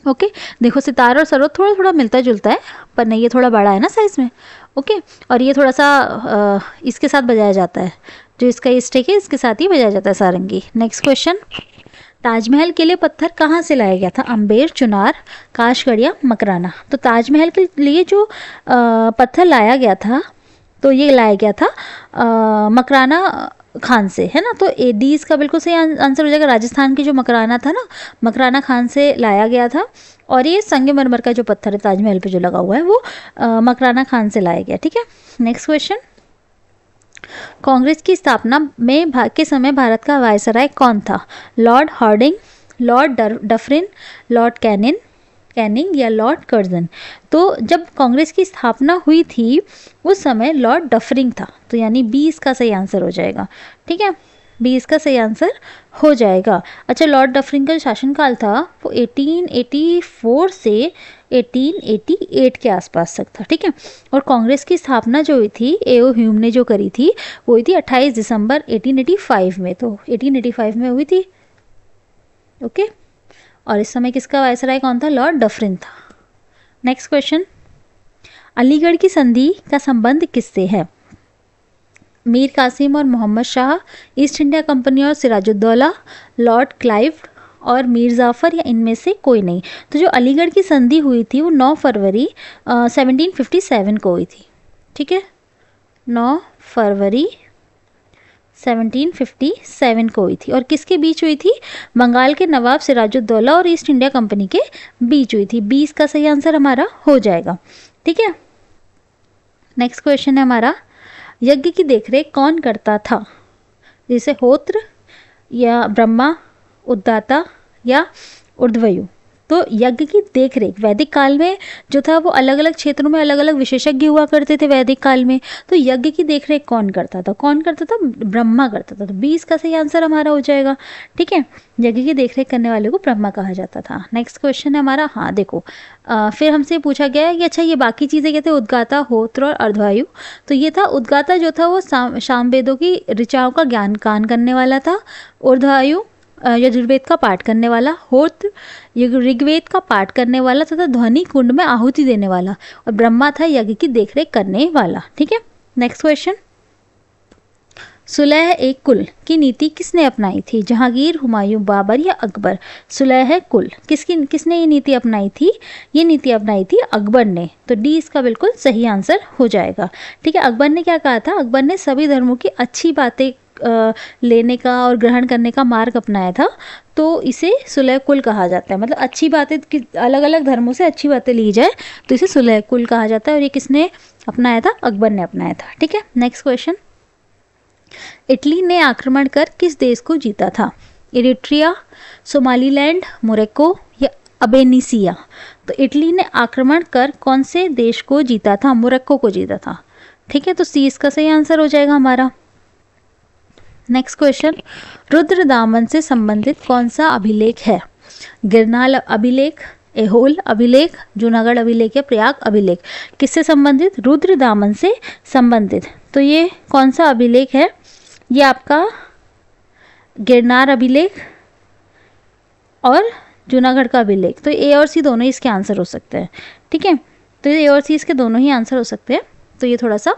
ओके, देखो सितार और सरोद थोड़ा थोड़ा मिलता जुलता है, पर नहीं, ये थोड़ा बड़ा है ना साइज़ में। ओके, और ये थोड़ा सा इसके साथ बजाया जाता है, जो इसका स्टिक है इसके साथ ही बजाया जाता है सारंगी। नेक्स्ट क्वेश्चन, ताजमहल के लिए पत्थर कहाँ से लाया गया था? अंबेर, चुनार, काशगढ़ या मकराना? तो ताजमहल के लिए जो पत्थर लाया गया था, तो ये लाया गया था मकराना खान से, है ना। तो डी इसका बिल्कुल सही आंसर हो जाएगा। राजस्थान की जो मकराना था ना, मकराना खान से लाया गया था और ये संगमरमर का जो पत्थर है ताजमहल पे जो लगा हुआ है वो मकराना खान से लाया गया, ठीक है। नेक्स्ट क्वेश्चन, कांग्रेस की स्थापना में के समय भारत का वायसराय कौन था? Lord Hardinge, Lord Dufferin, Lord Canning या लॉर्ड कर्जन? तो जब कांग्रेस की स्थापना हुई थी उस समय लॉर्ड डफरिंग था, तो यानी 20 का सही आंसर हो जाएगा, ठीक है। 20 का सही आंसर हो जाएगा। अच्छा, लॉर्ड डफरिन का जो शासनकाल था वो 1884 से 1888 के आसपास तक था, ठीक है। और कांग्रेस की स्थापना जो हुई थी A.O. ह्यूम ने जो करी थी वो हुई थी 28 दिसंबर 1885 में, तो 1885 में हुई थी। ओके, और इस समय किसका वायसराय कौन था? लॉर्ड डफरिन था। नेक्स्ट क्वेश्चन, अलीगढ़ की संधि का संबंध किससे है? मीर कासिम और Mohammad Shah, East India Company और सिराजुद्दौला, लॉर्ड क्लाइव और मीर जाफ़र या इनमें से कोई नहीं? तो जो अलीगढ़ की संधि हुई थी वो 9 फरवरी 1757 को हुई थी, ठीक है। 9 फरवरी 1757 को हुई थी और किसके बीच हुई थी? बंगाल के नवाब सिराजुद्दौला और ईस्ट इंडिया कंपनी के बीच हुई थी। 20 का सही आंसर हमारा हो जाएगा, ठीक है। नेक्स्ट क्वेश्चन है हमारा, यज्ञ की देखरेख कौन करता था? जैसे होत्र या ब्रह्मा, उद्दाता या ऊर्ध्वयु? तो यज्ञ की देखरेख वैदिक काल में जो था वो अलग अलग क्षेत्रों में अलग अलग विशेषज्ञ हुआ करते थे वैदिक काल में। तो यज्ञ की देखरेख कौन करता था? ब्रह्मा करता था। तो 20 का सही आंसर हमारा हो जाएगा, ठीक है। यज्ञ की देखरेख करने वाले को ब्रह्मा कहा जाता था। नेक्स्ट क्वेश्चन है हमारा, हाँ देखो फिर हमसे पूछा गया है कि अच्छा ये बाकी चीज़ें कहते हैं उद्गाता, होत्र और अर्धवायु। तो ये था उद्गाता जो था वो सामवेदों की ऋचाओं का ज्ञान गान करने वाला था। ऊर्ध्वायु यजुर्वेद का पाठ करने वाला, होत्र ऋग्वेद का पाठ करने वाला तथा ध्वनि कुंड में आहुति देने वाला, और ब्रह्मा था यज्ञ की देखरेख करने वाला, ठीक है। नेक्स्ट क्वेश्चन, सुलह ए कुल की नीति किसने अपनाई थी? जहांगीर, हुमायूं, बाबर या अकबर? सुलह कुल किसने ये नीति अपनाई थी? ये नीति अपनाई थी अकबर ने। तो डी इसका बिल्कुल सही आंसर हो जाएगा, ठीक है। अकबर ने क्या कहा था? अकबर ने सभी धर्मों की अच्छी बातें लेने का और ग्रहण करने का मार्ग अपनाया था, तो इसे सुलह कुल कहा जाता है। मतलब अच्छी बातें, अलग अलग धर्मों से अच्छी बातें ली जाए तो इसे सुलह कुल कहा जाता है, और ये किसने अपनाया था? अकबर ने अपनाया था, ठीक है। नेक्स्ट क्वेश्चन, इटली ने आक्रमण कर किस देश को जीता था? इरिट्रिया, सोमालीलैंड, मोरक्को या अबेनिसिया? तो इटली ने आक्रमण कर कौन से देश को जीता था? मोरक्को को जीता था, ठीक है, तो सी इसका सही आंसर हो जाएगा हमारा। नेक्स्ट क्वेश्चन, रुद्रदामन से संबंधित कौन सा अभिलेख है? गिरनाल अभिलेख, ऐहोल अभिलेख, जूनागढ़ अभिलेख या प्रयाग अभिलेख? किससे संबंधित? रुद्रदामन से संबंधित। तो ये कौन सा अभिलेख है? ये आपका गिरनार अभिलेख और जूनागढ़ का अभिलेख। तो ए और सी दोनों ही इसके आंसर हो सकते हैं। ठीक है, तो ए और सी इसके दोनों ही आंसर हो सकते हैं। तो ये थोड़ा सा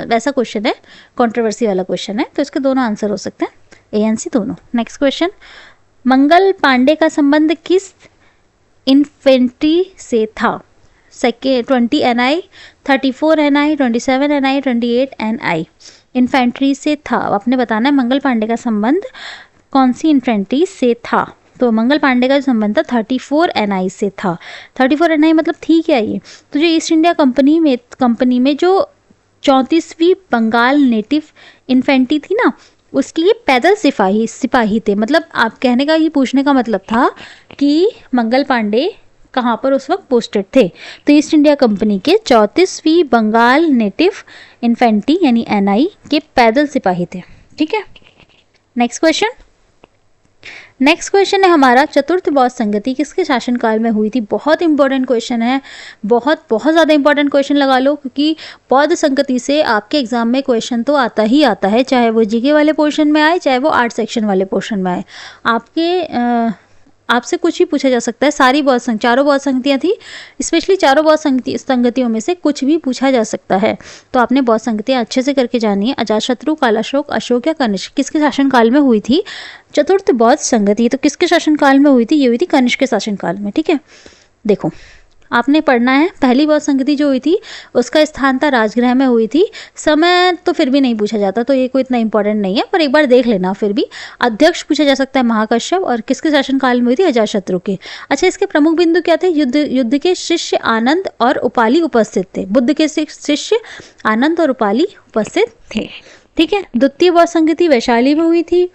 वैसा क्वेश्चन है, कंट्रोवर्सी वाला क्वेश्चन है, तो इसके दोनों आंसर हो सकते हैं, ए एंड सी दोनों। नेक्स्ट क्वेश्चन, मंगल पांडे का संबंध किस इन्फेंट्री से था? 20 NI, 34 NI, 27 NI, 28 NI infantry से था। आपने बताना है मंगल पांडे का संबंध कौन सी इन्फेंट्री से था। तो मंगल पांडे का संबंध था 34 NI से था। 34 NI मतलब थी क्या ये? तो जो ईस्ट इंडिया कंपनी में जो 34वीं बंगाल नेटिव इन्फेंट्री थी ना, उसके लिए पैदल सिपाही थे। मतलब आप कहने का ये पूछने का मतलब था कि मंगल पांडे कहाँ पर उस वक्त पोस्टेड थे? तो ईस्ट इंडिया कंपनी के 34वीं बंगाल नेटिव इन्फेंट्री यानी NI के पैदल सिपाही थे। ठीक है, नेक्स्ट क्वेश्चन है हमारा, चतुर्थ बौद्ध संगति किसके शासनकाल में हुई थी? बहुत इंपॉर्टेंट क्वेश्चन है, बहुत ज़्यादा इंपॉर्टेंट क्वेश्चन लगा लो, क्योंकि बौद्ध संगति से आपके एग्जाम में क्वेश्चन तो आता ही आता है, चाहे वो जीके वाले पोर्शन में आए, चाहे वो आर्ट सेक्शन वाले पोर्शन में आए। आपसे कुछ भी पूछा जा सकता है। चारों बौद्ध संगतियाँ थी, स्पेशली चारों बौद्ध संगतियों में से कुछ भी पूछा जा सकता है। तो आपने बौद्ध संगतियाँ अच्छे से करके जानी है। अजातशत्रु, कालाशोक, अशोक या कनिष्क किसके शासनकाल में हुई थी? चतुर्थ बौद्ध संगति तो किसके शासनकाल में हुई थी? ये हुई थी कनिष्क के शासनकाल में। ठीक है, देखो आपने पढ़ना है, पहली बौद्ध संगति जो हुई थी उसका स्थान था राजगृह में हुई थी। समय तो फिर भी नहीं पूछा जाता, तो ये कोई इतना इंपॉर्टेंट नहीं है, पर एक बार देख लेना। फिर भी अध्यक्ष पूछा जा सकता है महाकश्यप, और किसके शासनकाल में हुई थी? अजातशत्रु के। अच्छा, इसके प्रमुख बिंदु क्या थे? युद्ध के शिष्य आनंद और उपाली उपस्थित थे। बुद्ध के शिष्य आनंद और उपाली उपस्थित थे। ठीक है, द्वितीय बौद्ध संगति वैशाली में हुई थी।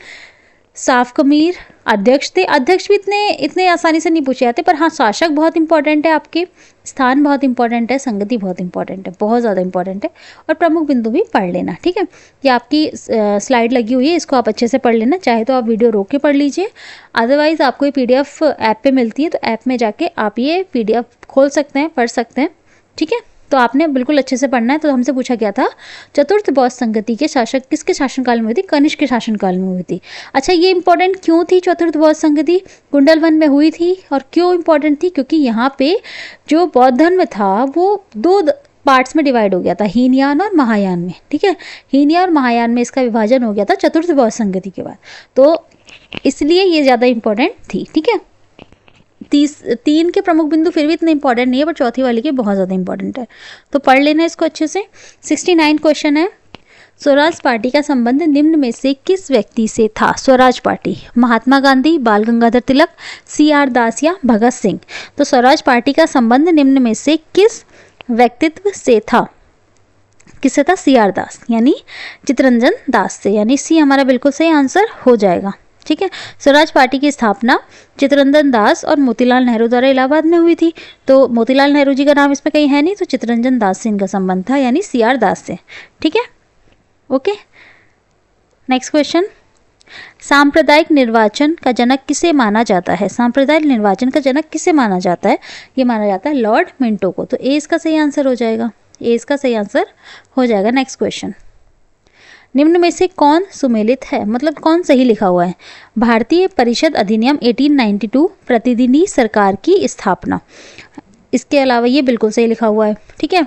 साफ कमीर अध्यक्ष थे। अध्यक्ष भी इतने आसानी से नहीं पूछे जाते, पर हाँ शासक बहुत इंपॉर्टेंट है, आपके स्थान बहुत इंपॉर्टेंट है, संगति बहुत इंपॉर्टेंट है, बहुत ज़्यादा इंपॉर्टेंट है। और प्रमुख बिंदु भी पढ़ लेना। ठीक है, ये आपकी स्लाइड लगी हुई है, इसको आप अच्छे से पढ़ लेना। चाहे तो आप वीडियो रोक के पढ़ लीजिए, अदरवाइज आपको ये PDF ऐप पे मिलती है, तो ऐप में जाके आप ये PDF खोल सकते हैं, पढ़ सकते हैं। ठीक है, तो आपने बिल्कुल अच्छे से पढ़ना है। तो हमसे पूछा गया था चतुर्थ बौद्ध संगति के शासक किसके शासनकाल में हुई थी? कनिष्क के शासनकाल में हुई थी। अच्छा, ये इंपॉर्टेंट क्यों थी? चतुर्थ बौद्ध संगति कुंडलवन में हुई थी, और क्यों इंपॉर्टेंट थी? क्योंकि यहाँ पे जो बौद्ध धर्म था वो 2 पार्ट्स में डिवाइड हो गया था, हीनयान और महायान में। ठीक है, हीनयान और महायान में इसका विभाजन हो गया था चतुर्थ बौद्ध संगति के बाद, तो इसलिए ये ज़्यादा इंपॉर्टेंट थी। ठीक है, 3 के प्रमुख बिंदु फिर भी इतने इंपॉर्टेंट नहीं है, पर चौथी वाली के बहुत ज़्यादा इंपॉर्टेंट है, तो पढ़ लेना इसको अच्छे से। 69 क्वेश्चन है, स्वराज पार्टी का संबंध निम्न में से किस व्यक्ति से था? स्वराज पार्टी, महात्मा गांधी, बाल गंगाधर तिलक, CR दास या भगत सिंह? तो स्वराज पार्टी का संबंध निम्न में से किस व्यक्तित्व से था? किससे था? CR दास यानी चित्तरंजन दास से, यानी सी हमारा बिल्कुल सही आंसर हो जाएगा। ठीक है, स्वराज पार्टी की स्थापना चित्तरंजन दास और मोतीलाल नेहरू द्वारा इलाहाबाद में हुई थी। तो मोतीलाल नेहरू जी का नाम इसमें कहीं है नहीं, तो चित्तरंजन दास से इनका संबंध था, यानी CR दास से। ठीक है, ओके। नेक्स्ट क्वेश्चन, सांप्रदायिक निर्वाचन का जनक किसे माना जाता है? सांप्रदायिक निर्वाचन का जनक किसे माना जाता है? ये माना जाता है लॉर्ड मिंटो को। तो ए इसका सही आंसर हो जाएगा, ए इसका सही आंसर हो जाएगा। नेक्स्ट क्वेश्चन, निम्न में से कौन सुमेलित है? मतलब कौन सही लिखा हुआ है? भारतीय परिषद अधिनियम 1892, प्रतिनिधि सरकार की स्थापना, इसके अलावा ये बिल्कुल सही लिखा हुआ है। ठीक है,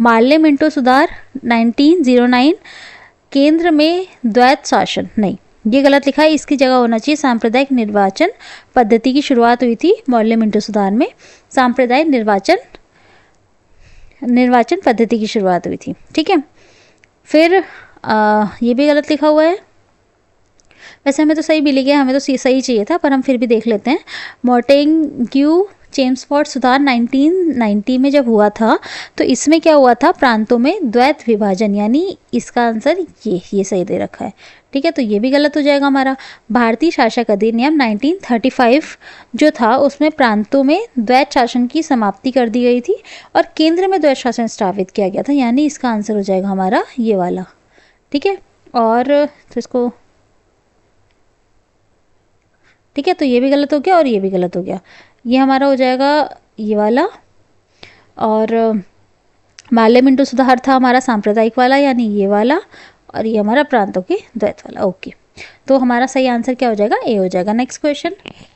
मार्ले मिंटो सुधार 1909, केंद्र में द्वैत शासन, नहीं ये गलत लिखा है, इसकी जगह होना चाहिए सांप्रदायिक निर्वाचन पद्धति की शुरुआत हुई थी मार्ले मिंटो सुधार में, सांप्रदायिक निर्वाचन पद्धति की शुरुआत हुई थी। ठीक है, फिर ये भी गलत लिखा हुआ है, वैसे हमें तो सही मिल गया, हमें तो सही चाहिए था, पर हम फिर भी देख लेते हैं। मोंटेग्यू चेम्सफोर्ड सुधार 1990 में जब हुआ था, तो इसमें क्या हुआ था? प्रांतों में द्वैत विभाजन, यानी इसका आंसर ये सही दे रखा है। ठीक है, तो ये भी गलत हो जाएगा हमारा। भारतीय शासक अधिनियम 1935 जो था उसमें प्रांतों में द्वैत शासन की समाप्ति कर दी गई थी और केंद्र में द्वैत शासन स्थापित किया गया था, यानी इसका आंसर हो जाएगा हमारा ये वाला। ठीक है, और तो इसको ठीक है, तो ये भी गलत हो गया और ये भी गलत हो गया। ये हमारा हो जाएगा ये वाला, और माल्य मिंटो सुधार था हमारा सांप्रदायिक वाला यानी ये वाला, और ये हमारा प्रांतों के द्वैत वाला। ओके, तो हमारा सही आंसर क्या हो जाएगा? ए हो जाएगा। नेक्स्ट क्वेश्चन,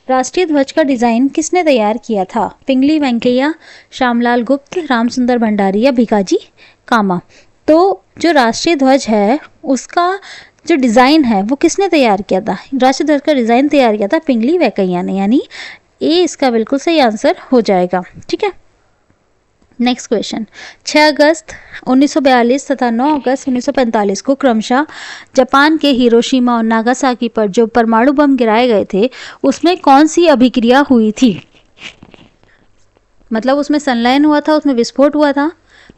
राष्ट्रीय ध्वज का डिजाइन किसने तैयार किया था? पिंगली वेंकैया, श्यामलाल गुप्त, रामसुंदर भंडारी या भिकाजी कामा? तो जो राष्ट्रीय ध्वज है उसका जो डिज़ाइन है वो किसने तैयार किया था? राष्ट्रीय ध्वज का डिज़ाइन तैयार किया था पिंगली वेंकैया ने, यानी ए इसका बिल्कुल सही आंसर हो जाएगा। ठीक है, नेक्स्ट क्वेश्चन, 6 अगस्त 1942 तथा 9 अगस्त 1945 को क्रमशः जापान के हिरोशिमा और नागासाकी पर जो परमाणु बम गिराए गए थे उसमें कौन सी अभिक्रिया हुई थी? मतलब उसमें संलयन हुआ था, उसमें विस्फोट हुआ था,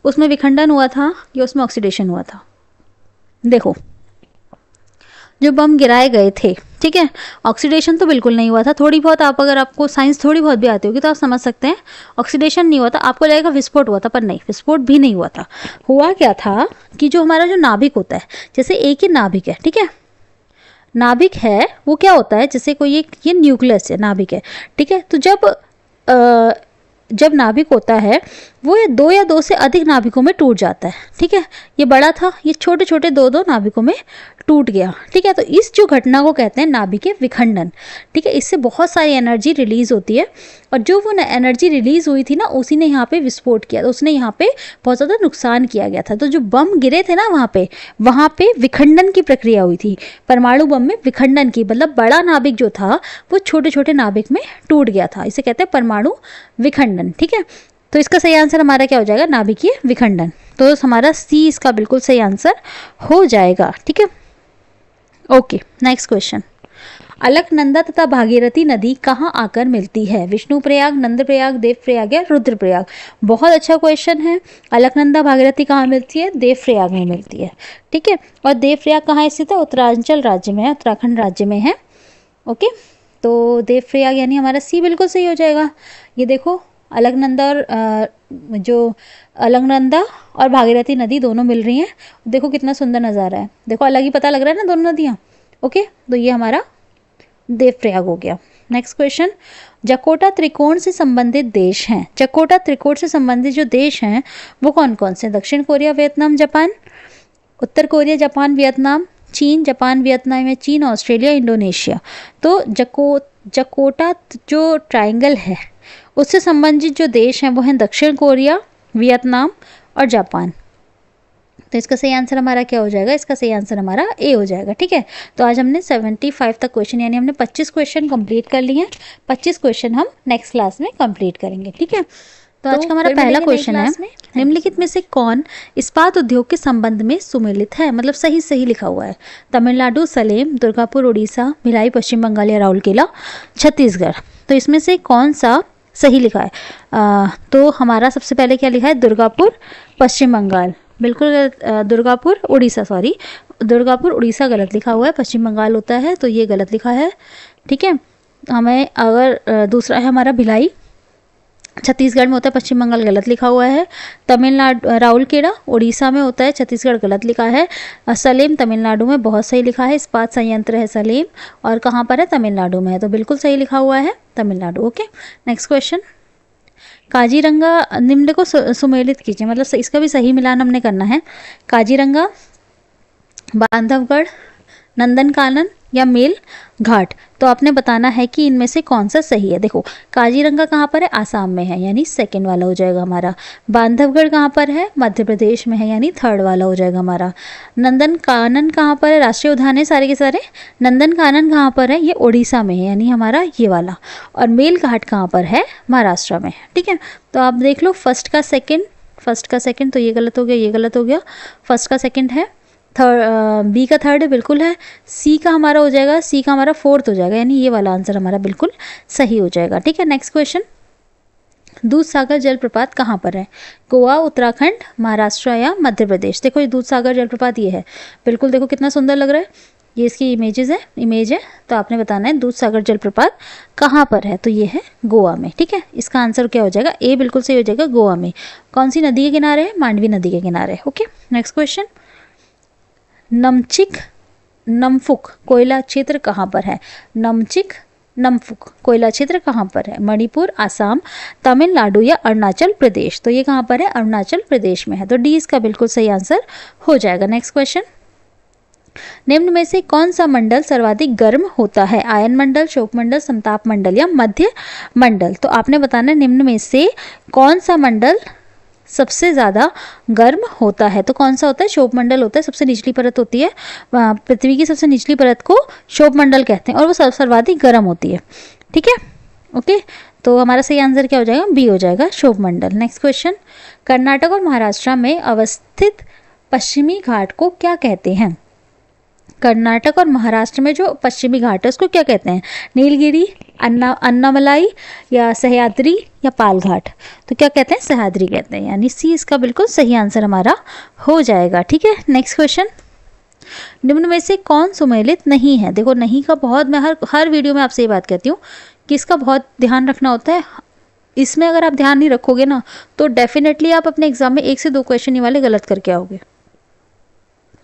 उसमें विखंडन हुआ था या उसमें ऑक्सीडेशन हुआ था? देखो, जो बम गिराए गए थे, ठीक है, ऑक्सीडेशन तो बिल्कुल नहीं हुआ था। थोड़ी बहुत आप अगर आपको साइंस थोड़ी बहुत भी आती होगी तो आप समझ सकते हैं ऑक्सीडेशन नहीं हुआ था। आपको लगेगा विस्फोट हुआ था, पर नहीं, विस्फोट भी नहीं हुआ था। हुआ क्या था कि जो हमारा जो नाभिक होता है, जैसे एक ही नाभिक है, ठीक है, नाभिक है वो क्या होता है, जैसे कोई एक ये न्यूक्लियस है, नाभिक है, ठीक है, तो जब नाभिक होता है वो ये 2 या 2 से अधिक नाभिकों में टूट जाता है। ठीक है, ये बड़ा था, ये छोटे छोटे 2-2 नाभिकों में टूट गया। ठीक है, तो इस जो घटना को कहते हैं नाभिकीय विखंडन। ठीक है, इससे बहुत सारी एनर्जी रिलीज होती है और जो वो एनर्जी रिलीज हुई थी ना उसी ने यहाँ पे विस्फोट किया, तो उसने यहाँ पे बहुत ज़्यादा नुकसान किया गया था। तो जो बम गिरे थे ना वहाँ पे विखंडन की प्रक्रिया हुई थी। परमाणु बम में विखंडन की, मतलब बड़ा नाभिक जो था वो छोटे छोटे नाभिक में टूट गया था, इसे कहते हैं परमाणु विखंडन। ठीक है, तो इसका सही आंसर हमारा क्या हो जाएगा? नाभिकीय विखंडन। तो हमारा सी इसका बिल्कुल सही आंसर हो जाएगा। ठीक है, ओके, नेक्स्ट क्वेश्चन, अलकनंदा तथा भागीरथी नदी कहाँ आकर मिलती है? विष्णुप्रयाग, नंदप्रयाग, देवप्रयाग या रुद्रप्रयाग? बहुत अच्छा क्वेश्चन है। अलकनंदा भागीरथी कहाँ मिलती है? देवप्रयाग में मिलती है। ठीक है, और देवप्रयाग कहाँ स्थित है? उत्तरांचल राज्य में है, उत्तराखंड राज्य में है। ओके, तो देवप्रयाग यानी हमारा सी बिल्कुल सही हो जाएगा। ये देखो, अलकनंदा और भागीरथी नदी दोनों मिल रही हैं। देखो कितना सुंदर नज़ारा है, देखो अलग ही पता लग रहा है ना दोनों नदियाँ। ओके, तो ये हमारा देवप्रयाग हो गया। नेक्स्ट क्वेश्चन, जकोटा त्रिकोण से संबंधित देश हैं। जकोटा त्रिकोण से संबंधित जो देश हैं वो कौन कौन से? दक्षिण कोरिया, वियतनाम, जापान, उत्तर कोरिया, जापान, वियतनाम, चीन, जापान, वियतनाम या चीन, ऑस्ट्रेलिया, इंडोनेशिया। तो जकोटा जो ट्रायंगल है उससे संबंधित जो देश हैं वो हैं दक्षिण कोरिया, वियतनाम और जापान। तो इसका सही आंसर हमारा क्या हो जाएगा? इसका सही आंसर हमारा ए हो जाएगा। ठीक है, तो आज हमने 75 तक क्वेश्चन यानी हमने 25 क्वेश्चन कंप्लीट कर लिए हैं। 25 क्वेश्चन हम नेक्स्ट क्लास में कंप्लीट करेंगे। ठीक है, तो आज का हमारा पहला क्वेश्चन है, निम्नलिखित में से कौन इस्पात उद्योग के संबंध में सुमेलित है? मतलब सही लिखा हुआ है। तमिलनाडु, सलेम, दुर्गापुर, उड़ीसा, भिलाई, पश्चिम बंगाल या राउरकेला, छत्तीसगढ़। तो इसमें से कौन सा सही लिखा है? तो हमारा सबसे पहले क्या लिखा है? दुर्गापुर, पश्चिम बंगाल। बिल्कुल दुर्गापुर उड़ीसा गलत लिखा हुआ है, पश्चिम बंगाल होता है, तो ये गलत लिखा है। ठीक है, हमें अगर दूसरा है हमारा भिलाई, छत्तीसगढ़ में होता है, पश्चिम बंगाल गलत लिखा हुआ है। तमिलनाडु, राउरकेला उड़ीसा में होता है, छत्तीसगढ़ गलत लिखा है। सलेम तमिलनाडु में बहुत सही लिखा है, इस्पात संयंत्र है सलेम, और कहाँ पर है? तमिलनाडु में है, तो बिल्कुल सही लिखा हुआ है Tamil Nadu. Okay, next question, Kaziranga निम्न को सुमेलित कीजिए। मतलब इसका भी सही मिलान हमने करना है। काजीरंगा, बांधवगढ़, नंदनकानन या मेल घाट। तो आपने बताना है कि इनमें से कौन सा सही है। देखो, काजीरंगा कहाँ पर है? आसाम में है, यानी सेकंड वाला हो जाएगा हमारा। बांधवगढ़ कहाँ पर है? मध्य प्रदेश में है, यानी थर्ड वाला हो जाएगा हमारा। नंदनकानन कहाँ पर है? राष्ट्रीय उद्यान है सारे के सारे। नंदनकानन कहाँ पर है? ये उड़ीसा में है, यानी हमारा ये वाला। और मेल घाट कहाँ पर है? महाराष्ट्र में। ठीक है, तो आप देख लो, फर्स्ट का सेकंड, तो ये गलत हो गया, ये गलत हो गया। फर्स्ट का सेकंड है, बी का थर्ड है, बिल्कुल है। सी का हमारा हो जाएगा, सी का हमारा फोर्थ हो जाएगा, यानी ये वाला आंसर हमारा बिल्कुल सही हो जाएगा। ठीक है, नेक्स्ट क्वेश्चन, दूधसागर जलप्रपात कहाँ पर है? गोवा, उत्तराखंड, महाराष्ट्र या मध्य प्रदेश? देखो, ये दूधसागर जलप्रपात ये है, बिल्कुल देखो कितना सुंदर लग रहा है। ये इसकी इमेज है। तो आपने बताना है दूध सागर जलप्रपात कहाँ पर है, तो ये है गोवा में। ठीक है, इसका आंसर क्या हो जाएगा, ए बिल्कुल सही हो जाएगा, गोवा में। कौन सी नदी के किनारे है, मांडवी नदी के किनारे। ओके, नेक्स्ट क्वेश्चन, नमचिक नमफुक कोयला क्षेत्र कहाँ पर है, नमचिक नमफुक कोयला क्षेत्र कहाँ पर है, मणिपुर, आसाम, तमिलनाडु या अरुणाचल प्रदेश। तो ये कहाँ पर है, अरुणाचल प्रदेश में है। तो डी इसका बिल्कुल सही आंसर हो जाएगा। नेक्स्ट क्वेश्चन, निम्न में से कौन सा मंडल सर्वाधिक गर्म होता है, आयन मंडल, शोक मंडल, समताप मंडल या मध्य मंडल। तो आपने बताना है निम्न में से कौन सा मंडल सबसे ज़्यादा गर्म होता है। तो कौन सा होता है, शोभ मंडल होता है, सबसे निचली परत होती है पृथ्वी की, सबसे निचली परत को शोभ मंडल कहते हैं और वो सर्वाधिक गर्म होती है। ठीक है, ओके, तो हमारा सही आंसर क्या हो जाएगा, बी हो जाएगा, शोभ मंडल। नेक्स्ट क्वेश्चन, कर्नाटक और महाराष्ट्र में अवस्थित पश्चिमी घाट को क्या कहते हैं, कर्नाटक और महाराष्ट्र में जो पश्चिमी घाट है उसको क्या कहते हैं, नीलगिरी, अन्नामलाई या सह्याद्री या पाल घाट। तो क्या कहते हैं, सह्याद्री कहते हैं, यानी सी इसका बिल्कुल सही आंसर हमारा हो जाएगा। ठीक है, नेक्स्ट क्वेश्चन, निम्न में से कौन सुमेलित नहीं है। देखो नहीं का बहुत, मैं हर वीडियो में आपसे ये बात कहती हूँ कि इसका बहुत ध्यान रखना होता है। इसमें अगर आप ध्यान नहीं रखोगे ना तो डेफिनेटली आप अपने एग्जाम में 1 से 2 क्वेश्चन ये वाले गलत करके आओगे,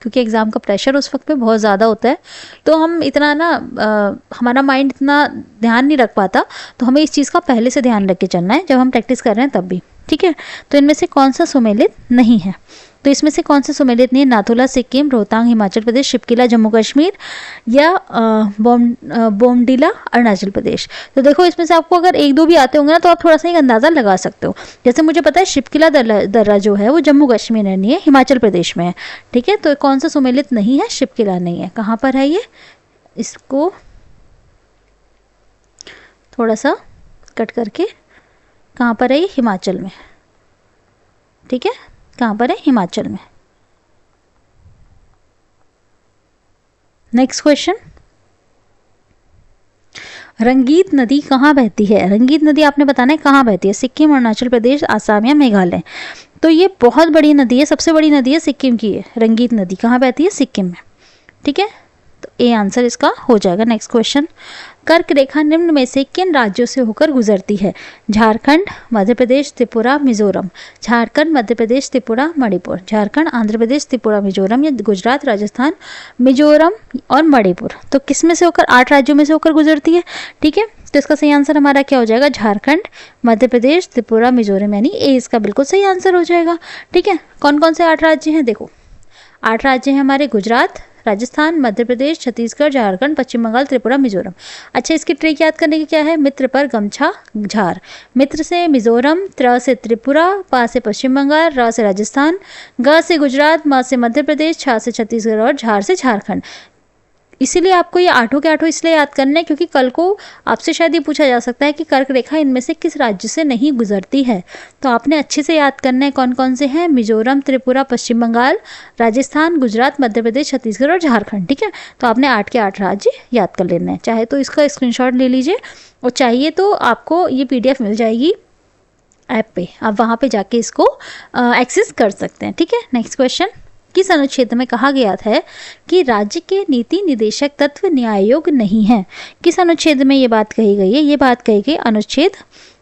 क्योंकि एग्ज़ाम का प्रेशर उस वक्त पे बहुत ज़्यादा होता है। तो हम इतना ना हमारा माइंड इतना ध्यान नहीं रख पाता, तो हमें इस चीज़ का पहले से ध्यान रख के चलना है जब हम प्रैक्टिस कर रहे हैं तब भी। ठीक है, तो इनमें से कौन सा सुमेलित नहीं है, तो इसमें से कौन सा सुमेलित नहीं है, नाथुला सिक्किम, रोहतांग हिमाचल प्रदेश, शिपकिला जम्मू कश्मीर या बोमडिला अरुणाचल प्रदेश। तो देखो इसमें से आपको अगर 1-2 भी आते होंगे ना तो आप थोड़ा सा एक अंदाज़ा लगा सकते हो। जैसे मुझे पता है शिपकिला दर्रा जो है वो जम्मू कश्मीर में नहीं है, हिमाचल प्रदेश में है। ठीक है, तो कौन सा सुमेलित नहीं है, शिपकिला नहीं है। कहाँ पर है ये, इसको थोड़ा सा कट करके, कहाँ पर है ये, हिमाचल में। ठीक है, कहाँ पर है, हिमाचल में। नेक्स्ट क्वेश्चन, रंगीत नदी कहाँ बहती है, रंगीत नदी आपने बताना है कहाँ बहती है, सिक्किम, अरुणाचल प्रदेश, आसाम या मेघालय। तो ये बहुत बड़ी नदी है, सबसे बड़ी नदी है सिक्किम की है, रंगीत नदी कहाँ बहती है, सिक्किम में। ठीक है, तो ए आंसर इसका हो जाएगा। नेक्स्ट क्वेश्चन, कर्क रेखा निम्न में से किन राज्यों से होकर गुजरती है, झारखंड, मध्य प्रदेश, त्रिपुरा, मिजोरम। झारखंड, मध्य प्रदेश, त्रिपुरा, मणिपुर। झारखंड, आंध्र प्रदेश, त्रिपुरा, मिजोरम या गुजरात, राजस्थान, मिजोरम और मणिपुर। तो किस में से होकर, 8 राज्यों में से होकर गुजरती है। ठीक है, तो इसका सही आंसर हमारा क्या हो जाएगा, झारखंड, मध्य प्रदेश, त्रिपुरा, मिजोरम, यानी ए इसका बिल्कुल सही आंसर हो जाएगा। ठीक है, कौन कौन से 8 राज्य हैं, देखो 8 राज्य हैं हमारे, गुजरात, राजस्थान, मध्य प्रदेश, छत्तीसगढ़, झारखंड, पश्चिम बंगाल, त्रिपुरा, मिजोरम। अच्छा, इसकी ट्रिक याद करने की क्या है, मित्र पर गमछा झार। मित्र से मिजोरम, त्र से त्रिपुरा, पा से पश्चिम बंगाल, र से राजस्थान, ग से गुजरात, म से मध्य प्रदेश, छ से छत्तीसगढ़ और झार से झारखंड। इसीलिए आपको ये 8 के 8 इसलिए याद करना है क्योंकि कल को आपसे शायद ये पूछा जा सकता है कि कर्क रेखा इनमें से किस राज्य से नहीं गुजरती है। तो आपने अच्छे से याद करना है कौन कौन से हैं, मिजोरम, त्रिपुरा, पश्चिम बंगाल, राजस्थान, गुजरात, मध्य प्रदेश, छत्तीसगढ़ और झारखंड। ठीक है, तो आपने 8 के 8 राज्य याद कर लेना है। चाहे तो इसका स्क्रीनशॉट ले लीजिए और चाहिए तो आपको ये PDF मिल जाएगी ऐप पे, आप वहाँ पे जाके इसको एक्सेस कर सकते हैं। ठीक है, नेक्स्ट क्वेश्चन, किस अनुच्छेद में कहा गया है कि राज्य के नीति निदेशक तत्व न्याय योग्य नहीं है। किस अनुच्छेद में ये बात कही गई है, ये बात कही गई अनुच्छेद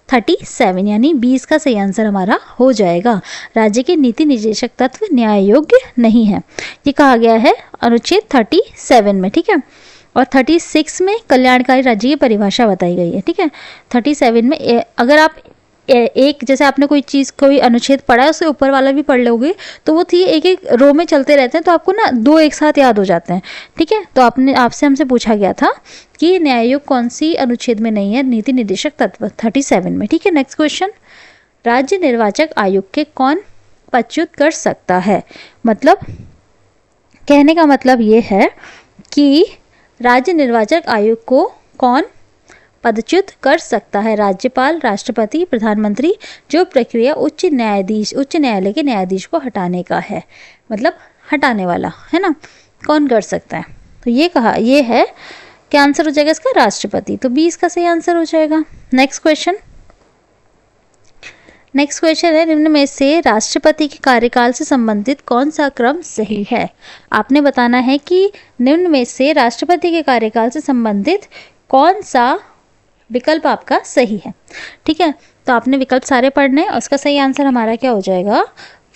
37, यानी 20 का सही आंसर हमारा हो जाएगा। राज्य के नीति निदेशक तत्व न्याय योग्य नहीं है, ये कहा गया है अनुच्छेद 37 में। ठीक है, और 36 में कल्याणकारी राज्य की परिभाषा बताई गई है। ठीक है, 37 में अगर आप एक जैसे आपने कोई चीज़ कोई अनुच्छेद पढ़ा है उससे ऊपर वाला भी पढ़ लोगे तो वो थी एक एक रो में चलते रहते हैं, तो आपको ना 2 एक साथ याद हो जाते हैं। ठीक है, तो आपसे हमसे पूछा गया था कि न्याय योग कौन सी अनुच्छेद में नहीं है, नीति निदेशक तत्व 37 में। ठीक है, नेक्स्ट क्वेश्चन, राज्य निर्वाचक आयोग के कौन पदच्युत कर सकता है। मतलब कहने का मतलब ये है कि राज्य निर्वाचक आयोग को कौन पदच्युत कर सकता है, राज्यपाल, राष्ट्रपति, प्रधानमंत्री। जो प्रक्रिया उच्च न्यायालय के न्यायाधीश को हटाने का है, मतलब हटाने वाला है ना, कौन कर सकता है। तो ये है क्या आंसर हो जाएगा इसका, राष्ट्रपति। तो 20 का सही आंसर हो जाएगा। नेक्स्ट क्वेश्चन, नेक्स्ट क्वेश्चन है, निम्न में से राष्ट्रपति के कार्यकाल से संबंधित कौन सा क्रम सही है। आपने बताना है कि निम्न में से राष्ट्रपति के कार्यकाल से संबंधित कौन सा विकल्प आपका सही है। ठीक है, तो आपने विकल्प सारे पढ़ने हैं। उसका सही आंसर हमारा क्या हो जाएगा,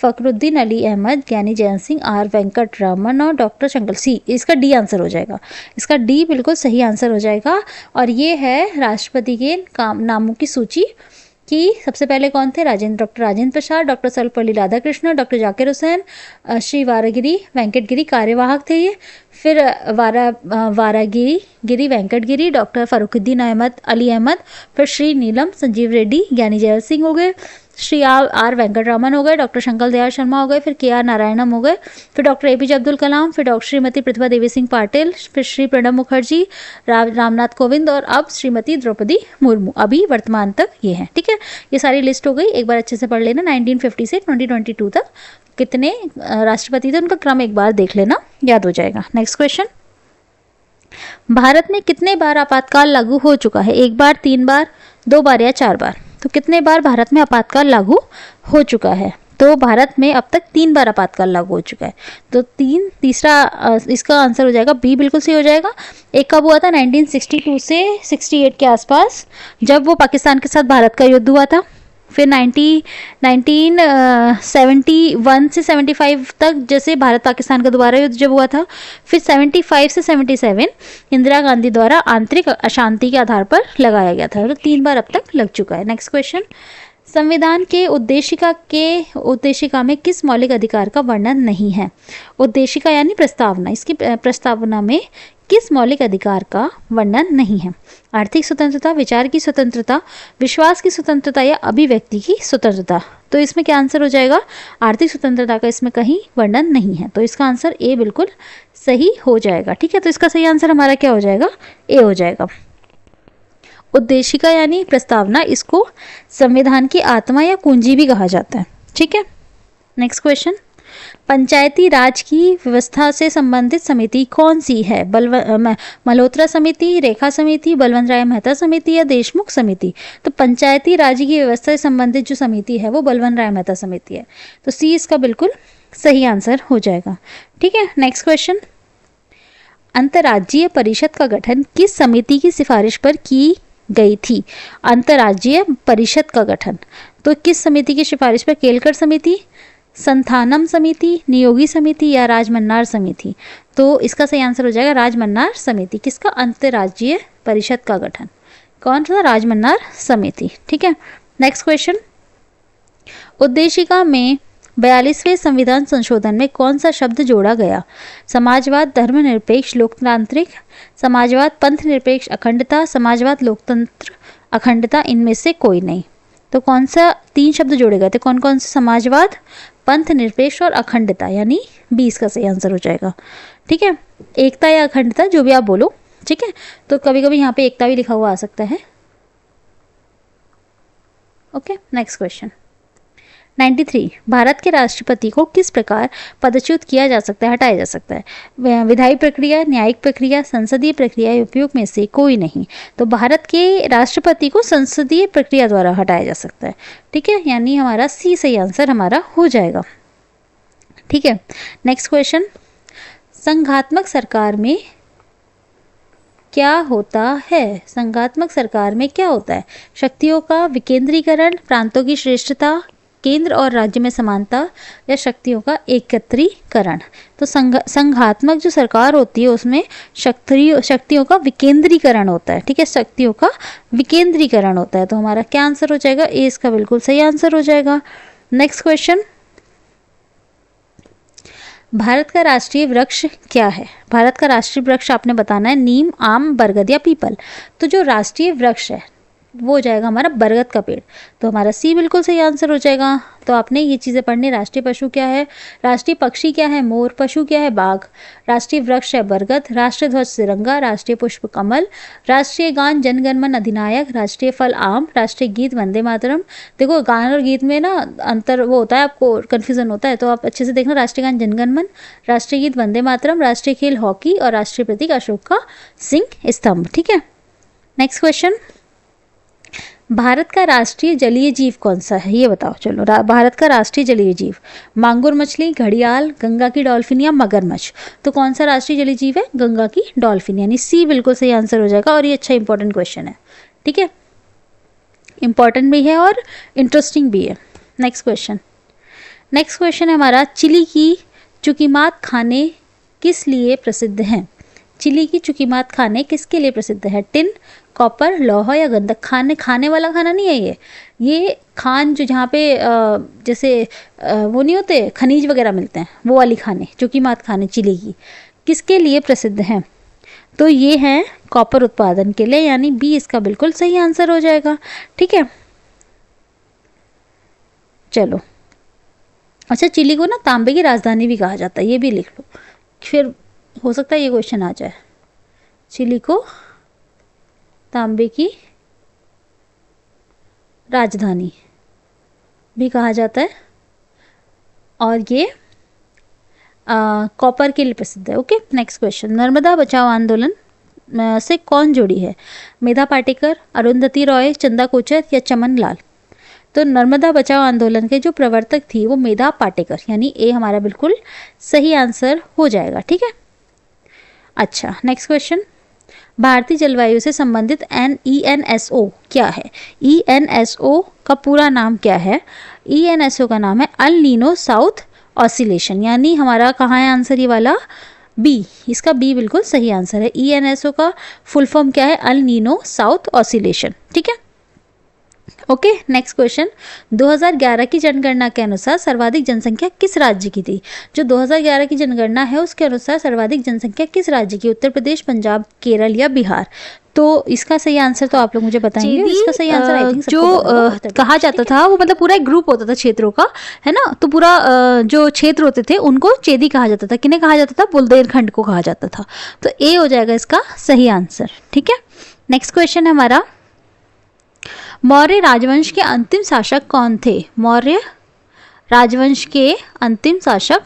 फखरुद्दीन अली अहमद, ज्ञानी जयंत सिंह, आर वेंकट रमन और डॉक्टर शंकर। सी, इसका डी आंसर हो जाएगा। इसका डी बिल्कुल सही आंसर हो जाएगा। और ये है राष्ट्रपति के नामों की सूची कि सबसे पहले कौन थे, doctor Rajendra Prasad, doctor Sarvepalli Radhakrishnan, doctor Zakir Hussain, Shri वारागिरी Venkatagiri कार्यवाहक थे ये। फिर वारागिरी वेंकटगिरी, डॉक्टर फरुखुद्दीन अहमद अली अहमद, फिर श्री नीलम संजीव रेड्डी, ज्ञानी जयंत सिंह हो गए, श्री आर वेंकटरामन हो गए, डॉक्टर शंकर दयाल शर्मा हो गए, फिर के आर नारायणम हो गए, फिर डॉक्टर एपीजे अब्दुल कलाम, फिर डॉक्टर श्रीमती प्रतिभा देवी सिंह पाटिल, फिर श्री प्रणब मुखर्जी, रामनाथ कोविंद और अब श्रीमती द्रौपदी मुर्मू। अभी वर्तमान तक ये हैं। ठीक है, ये सारी लिस्ट हो गई। एक बार अच्छे से पढ़ लेना। 1950 से 2022 तक कितने राष्ट्रपति थे, उनका क्रम एक बार देख लेना, याद हो जाएगा। नेक्स्ट क्वेश्चन, भारत में कितने बार आपातकाल लागू हो चुका है। 1 बार, 3 बार, 2 बार या 4 बार। तो कितने बार भारत में आपातकाल लागू हो चुका है, तो भारत में अब तक 3 बार आपातकाल लागू हो चुका है। तो तीसरा इसका आंसर हो जाएगा बी, बिल्कुल सही हो जाएगा। एक कब हुआ था, 1962 से 68 के आसपास, जब वो पाकिस्तान के साथ भारत का युद्ध हुआ था। फिर 1971 से 75 तक जैसे भारत पाकिस्तान का दोबारा युद्ध जब हुआ था। फिर 75 से 77 इंदिरा गांधी द्वारा आंतरिक अशांति के आधार पर लगाया गया था। तो 3 बार अब तक लग चुका है। नेक्स्ट क्वेश्चन, संविधान के उद्देशिका में किस मौलिक अधिकार का वर्णन नहीं है। उद्देशिका यानी प्रस्तावना, इसकी प्रस्तावना में किस मौलिक अधिकार का वर्णन नहीं है। आर्थिक स्वतंत्रता, विचार की स्वतंत्रता, विश्वास की स्वतंत्रता या अभिव्यक्ति की स्वतंत्रता। तो इसमें क्या आंसर हो जाएगा, आर्थिक स्वतंत्रता का इसमें कहीं वर्णन नहीं है। तो इसका आंसर ए बिल्कुल सही हो जाएगा। ठीक है, तो इसका सही आंसर हमारा क्या हो जाएगा, ए हो जाएगा। उद्देशिका यानी प्रस्तावना, इसको संविधान की आत्मा या कुंजी भी कहा जाता है। ठीक है, नेक्स्ट क्वेश्चन, पंचायती राज की व्यवस्था से संबंधित समिति कौन सी है। मल्होत्रा समिति, रेखा समिति, बलवंत राय मेहता समिति या देशमुख समिति। तो पंचायती राज की व्यवस्था से संबंधित जो समिति है वो बलवंत राय मेहता समिति है। तो सी इसका बिल्कुल सही आंसर हो जाएगा। ठीक है, नेक्स्ट क्वेश्चन, अंतर्राज्यीय परिषद का गठन किस समिति की सिफारिश पर की गई थी। अंतर्राज्यीय परिषद का गठन तो किस समिति की सिफारिश पर, केलकर समिति, संथानम समिति, नियोगी समिति या राजमन्नार समिति। तो इसका सही आंसर हो जाएगा राजमन्नार समिति। किसका, अंतर्राज्यीय परिषद का गठन कौन सा, राजमन्नार समिति। ठीक है, नेक्स्ट क्वेश्चन, उद्देशिका में 42वें संविधान संशोधन में कौन सा शब्द जोड़ा गया। समाजवाद, धर्मनिरपेक्ष लोकतांत्रिक, समाजवाद, पंथ निरपेक्ष अखंडता, समाजवाद, लोकतंत्र अखंडता, इनमें से कोई नहीं। तो कौन सा 3 शब्द जोड़े गए थे, कौन कौन से, समाजवाद, पंथ निरपेक्ष और अखंडता, यानी 20 का सही आंसर हो जाएगा। ठीक है, एकता या अखंडता जो भी आप बोलो। ठीक है, तो कभी कभी यहाँ पे एकता भी लिखा हुआ आ सकता है। ओके, नेक्स्ट क्वेश्चन, 93 भारत के राष्ट्रपति को किस प्रकार पदच्युत किया जा सकता है, हटाया जा सकता है। विधायी प्रक्रिया, न्यायिक प्रक्रिया, संसदीय प्रक्रिया, उपयोग में से कोई नहीं। तो भारत के राष्ट्रपति को संसदीय प्रक्रिया द्वारा हटाया जा सकता है। ठीक है, यानी हमारा सी सही आंसर हमारा हो जाएगा। ठीक है, नेक्स्ट क्वेश्चन, संघात्मक सरकार में क्या होता है। संघात्मक सरकार में क्या होता है, शक्तियों का विकेंद्रीकरण, प्रांतों की श्रेष्ठता, केंद्र और राज्य में समानता या शक्तियों का एकत्रीकरण। तो संघात्मक जो सरकार होती है उसमें शक्तियों का विकेंद्रीकरण होता है। ठीक है, शक्तियों का विकेंद्रीकरण होता है। तो हमारा क्या आंसर हो जाएगा, ए इसका बिल्कुल सही आंसर हो जाएगा। नेक्स्ट क्वेश्चन, भारत का राष्ट्रीय वृक्ष क्या है। भारत का राष्ट्रीय वृक्ष आपने बताना है, नीम, आम, बरगद या पीपल। तो जो राष्ट्रीय वृक्ष है वो हो जाएगा हमारा बरगद का पेड़। तो हमारा सी बिल्कुल सही आंसर हो जाएगा। तो आपने ये चीज़ें पढ़नी, राष्ट्रीय पशु क्या है, राष्ट्रीय पक्षी क्या है, मोर, पशु क्या है, बाघ, राष्ट्रीय वृक्ष है बरगद, राष्ट्रीय ध्वज तिरंगा, राष्ट्रीय पुष्प कमल, राष्ट्रीय गान जनगणमन अधिनायक, राष्ट्रीय फल आम, राष्ट्रीय गीत वंदे मातरम। देखो गान और गीत में ना अंतर वो होता है, आपको कन्फ्यूजन होता है, तो आप अच्छे से देखना, राष्ट्रीय गान जनगणमन, राष्ट्रीय गीत वंदे मातरम, राष्ट्रीय खेल हॉकी और राष्ट्रीय प्रतीक अशोक का सिंह स्तंभ। ठीक है, नेक्स्ट क्वेश्चन, भारत का राष्ट्रीय जलीय जीव कौन सा है, ये बताओ। चलो भारत का राष्ट्रीय जलीय जीव, मांगुर मछली, घड़ियाल, गंगा की डॉल्फिन या मगरमच्छ। तो कौन सा राष्ट्रीय जलीय जीव है, गंगा की डॉल्फिन, यानी सी बिल्कुल सही आंसर हो जाएगा। और ये अच्छा इंपॉर्टेंट क्वेश्चन है, ठीक है, इंपॉर्टेंट भी है और इंटरेस्टिंग भी है। नेक्स्ट क्वेश्चन है हमारा, चिली की चुकीमात खाने किस लिए प्रसिद्ध हैं। चिली की चुकीमात खाने किसके लिए प्रसिद्ध है, टिन, कॉपर, लौह या गंधक। खाने वाला खाना नहीं है ये खान जो जहाँ पे जैसे वो नहीं होते खनिज वगैरह मिलते हैं, वो वाली खाने, चुकीमात खाने चिली की किसके लिए प्रसिद्ध हैं। तो ये हैं कॉपर उत्पादन के लिए, यानी बी इसका बिल्कुल सही आंसर हो जाएगा, ठीक है। चलो, अच्छा, चिली को ना तांबे की राजधानी भी कहा जाता है, ये भी लिख लो, फिर हो सकता है ये क्वेश्चन आ जाए। चिली को तांबे की राजधानी भी कहा जाता है और ये कॉपर के लिए प्रसिद्ध है। ओके, नेक्स्ट क्वेश्चन, नर्मदा बचाओ आंदोलन से कौन जुड़ी है, मेधा पाटेकर, अरुंधति रॉय, चंदा कोचर या चमन लाल। तो नर्मदा बचाओ आंदोलन के जो प्रवर्तक थी वो मेधा पाटेकर, यानी ए हमारा बिल्कुल सही आंसर हो जाएगा, ठीक है। अच्छा, नेक्स्ट क्वेश्चन, भारतीय जलवायु से संबंधित ENSO क्या है। ENSO का पूरा नाम क्या है, ENSO का नाम है अल नीनो साउथ ऑसिलेशन, यानी हमारा कहाँ है आंसर, ये वाला बी, इसका बी बिल्कुल सही आंसर है। ENSO का फुल फॉर्म क्या है, अल नीनो साउथ ऑसिलेशन, ठीक है। ओके, नेक्स्ट क्वेश्चन, 2011 की जनगणना के अनुसार सर्वाधिक जनसंख्या किस राज्य की थी। जो 2011 की जनगणना है उसके अनुसार सर्वाधिक जनसंख्या किस राज्य की, उत्तर प्रदेश, पंजाब, केरल या बिहार। तो इसका सही आंसर तो आप लोग मुझे बताएंगे। इसका सही आंसर आई थिंक जो कहा जाता था वो मतलब पूरा एक ग्रुप होता था क्षेत्रों का, है ना, तो पूरा जो क्षेत्र होते थे उनको चेदी कहा जाता था। किन्हें कहा जाता था, बुंदेलखंड को कहा जाता था। तो ए हो जाएगा इसका सही आंसर, ठीक है। नेक्स्ट क्वेश्चन है हमारा, मौर्य राजवंश के अंतिम शासक कौन थे। मौर्य राजवंश के अंतिम शासक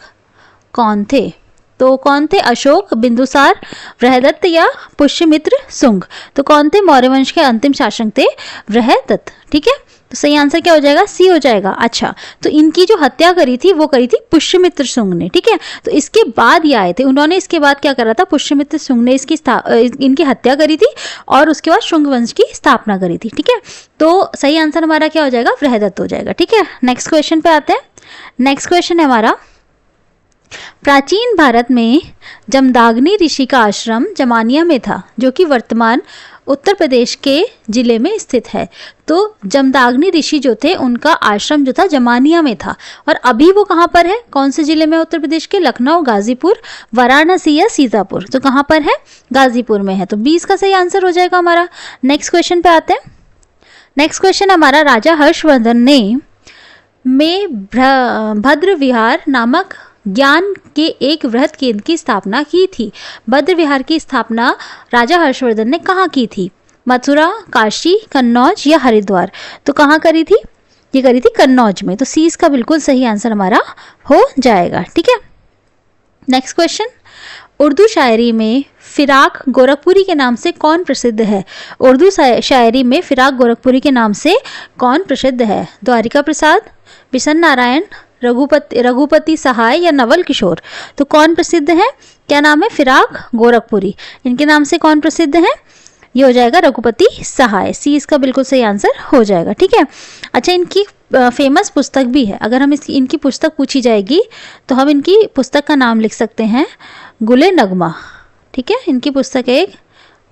कौन थे। तो कौन थे, अशोक, बिंदुसार, बृहदत्त या पुष्यमित्र शुंग। तो कौन थे मौर्य वंश के अंतिम शासक थे, बृहदत्त, ठीक है। तो सही आंसर क्या हो जाएगा, सी हो जाएगा। अच्छा, तो इनकी जो हत्या करी थी वो करी थी पुष्यमित्र शुंग ने, ठीक है। तो इसके बाद ये आए थे, उन्होंने इसके बाद क्या करा था, पुष्यमित्र शुंग ने इनकी हत्या करी थी और उसके बाद शुंग वंश की स्थापना करी थी, ठीक है। तो सही आंसर हमारा क्या हो जाएगा, बृहदत्त हो जाएगा, ठीक है। नेक्स्ट क्वेश्चन पे आते हैं। नेक्स्ट क्वेश्चन है हमारा, प्राचीन भारत में जमदाग्नि ऋषि का आश्रम जमानिया में था, जो कि वर्तमान उत्तर प्रदेश के जिले में स्थित है। तो जमदाग्नि ऋषि जो थे उनका आश्रम जो था जमानिया में था, और अभी वो कहाँ पर है, कौन से जिले में, उत्तर प्रदेश के, लखनऊ, गाजीपुर, वाराणसी या सीतापुर। तो कहाँ पर है, गाजीपुर में है। तो 20 का सही आंसर हो जाएगा हमारा। नेक्स्ट क्वेश्चन पे आते हैं। नेक्स्ट क्वेश्चन हमारा, राजा हर्षवर्धन ने भद्र विहार नामक ज्ञान के एक वृहद केंद्र की स्थापना की थी। भद्र विहार की स्थापना राजा हर्षवर्धन ने कहाँ की थी, मथुरा, काशी, कन्नौज या हरिद्वार। तो कहाँ करी थी, ये करी थी कन्नौज में। तो सी इसका बिल्कुल सही आंसर हमारा हो जाएगा, ठीक है। नेक्स्ट क्वेश्चन, उर्दू शायरी में फिराक गोरखपुरी के नाम से कौन प्रसिद्ध है। उर्दू शायरी में फिराक गोरखपुरी के नाम से कौन प्रसिद्ध है, द्वारिका प्रसाद, बिशन नारायण, रघुपति सहाय या नवल किशोर। तो कौन प्रसिद्ध है, क्या नाम है, फिराक गोरखपुरी, इनके नाम से कौन प्रसिद्ध है, ये हो जाएगा रघुपति सहाय। सी इसका बिल्कुल सही आंसर हो जाएगा, ठीक है। अच्छा, इनकी फेमस पुस्तक भी है, अगर हम इनकी पुस्तक पूछी जाएगी तो हम इनकी पुस्तक का नाम लिख सकते हैं गुले नगमा, ठीक है। इनकी पुस्तक है एक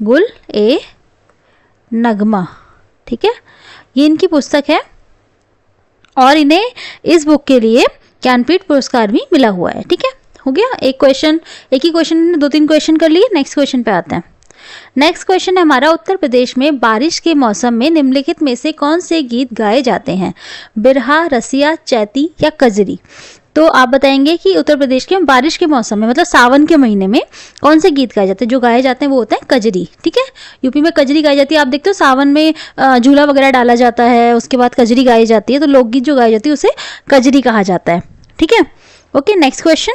गुल ए नगमा, ठीक है, ये इनकी पुस्तक है और इन्हें इस बुक के लिए ज्ञानपीठ पुरस्कार भी मिला हुआ है, ठीक है। हो गया एक क्वेश्चन, एक ही क्वेश्चन में 2-3 क्वेश्चन कर लिए। नेक्स्ट क्वेश्चन पे आते हैं। नेक्स्ट क्वेश्चन है हमारा, उत्तर प्रदेश में बारिश के मौसम में निम्नलिखित में से कौन से गीत गाए जाते हैं, बिरहा, रसिया, चैती या कजरी। तो आप बताएंगे कि उत्तर प्रदेश के बारिश के मौसम में, मतलब सावन के महीने में कौन से गीत गाए जाते हैं। जो गाए जाते हैं वो होते हैं कजरी, ठीक है। यूपी में कजरी गाई जाती है, आप देखते हो सावन में झूला वगैरह डाला जाता है, उसके बाद कजरी गाई जाती है। तो लोकगीत जो गाई जाती है उसे कजरी कहा जाता है, ठीक है। ओके, नेक्स्ट क्वेश्चन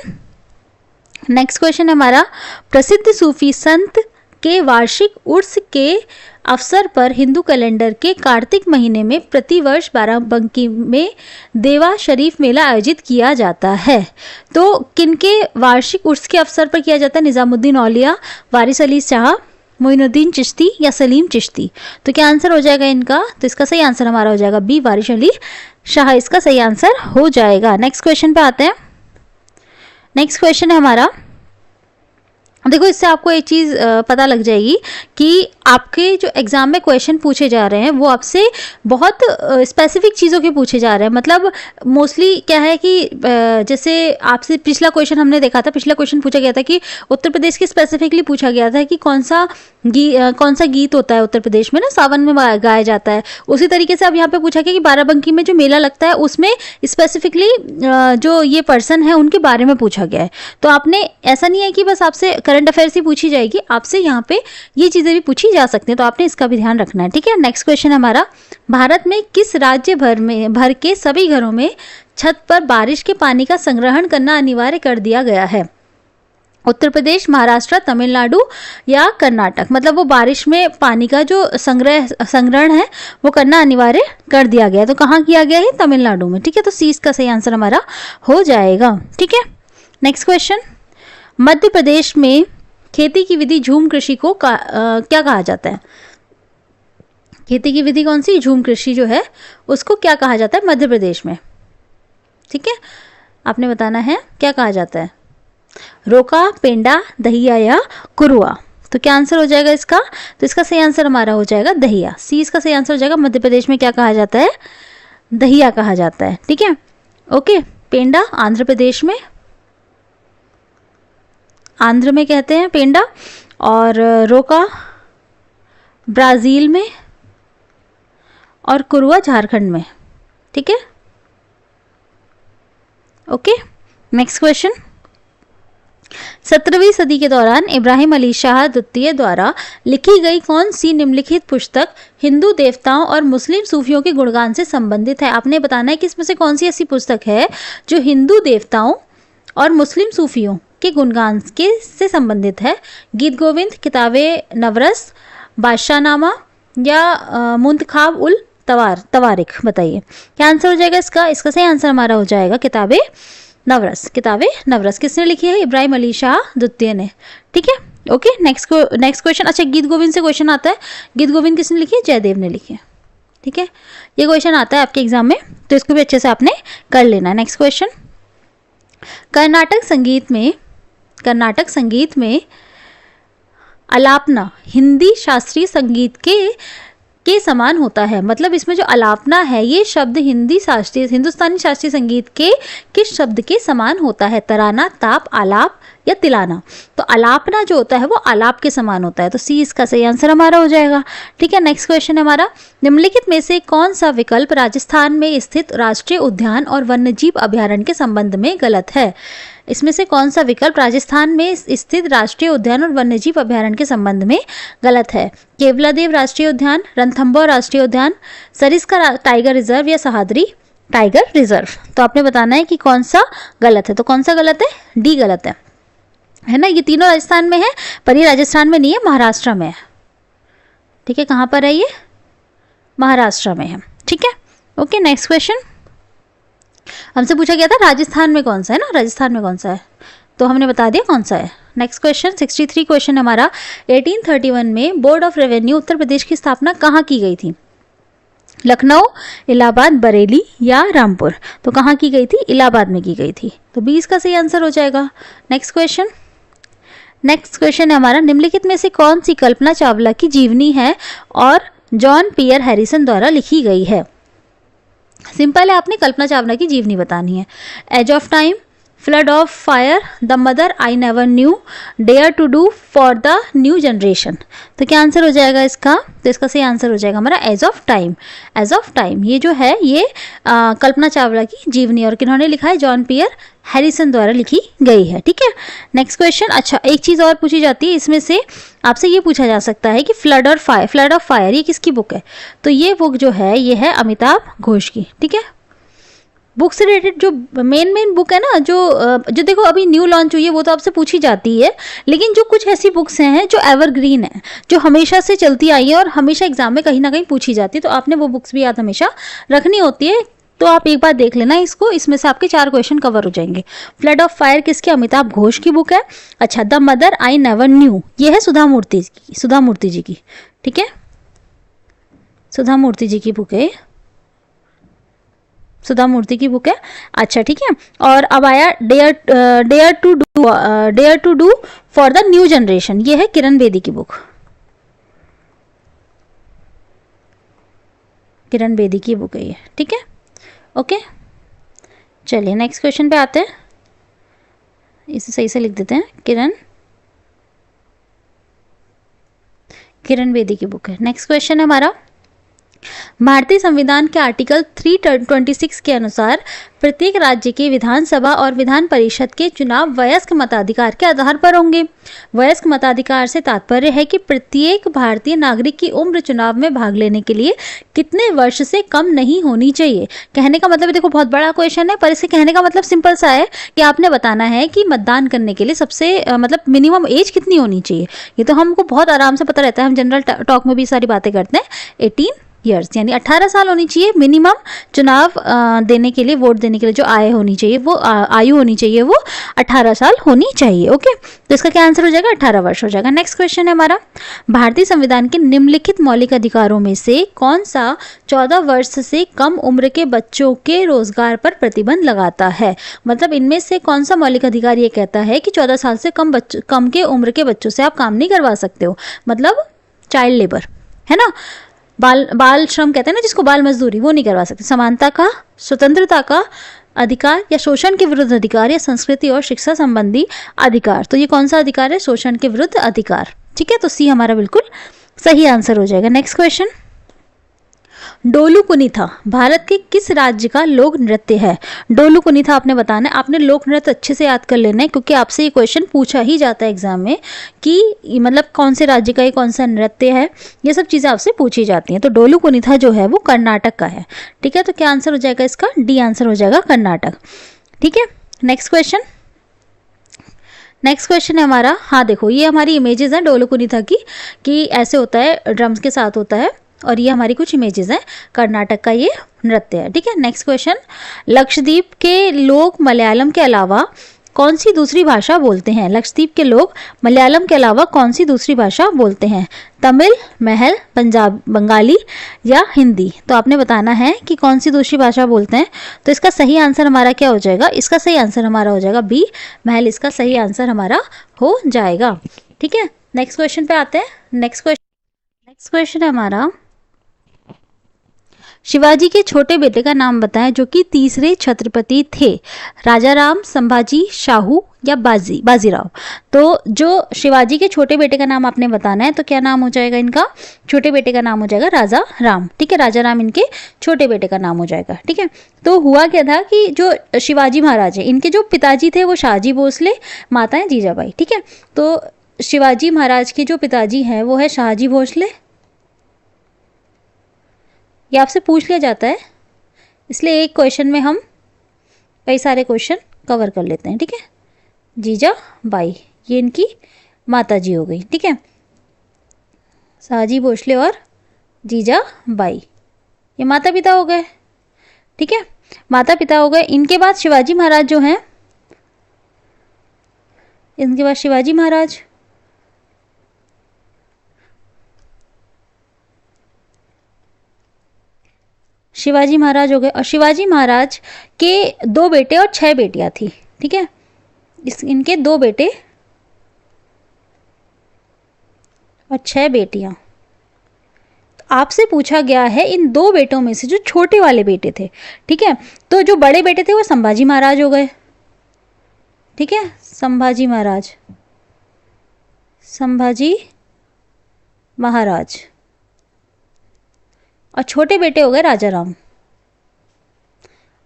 है हमारा, प्रसिद्ध सूफी संत के वार्षिक उर्स के अवसर पर हिंदू कैलेंडर के कार्तिक महीने में प्रतिवर्ष बाराबंकी में देवा शरीफ मेला आयोजित किया जाता है। तो किनके वार्षिक उर्स के अवसर पर किया जाता है? निजामुद्दीन औलिया, वारिस अली शाह, मोइनुद्दीन चिश्ती या सलीम चिश्ती। तो क्या आंसर हो जाएगा इनका? तो इसका सही आंसर हमारा हो जाएगा बी, वारिस अली शाह इसका सही आंसर हो जाएगा। नेक्स्ट क्वेश्चन पे आते हैं। नेक्स्ट क्वेश्चन है हमारा, देखो इससे आपको एक चीज़ पता लग जाएगी कि आपके जो एग्ज़ाम में क्वेश्चन पूछे जा रहे हैं वो आपसे बहुत स्पेसिफिक चीज़ों के पूछे जा रहे हैं। मतलब मोस्टली क्या है कि जैसे आपसे पिछला क्वेश्चन हमने देखा था, पिछला क्वेश्चन पूछा गया था कि उत्तर प्रदेश की स्पेसिफिकली पूछा गया था कि कौन सा गीत होता है उत्तर प्रदेश में ना, सावन में गाया जाता है। उसी तरीके से अब यहाँ पे पूछा गया कि बाराबंकी में जो मेला लगता है उसमें स्पेसिफिकली जो ये पर्सन है उनके बारे में पूछा गया है। तो आपने ऐसा नहीं है कि बस आपसे करंट अफेयर्स ही पूछी जाएगी, आपसे यहाँ पे ये चीज़ें भी पूछी जा सकती हैं, तो आपने इसका भी ध्यान रखना है। ठीक है, नेक्स्ट क्वेश्चन हमारा, भारत में किस राज्य भर के सभी घरों में छत पर बारिश के पानी का संग्रहण करना अनिवार्य कर दिया गया है? उत्तर प्रदेश, महाराष्ट्र, तमिलनाडु या कर्नाटक। मतलब वो बारिश में पानी का जो संग्रहण है वो करना अनिवार्य कर दिया गया है। तो कहाँ किया गया है? तमिलनाडु में। ठीक है, तो सी इसका सही आंसर हमारा हो जाएगा। ठीक है, नेक्स्ट क्वेश्चन, मध्य प्रदेश में खेती की विधि झूम कृषि को क्या कहा जाता है? खेती की विधि कौन सी? झूम कृषि जो है उसको क्या कहा जाता है मध्य प्रदेश में? ठीक है, आपने बताना है क्या कहा जाता है। रोका, पेंडा, दहिया या कुरुआ। तो क्या आंसर हो जाएगा इसका? तो इसका सही आंसर हमारा हो जाएगा दहिया। सी इसका सही आंसर हो जाएगा। मध्य प्रदेश में क्या कहा जाता है? दहिया कहा जाता है। ठीक है, ओके। पेंडा आंध्र प्रदेश में, आंध्र में कहते हैं पेंडा, और रोका ब्राज़ील में, और कुरुआ झारखंड में। ठीक है, ओके। नेक्स्ट क्वेश्चन, 17वीं सदी के दौरान इब्राहिम अली शाह द्वितीय द्वारा लिखी गई कौन सी निम्नलिखित पुस्तक हिंदू देवताओं और मुस्लिम सूफियों के गुणगान से संबंधित है? आपने बताना है कि इसमें से कौन सी ऐसी पुस्तक है जो हिंदू देवताओं और मुस्लिम सूफियों के गुणगान के से संबंधित है। गीत गोविंद, किताबे नवरस, बादशाहनामा या मुंतखाब उल तवारिख। बताइए क्या आंसर हो जाएगा इसका? इसका सही आंसर हमारा हो जाएगा किताबे नवरस। किताबे नवरस किसने लिखी है? इब्राहिम अली शाह द्वितीय ने। ठीक है, ओके। नेक्स्ट क्वेश्चन, अच्छा गीत गोविंद से क्वेश्चन आता है। गीत गोविंद किसने लिखी है? जयदेव ने लिखी है। ठीक है, ये क्वेश्चन आता है आपके एग्जाम में, तो इसको भी अच्छे से आपने कर लेना है। नेक्स्ट क्वेश्चन, कर्नाटक संगीत में अलापना हिंदी शास्त्रीय संगीत के समान होता है। मतलब इसमें जो अलापना है ये शब्द हिंदुस्तानी शास्त्रीय संगीत के किस शब्द के समान होता है? तराना, ताप, आलाप या तिलाना। तो अलापना जो होता है वो आलाप के समान होता है, तो सी इसका सही आंसर हमारा हो जाएगा। ठीक है, नेक्स्ट क्वेश्चन हमारा, निम्नलिखित में से कौन सा विकल्प राजस्थान में स्थित राष्ट्रीय उद्यान और वन्यजीव अभयारण्य के संबंध में गलत है? इसमें से कौन सा विकल्प राजस्थान में स्थित राष्ट्रीय उद्यान और वन्यजीव अभयारण्य के संबंध में गलत है? केवलादेव राष्ट्रीय उद्यान, रणथंभौर राष्ट्रीय उद्यान, सरिस्का टाइगर रिजर्व या सह्याद्री टाइगर रिजर्व। तो आपने बताना है कि कौन सा गलत है। तो कौन सा गलत है? डी गलत है ना। ये तीनों राजस्थान में है, पर ये राजस्थान में नहीं है, महाराष्ट्र में है। ठीक है, कहाँ पर है ये? महाराष्ट्र में है। ठीक है, ओके। नेक्स्ट क्वेश्चन, हमसे पूछा गया था राजस्थान में कौन सा है ना, राजस्थान में कौन सा है, तो हमने बता दिया कौन सा है। नेक्स्ट क्वेश्चन, 63 क्वेश्चन हमारा, 1831 में board of revenue Uttar Pradesh की स्थापना कहाँ की गई थी? लखनऊ, इलाहाबाद, बरेली या रामपुर। तो कहाँ की गई थी? इलाहाबाद में की गई थी, तो 20 का सही आंसर हो जाएगा। नेक्स्ट क्वेश्चन है हमारा, निम्नलिखित में से कौन सी कल्पना चावला की जीवनी है और जॉन पियर हैरिसन द्वारा लिखी गई है? सिंपल है, आपने कल्पना चावला की जीवनी बतानी है। Age of time, flood of fire, the mother I never knew, dare to do for the new generation. तो क्या आंसर हो जाएगा इसका? तो इसका सही आंसर हो जाएगा हमारा age of time. Age of time ये जो है ये कल्पना चावला की जीवनी, और किन्होंने लिखा है? जॉन पियर हैरिसन द्वारा लिखी गई है। ठीक है, नेक्स्ट क्वेश्चन, अच्छा एक चीज़ और पूछी जाती है इसमें से, आपसे ये पूछा जा सकता है कि फ्लड ऑफ फायर ये किसकी बुक है? तो ये बुक जो है ये है अमिताभ घोष की। ठीक है, बुक से रिलेटेड जो मेन बुक है ना, जो देखो अभी न्यू लॉन्च हुई है वो तो आपसे पूछी जाती है, लेकिन जो कुछ ऐसी बुक्स हैं जो एवरग्रीन है, जो हमेशा से चलती आई है और हमेशा एग्जाम में कहीं ना कहीं पूछी जाती है, तो आपने वो बुक्स भी याद हमेशा रखनी होती है। तो आप एक बार देख लेना इसको, इसमें से आपके 4 क्वेश्चन कवर हो जाएंगे। फ्लड ऑफ फायर किसकी? अमिताभ घोष की बुक है। अच्छा, the mother I never new, ये है सुधा मूर्ति जी की, ठीक है, सुधा मूर्ति जी की बुक है, सुधा मूर्ति की बुक है। अच्छा ठीक है, और अब आया dare to do for the new generation, ये है किरण बेदी की बुक, किरण बेदी की बुक है ये, ठीक है, ओके। चलिए नेक्स्ट क्वेश्चन पे आते हैं, इसे सही से लिख देते हैं, किरण बेदी की बुक है। नेक्स्ट क्वेश्चन है हमारा, भारतीय संविधान के आर्टिकल 326 के अनुसार प्रत्येक राज्य की विधानसभा और विधान परिषद के चुनाव वयस्क मताधिकार के आधार पर होंगे। वयस्क मताधिकार से तात्पर्य है कि प्रत्येक भारतीय नागरिक की उम्र चुनाव में भाग लेने के लिए कितने वर्ष से कम नहीं होनी चाहिए। कहने का मतलब, देखो बहुत बड़ा क्वेश्चन है, पर इसे कहने का मतलब सिंपल सा है कि आपने बताना है कि मतदान करने के लिए सबसे मतलब मिनिमम एज कितनी होनी चाहिए। ये तो हमको बहुत आराम से पता रहता है, हम जनरल टॉक में भी सारी बातें करते हैं। 18 ईयर्स यानी 18 साल होनी चाहिए मिनिमम, चुनाव देने के लिए, वोट देने के लिए जो आय होनी चाहिए वो आयु होनी चाहिए वो 18 साल होनी चाहिए, ओके। तो इसका क्या आंसर हो जाएगा? 18 वर्ष हो जाएगा। नेक्स्ट क्वेश्चन है हमारा, भारतीय संविधान के निम्नलिखित मौलिक अधिकारों में से कौन सा 14 वर्ष से कम उम्र के बच्चों के रोजगार पर प्रतिबंध लगाता है? मतलब इनमें से कौन सा मौलिक अधिकार ये कहता है कि 14 साल से कम के उम्र के बच्चों से आप काम नहीं करवा सकते हो, मतलब चाइल्ड लेबर, है ना, बाल श्रम कहते हैं ना जिसको, बाल मजदूरी, वो नहीं करवा सकते। समानता का, स्वतंत्रता का अधिकार, या शोषण के विरुद्ध अधिकार, या संस्कृति और शिक्षा संबंधी अधिकार। तो ये कौन सा अधिकार है? शोषण के विरुद्ध अधिकार, ठीक है। तो सी हमारा बिल्कुल सही आंसर हो जाएगा। नेक्स्ट क्वेश्चन, डोलू कुनीथा भारत के किस राज्य का लोक नृत्य है? डोलू कुनीथा आपने बताना है, आपने लोक नृत्य अच्छे से याद कर लेना है, क्योंकि आपसे ये क्वेश्चन पूछा ही जाता है एग्जाम में कि मतलब कौन से राज्य का ये कौन सा नृत्य है, ये सब चीज़ें आपसे पूछी जाती हैं। तो डोलू कुनीथा जो है वो कर्नाटक का है, ठीक है। तो क्या आंसर हो जाएगा इसका? डी आंसर हो जाएगा, कर्नाटक, ठीक है। नेक्स्ट क्वेश्चन है हमारा, हाँ देखो ये हमारी इमेजेस हैं डोलू कुनीथा की, कि ऐसे होता है, ड्रम्स के साथ होता है, और ये हमारी कुछ इमेजेस हैं, कर्नाटक का ये नृत्य है, ठीक है। नेक्स्ट क्वेश्चन, लक्षद्वीप के लोग मलयालम के अलावा कौन सी दूसरी भाषा बोलते हैं? लक्षद्वीप के लोग मलयालम के अलावा कौन सी दूसरी भाषा बोलते हैं? तमिल, महल, बंगाली या हिंदी? तो आपने बताना है कि कौन सी दूसरी भाषा बोलते हैं। तो इसका सही आंसर हमारा क्या हो जाएगा? इसका सही आंसर हमारा हो जाएगा बी, महल, इसका सही आंसर हमारा हो जाएगा, ठीक है। नेक्स्ट क्वेश्चन पे आते हैं। नेक्स्ट क्वेश्चन है हमारा, शिवाजी के छोटे बेटे का नाम बताएं जो कि तीसरे छत्रपति थे। राजाराम, संभाजी, शाहू या बाजीराव? तो जो शिवाजी के छोटे बेटे का नाम आपने बताना है, तो क्या नाम हो जाएगा इनका? छोटे बेटे का नाम हो जाएगा राजा राम, ठीक है। राजा राम इनके छोटे बेटे का नाम हो जाएगा, ठीक है। तो हुआ क्या था कि जो शिवाजी महाराज है, इनके जो पिताजी थे वो शाहजी भोसले, माता है जीजाबाई, ठीक है। तो शिवाजी महाराज के जो पिताजी हैं वो है शाहजी भोसले, ये आपसे पूछ लिया जाता है, इसलिए एक क्वेश्चन में हम कई सारे क्वेश्चन कवर कर लेते हैं, ठीक है। जीजा बाई, ये इनकी माता जी हो गई, ठीक है। शाहजी भोसले और जीजा बाई, ये माता पिता हो गए, ठीक है, माता पिता हो गए। इनके बाद शिवाजी महाराज जो हैं, इनके बाद शिवाजी महाराज, शिवाजी महाराज हो गए, और शिवाजी महाराज के 2 बेटे और 6 बेटियां थी, ठीक है। इनके 2 बेटे और 6 बेटियां। तो आपसे पूछा गया है इन 2 बेटों में से जो छोटे वाले बेटे थे, ठीक है। तो जो बड़े बेटे थे वो संभाजी महाराज हो गए, ठीक है, संभाजी महाराज, और छोटे बेटे हो गए राजा राम।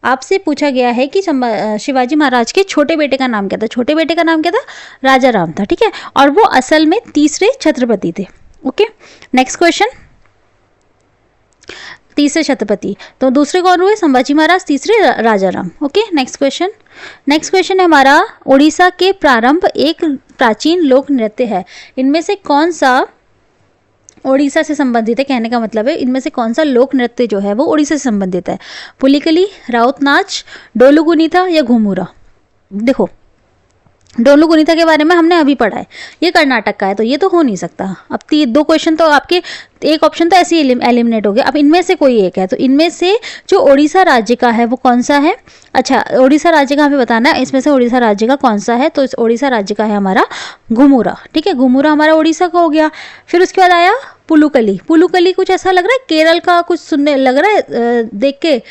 आपसे पूछा गया है कि शिवाजी महाराज के छोटे बेटे का नाम क्या था? छोटे बेटे का नाम क्या था? राजा राम था, ठीक है, और वो असल में तीसरे छत्रपति थे, ओके। नेक्स्ट क्वेश्चन, तीसरे छत्रपति। तो दूसरे कौन हुए? संभाजी महाराज, तीसरे Rajaram. Okay, next question. Next question है हमारा, उड़ीसा के प्रारंभ एक प्राचीन लोक नृत्य है, इनमें से कौन सा उड़ीसा से संबंधित है? कहने का मतलब है इनमें से कौन सा लोक नृत्य जो है वो उड़ीसा से संबंधित है? पुलिकली, राउत नाच, डोलू गुनीता या घुमुरा? देखो, डोलू गुनीता के बारे में हमने अभी पढ़ा है, ये कर्नाटक का है, तो ये तो हो नहीं सकता। अब 2 क्वेश्चन तो आपके, एक ऑप्शन तो ऐसे ही एलिमिनेट हो गया। अब इनमें से कोई एक है, तो इनमें से जो उड़ीसा राज्य का है वो कौन सा है? अच्छा, उड़ीसा राज्य का हमें बताना है, इसमें से उड़ीसा राज्य का कौन सा है? तो इस उड़ीसा राज्य का है हमारा घुमुरा। ठीक है, घुमुरा हमारा उड़ीसा का हो गया। फिर उसके बाद आया पुलुकली। पुलुकली कुछ ऐसा लग रहा है केरल का, कुछ सुनने लग रहा है देख के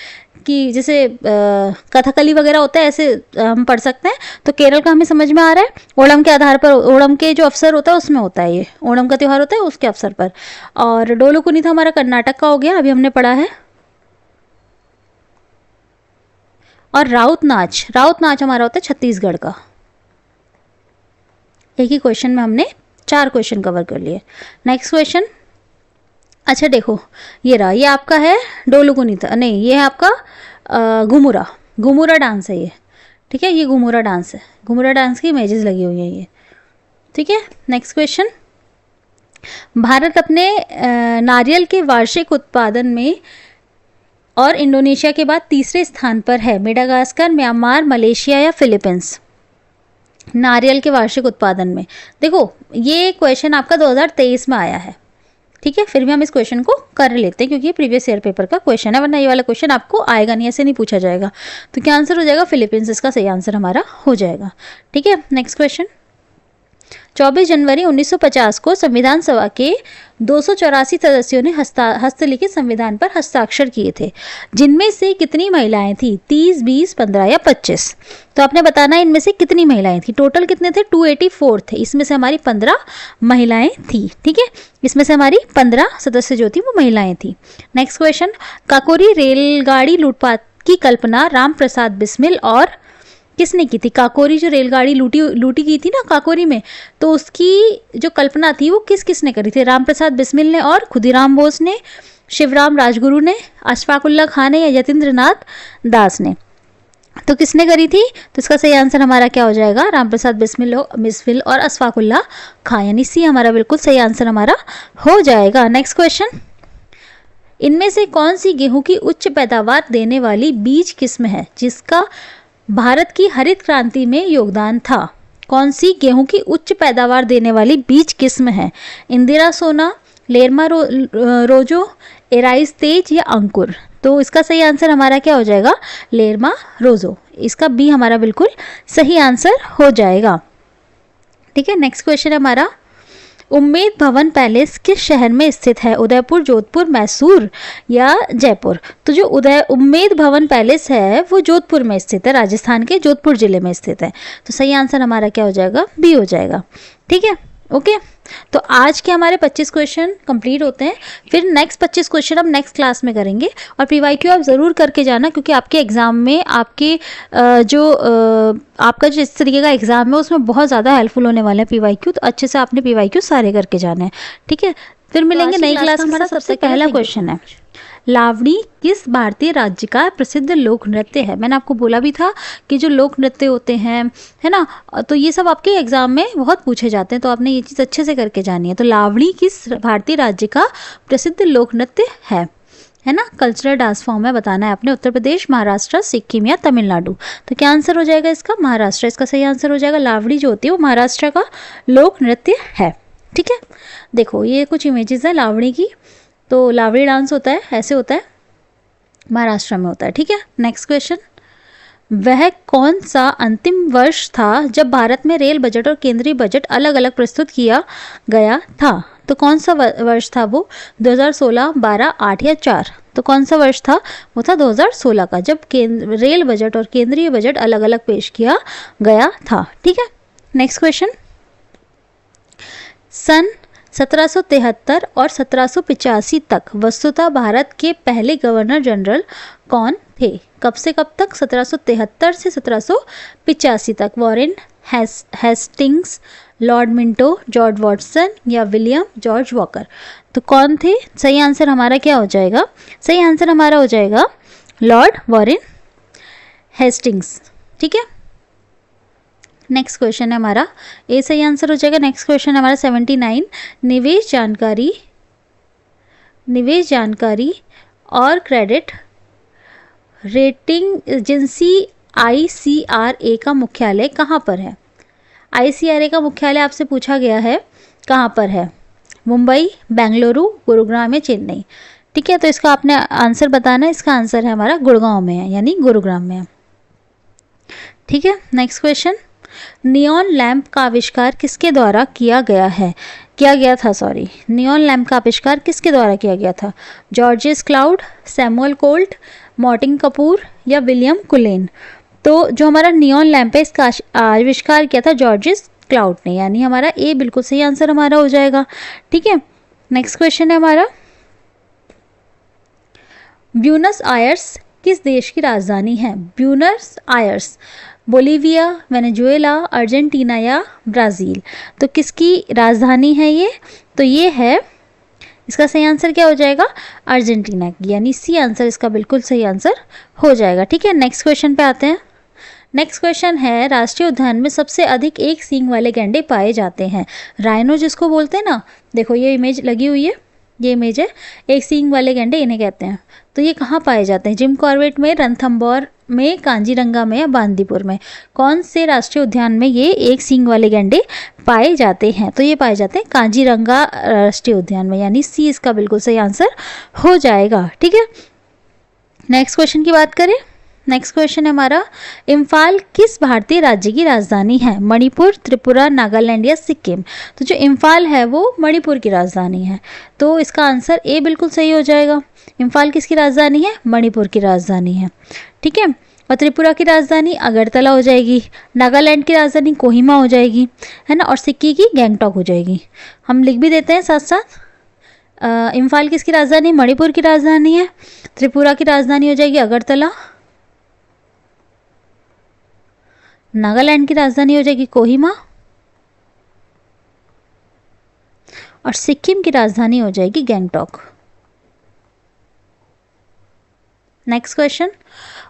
कि जैसे कथकली वगैरह होता है, ऐसे हम पढ़ सकते हैं। तो केरल का हमें समझ में आ रहा है, ओणम के आधार पर, ओणम के जो अवसर होता है उसमें होता है, ये ओणम का त्यौहार होता है उसके अवसर पर। और डोलू गुनीता हमारा कर्नाटक का हो गया, अभी हमने पढ़ा है। और राउत नाच हमारा होता है छत्तीसगढ़ का। एक ही क्वेश्चन में हमने 4 क्वेश्चन कवर कर लिए। Next question. अच्छा देखो, ये रहा, ये आपका है डोलू गुनीता, नहीं ये है आपका घुमुरा डांस है ये। ठीक है, ये घुमुरा डांस है, घुमुरा डांस की इमेजेस लगी हुई है ये। ठीक है, नेक्स्ट क्वेश्चन। भारत अपने नारियल के वार्षिक उत्पादन में और इंडोनेशिया के बाद तीसरे स्थान पर है। मेडागास्कर, म्यांमार, मलेशिया या फिलीपींस? नारियल के वार्षिक उत्पादन में, देखो ये क्वेश्चन आपका 2023 में आया है। ठीक है, फिर भी हम इस क्वेश्चन को कर लेते हैं क्योंकि ये प्रीवियस ईयर पेपर का क्वेश्चन है, वरना ये वाला क्वेश्चन आपको आएगा नहीं, ऐसे नहीं पूछा जाएगा। तो क्या आंसर हो जाएगा? फिलीपींस इसका सही आंसर हमारा हो जाएगा। ठीक है, नेक्स्ट क्वेश्चन। 24 जनवरी 1950 को संविधान सभा के 284 सदस्यों ने हस्तलिखित संविधान पर हस्ताक्षर किए थे, जिनमें से कितनी महिलाएं थी? 30, 20, 15 या 25? तो आपने बताना है इनमें से कितनी महिलाएं थी। टोटल कितने थे? 284 थे, इसमें से हमारी 15 महिलाएं थी। ठीक है, इसमें से हमारी 15 सदस्य जो थी वो महिलाएं थी। Next question. काकोरी रेलगाड़ी लूटपाट की कल्पना राम प्रसाद बिस्मिल और किसने की थी? काकोरी जो रेलगाड़ी लूटी गई थी ना काकोरी में, तो उसकी जो कल्पना थी वो किसने करी थी? राम प्रसाद बिस्मिल ने और खुदीराम बोस ने, शिवराम राजगुरु ने, अशफाकुल्ला खान ने या यतीन्द्रनाथ दास ने? तो किसने करी थी? तो इसका सही आंसर हमारा क्या हो जाएगा? राम प्रसाद बिस्मिल और अशफाकुल्ला खान, यानी सी हमारा बिल्कुल सही आंसर हमारा हो जाएगा। Next question. इनमें से कौन सी गेहूं की उच्च पैदावार देने वाली बीज किस्म है जिसका भारत की हरित क्रांति में योगदान था? कौन सी गेहूं की उच्च पैदावार देने वाली बीज किस्म है? इंदिरा सोना, लेरमा रोजो, एराइस तेज या अंकुर? तो इसका सही आंसर हमारा क्या हो जाएगा? लेरमा रोजो, इसका बी हमारा बिल्कुल सही आंसर हो जाएगा। ठीक है, नेक्स्ट क्वेश्चन है हमारा, उम्मेद भवन पैलेस किस शहर में स्थित है? उदयपुर, जोधपुर, मैसूर या जयपुर? तो जो उम्मेद भवन पैलेस है वो जोधपुर में स्थित है, राजस्थान के जोधपुर जिले में स्थित है। तो सही आंसर हमारा क्या हो जाएगा? बी हो जाएगा। ठीक है, ओके। तो आज के हमारे 25 क्वेश्चन कंप्लीट होते हैं, फिर नेक्स्ट 25 क्वेश्चन हम नेक्स्ट क्लास में करेंगे। और पीवाईक्यू आप ज़रूर करके जाना, क्योंकि आपके एग्ज़ाम में आपके आपका जिस तरीके का एग्ज़ाम है उसमें बहुत ज़्यादा हेल्पफुल होने वाले हैं पीवाईक्यू। तो अच्छे से आपने पीवाईक्यू सारे करके जाने हैं। ठीक है, फिर मिलेंगे नई क्लास में। हमारा सबसे पहला क्वेश्चन है, लावणी किस भारतीय राज्य का प्रसिद्ध लोक नृत्य है? मैंने आपको बोला भी था कि जो लोक नृत्य होते हैं, है ना, तो ये सब आपके एग्जाम में बहुत पूछे जाते हैं, तो आपने ये चीज़ अच्छे से करके जानी है। तो लावणी किस भारतीय राज्य का प्रसिद्ध लोक नृत्य है ना? कल्चरल डांस फॉर्म में बताना है आपने। उत्तर प्रदेश, महाराष्ट्र, सिक्किम या तमिलनाडु? तो क्या आंसर हो जाएगा इसका? महाराष्ट्र इसका सही आंसर हो जाएगा। लावणी जो होती है वो महाराष्ट्र का लोक नृत्य है। ठीक है, देखो ये कुछ इमेजेस है लावणी की। तो लावणी डांस होता है, ऐसे होता है, महाराष्ट्र में होता है। ठीक है, नेक्स्ट क्वेश्चन। वह कौन सा अंतिम वर्ष था जब भारत में रेल बजट और केंद्रीय बजट अलग अलग प्रस्तुत किया गया था? तो कौन सा वर्ष था वो? 2016, 12, 8 या 4? तो कौन सा वर्ष था? वो था 2016 का, जब रेल बजट और केंद्रीय बजट अलग अलग पेश किया गया था। ठीक है, नेक्स्ट क्वेश्चन। सन 1773 और 1785 तक वस्तुतः भारत के पहले गवर्नर जनरल कौन थे? कब से कब तक? 1773 से 1785 तक। Warren Hastings, Lord Minto, George Watson या विलियम जॉर्ज वॉकर। तो कौन थे? सही आंसर हमारा क्या हो जाएगा? सही आंसर हमारा हो जाएगा लॉर्ड वॉरेन हेस्टिंग्स। ठीक है, नेक्स्ट क्वेश्चन है हमारा, ए सही आंसर हो जाएगा। नेक्स्ट क्वेश्चन है हमारा 79, निवेश जानकारी और क्रेडिट रेटिंग एजेंसी ICRA का मुख्यालय कहाँ पर है? ICRA का मुख्यालय आपसे पूछा गया है कहाँ पर है? मुंबई, बेंगलुरु, गुरुग्राम या चेन्नई। ठीक है, तो इसका आपने आंसर बताना है। इसका आंसर है हमारा गुड़गांव में है, यानी गुरुग्राम में है। ठीक है, नेक्स्ट क्वेश्चन, नियॉन लैंप का आविष्कार किसके द्वारा किया गया था? नियॉन लैंप का आविष्कार किसके द्वारा किया गया था? Gorgeous cloud, Samuel Colt, Martin Kapoor या विलियम कुलेन। तो जो हमारा नियॉन लैंप है इसका आविष्कार किया था जॉर्जियस क्लाउड ने, यानी हमारा ए बिल्कुल सही आंसर हमारा हो जाएगा। ठीक है, नेक्स्ट क्वेश्चन है हमारा, ब्यूनस आयर्स किस देश की राजधानी है? Buenos Aires, Bolivia, Venezuela, Argentina या ब्राज़ील। तो किसकी राजधानी है ये? तो ये है, इसका सही आंसर क्या हो जाएगा? अर्जेंटीना की, यानी सी आंसर इसका बिल्कुल सही आंसर हो जाएगा। ठीक है, नेक्स्ट क्वेश्चन पे आते हैं। नेक्स्ट क्वेश्चन है, राष्ट्रीय उद्यान में सबसे अधिक एक सींग वाले गैंडे पाए जाते हैं। राइनो जिसको बोलते हैं ना, देखो ये इमेज लगी हुई है, ये इमेज है, एक सींग वाले गैंडे इन्हें कहते हैं। तो ये कहाँ पाए जाते हैं? जिम कॉर्बेट में, रणथंभौर में, कांजीरंगा में या बांदीपुर में। कौन से राष्ट्रीय उद्यान में ये एक सींग वाले गैंडे पाए जाते हैं? तो ये पाए जाते हैं कांजीरंगा राष्ट्रीय उद्यान में, यानी सी इसका बिल्कुल सही आंसर हो जाएगा। ठीक है, नेक्स्ट क्वेश्चन की बात करें। नेक्स्ट क्वेश्चन है हमारा, इम्फाल किस भारतीय राज्य की राजधानी है? मणिपुर, त्रिपुरा, नागालैंड या सिक्किम। तो जो इम्फाल है वो मणिपुर की राजधानी है, तो इसका आंसर ए बिल्कुल सही हो जाएगा। इम्फाल किसकी राजधानी है? मणिपुर की राजधानी है। ठीक है, और त्रिपुरा की राजधानी अगरतला हो जाएगी, नागालैंड की राजधानी कोहिमा हो जाएगी, है ना, और सिक्किम की गैंगटॉक हो जाएगी। हम लिख भी देते हैं साथ साथ। इम्फाल किसकी राजधानी? मणिपुर की राजधानी है। त्रिपुरा की राजधानी हो जाएगी अगरतला, नागालैंड की राजधानी हो जाएगी कोहिमा, और सिक्किम की राजधानी हो जाएगी गैंगटॉक। नेक्स्ट क्वेश्चन,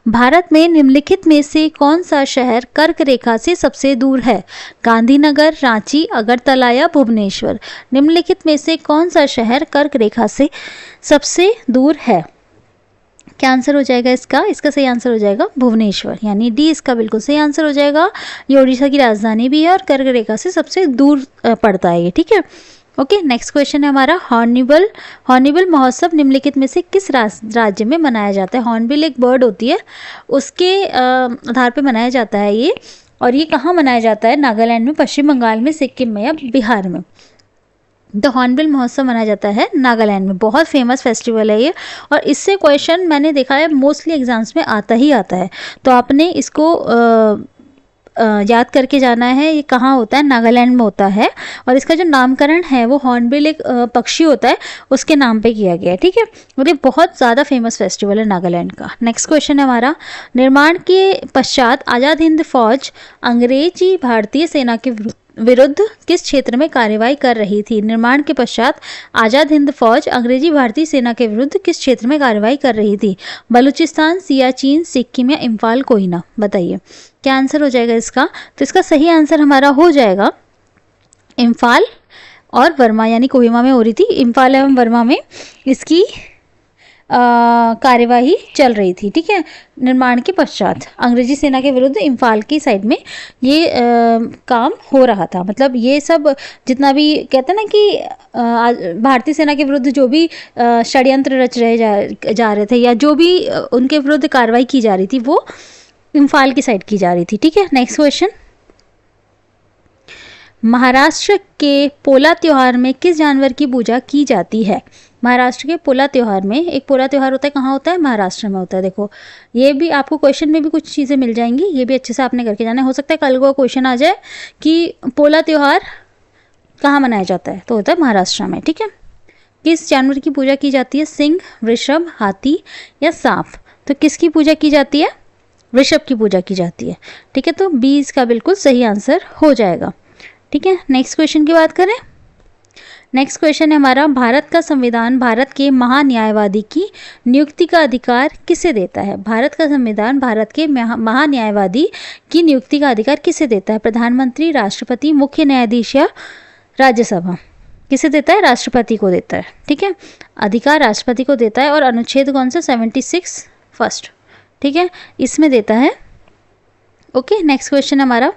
भारत में निम्नलिखित में से कौन सा शहर कर्क रेखा से सबसे दूर है? गांधीनगर, रांची, अगरतला या भुवनेश्वर। निम्नलिखित में से कौन सा शहर कर्क रेखा से सबसे दूर है? क्या आंसर हो जाएगा इसका? इसका सही आंसर हो जाएगा भुवनेश्वर, यानी डी इसका बिल्कुल सही आंसर हो जाएगा। ये उड़ीसा की राजधानी भी है और कर्क रेखा से सबसे दूर पड़ता है ये। ठीक है, ओके, नेक्स्ट क्वेश्चन है हमारा, हॉर्नबिल महोत्सव निम्नलिखित में से किस राज्य में मनाया जाता है? हॉर्नबिल एक बर्ड होती है, उसके आधार पे मनाया जाता है ये, और ये कहाँ मनाया जाता है? नागालैंड में, पश्चिम बंगाल में, सिक्किम में या बिहार में। तो हॉर्नबिल महोत्सव मनाया जाता है नागालैंड में। बहुत फेमस फेस्टिवल है ये, और इससे क्वेश्चन मैंने देखा है मोस्टली एग्जाम्स में आता ही आता है, तो आपने इसको याद करके जाना है। ये कहाँ होता है? नागालैंड में होता है, और इसका जो नामकरण है वो हॉर्नबिल एक पक्षी होता है उसके नाम पे किया गया है। ठीक है, और ये बहुत ज़्यादा फेमस फेस्टिवल है नागालैंड का। नेक्स्ट क्वेश्चन है हमारा, निर्माण के पश्चात आज़ाद हिंद फौज अंग्रेजी भारतीय सेना के विरुद्ध किस क्षेत्र में कार्रवाई कर रही थी? निर्माण के पश्चात आज़ाद हिंद फौज अंग्रेजी भारतीय सेना के विरुद्ध किस क्षेत्र में कार्रवाई कर रही थी? बलूचिस्तान, सियाचिन, सिक्किम या इम्फाल कोहिमा। बताइए क्या आंसर हो जाएगा इसका? तो इसका सही आंसर हमारा हो जाएगा इम्फाल और वर्मा, यानी कोहिमा में हो रही थी। इम्फाल एवं वर्मा में इसकी कार्यवाही चल रही थी। ठीक है, निर्माण के पश्चात अंग्रेजी सेना के विरुद्ध इम्फाल की साइड में ये काम हो रहा था। मतलब ये सब जितना भी कहते हैं ना कि भारतीय सेना के विरुद्ध जो भी षड्यंत्र रच रहे जा रहे थे, या जो भी उनके विरुद्ध कार्रवाई की जा रही थी, वो इम्फाल की साइड की जा रही थी। ठीक है, नेक्स्ट क्वेश्चन, महाराष्ट्र के पोला त्योहार में किस जानवर की पूजा की जाती है? महाराष्ट्र के पोला त्योहार में, एक पोला त्योहार होता है, कहाँ होता है? महाराष्ट्र में होता है। देखो ये भी आपको क्वेश्चन में भी कुछ चीज़ें मिल जाएंगी, ये भी अच्छे से आपने करके जाना है। हो सकता है कल को क्वेश्चन आ जाए कि पोला त्योहार कहाँ मनाया जाता है, तो होता है महाराष्ट्र में। ठीक है, किस जानवर की पूजा की जाती है? सिंह, वृषभ, हाथी या सांप। तो किसकी पूजा की जाती है? वृषभ की पूजा की जाती है। ठीक है, तो बी इसका बिल्कुल सही आंसर हो जाएगा। ठीक है, नेक्स्ट क्वेश्चन की बात करें। नेक्स्ट क्वेश्चन है हमारा, भारत का संविधान भारत के महान्यायवादी की नियुक्ति का अधिकार किसे देता है? भारत का संविधान भारत के महान्यायवादी की नियुक्ति का अधिकार किसे देता है? प्रधानमंत्री, राष्ट्रपति, मुख्य न्यायाधीश या राज्यसभा? किसे देता है? राष्ट्रपति को देता है। ठीक है, अधिकार राष्ट्रपति को देता है और अनुच्छेद कौन सा? 76 फर्स्ट। ठीक है, इसमें देता है। ओके, नेक्स्ट क्वेश्चन हमारा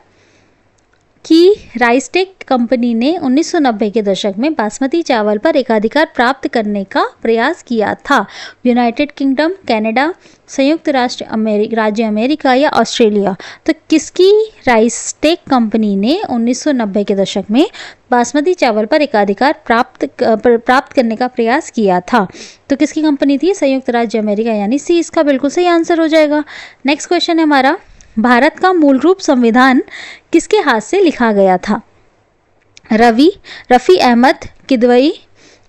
कि राइसटेक कंपनी ने 1990 के दशक में बासमती चावल पर एकाधिकार प्राप्त करने का प्रयास किया था। यूनाइटेड किंगडम, कनाडा, संयुक्त राज्य अमेरिका या ऑस्ट्रेलिया? तो किसकी राइसटेक कंपनी ने 1990 के दशक में बासमती चावल पर एकाधिकार प्राप्त करने का प्रयास किया था? तो किसकी कंपनी थी? संयुक्त राज्य अमेरिका, यानी सी इसका बिल्कुल सही आंसर हो जाएगा। नेक्स्ट क्वेश्चन है हमारा, भारत का मूल रूप संविधान किसके हाथ से लिखा गया था? रफ़ी अहमद किदवई,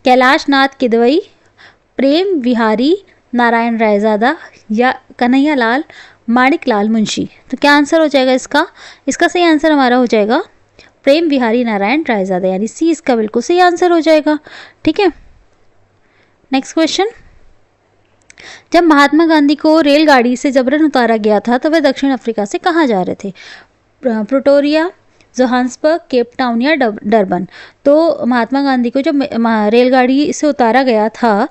कैलाश नाथ किदवई, प्रेम विहारी नारायण रायजादा या कन्हैया लाल माणिक लाल मुंशी? तो क्या आंसर हो जाएगा इसका? इसका सही आंसर हमारा हो जाएगा प्रेम विहारी नारायण रायजादा, यानी सी इसका बिल्कुल सही आंसर हो जाएगा। ठीक है, नेक्स्ट क्वेश्चन, जब महात्मा गांधी को रेलगाड़ी से जबरन उतारा गया था तो वे दक्षिण अफ्रीका से कहाँ जा रहे थे? प्रिटोरिया, जोहान्सबर्ग, केप टाउन या डरबन? तो महात्मा गांधी को जब रेलगाड़ी से उतारा गया था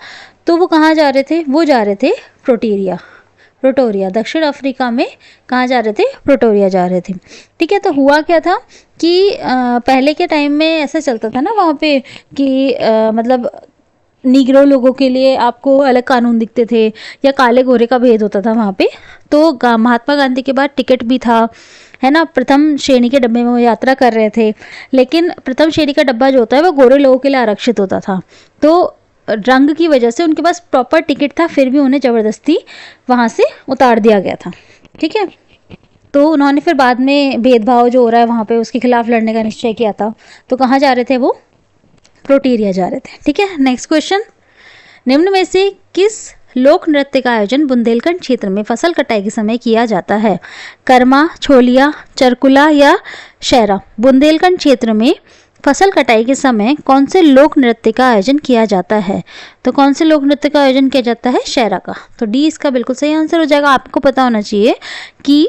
तो वो कहाँ जा रहे थे? वो जा रहे थे प्रिटोरिया, दक्षिण अफ्रीका में कहाँ जा रहे थे? प्रिटोरिया जा रहे थे। ठीक है, तो हुआ क्या था कि पहले के टाइम में ऐसा चलता था ना वहाँ पे कि मतलब नीग्रो लोगों के लिए आपको अलग कानून दिखते थे या काले गोरे का भेद होता था वहाँ पे। तो महात्मा गांधी के बाद टिकट भी था, है ना, प्रथम श्रेणी के डब्बे में वो यात्रा कर रहे थे, लेकिन प्रथम श्रेणी का डब्बा जो होता है वो गोरे लोगों के लिए आरक्षित होता था। तो रंग की वजह से उनके पास प्रॉपर टिकट था, फिर भी उन्हें ज़बरदस्ती वहाँ से उतार दिया गया था। ठीक है, तो उन्होंने फिर बाद में भेदभाव जो हो रहा है वहाँ पे उसके खिलाफ लड़ने का निश्चय किया था। तो कहाँ जा रहे थे वो? प्रिटोरिया जा रहे थे। ठीक है, नेक्स्ट क्वेश्चन, निम्न में से किस लोक नृत्य का आयोजन बुंदेलखंड क्षेत्र में फसल कटाई के समय किया जाता है? कर्मा, छोलिया, चरकुला या शेरा? बुंदेलखंड क्षेत्र में फसल कटाई के समय कौन से लोक नृत्य का आयोजन किया जाता है? तो कौन से लोक नृत्य का आयोजन किया जाता है? शेरा का। तो डी इसका बिल्कुल सही आंसर हो जाएगा। आपको पता होना चाहिए कि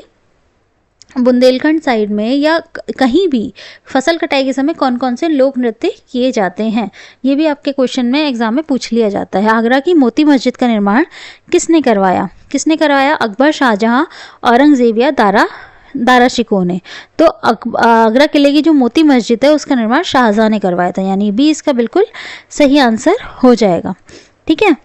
बुंदेलखंड साइड में या कहीं भी फसल कटाई के समय कौन कौन से लोक नृत्य किए जाते हैं, ये भी आपके क्वेश्चन में एग्जाम में पूछ लिया जाता है। आगरा की मोती मस्जिद का निर्माण किसने करवाया? अकबर, शाहजहां, औरंगजेब या दारा शिकोह ने? तो आगरा किले की जो मोती मस्जिद है उसका निर्माण शाहजहां ने करवाया था, यानी बी इसका बिल्कुल सही आंसर हो जाएगा। ठीक है,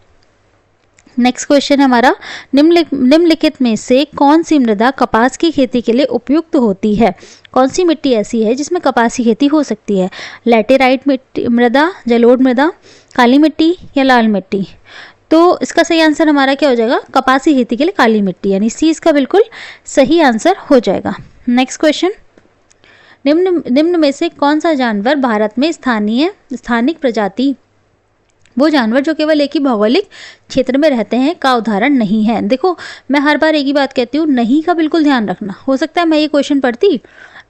नेक्स्ट क्वेश्चन हमारा, निम्नलिखित में से कौन सी मृदा कपास की खेती के लिए उपयुक्त होती है? कौन सी मिट्टी ऐसी है जिसमें कपास की खेती हो सकती है? लैटेराइट मृदा, जलोढ़ मृदा, काली मिट्टी या लाल मिट्टी? तो इसका सही आंसर हमारा क्या हो जाएगा? कपास की खेती के लिए काली मिट्टी, यानी सी इसका बिल्कुल सही आंसर हो जाएगा। नेक्स्ट क्वेश्चन, निम्न में से कौन सा जानवर भारत में स्थानिक प्रजाति, वो जानवर जो केवल एक ही भौगोलिक क्षेत्र में रहते हैं, का उदाहरण नहीं है? देखो, मैं हर बार एक ही बात कहती हूँ, नहीं का बिल्कुल ध्यान रखना। हो सकता है मैं ये क्वेश्चन पढ़ती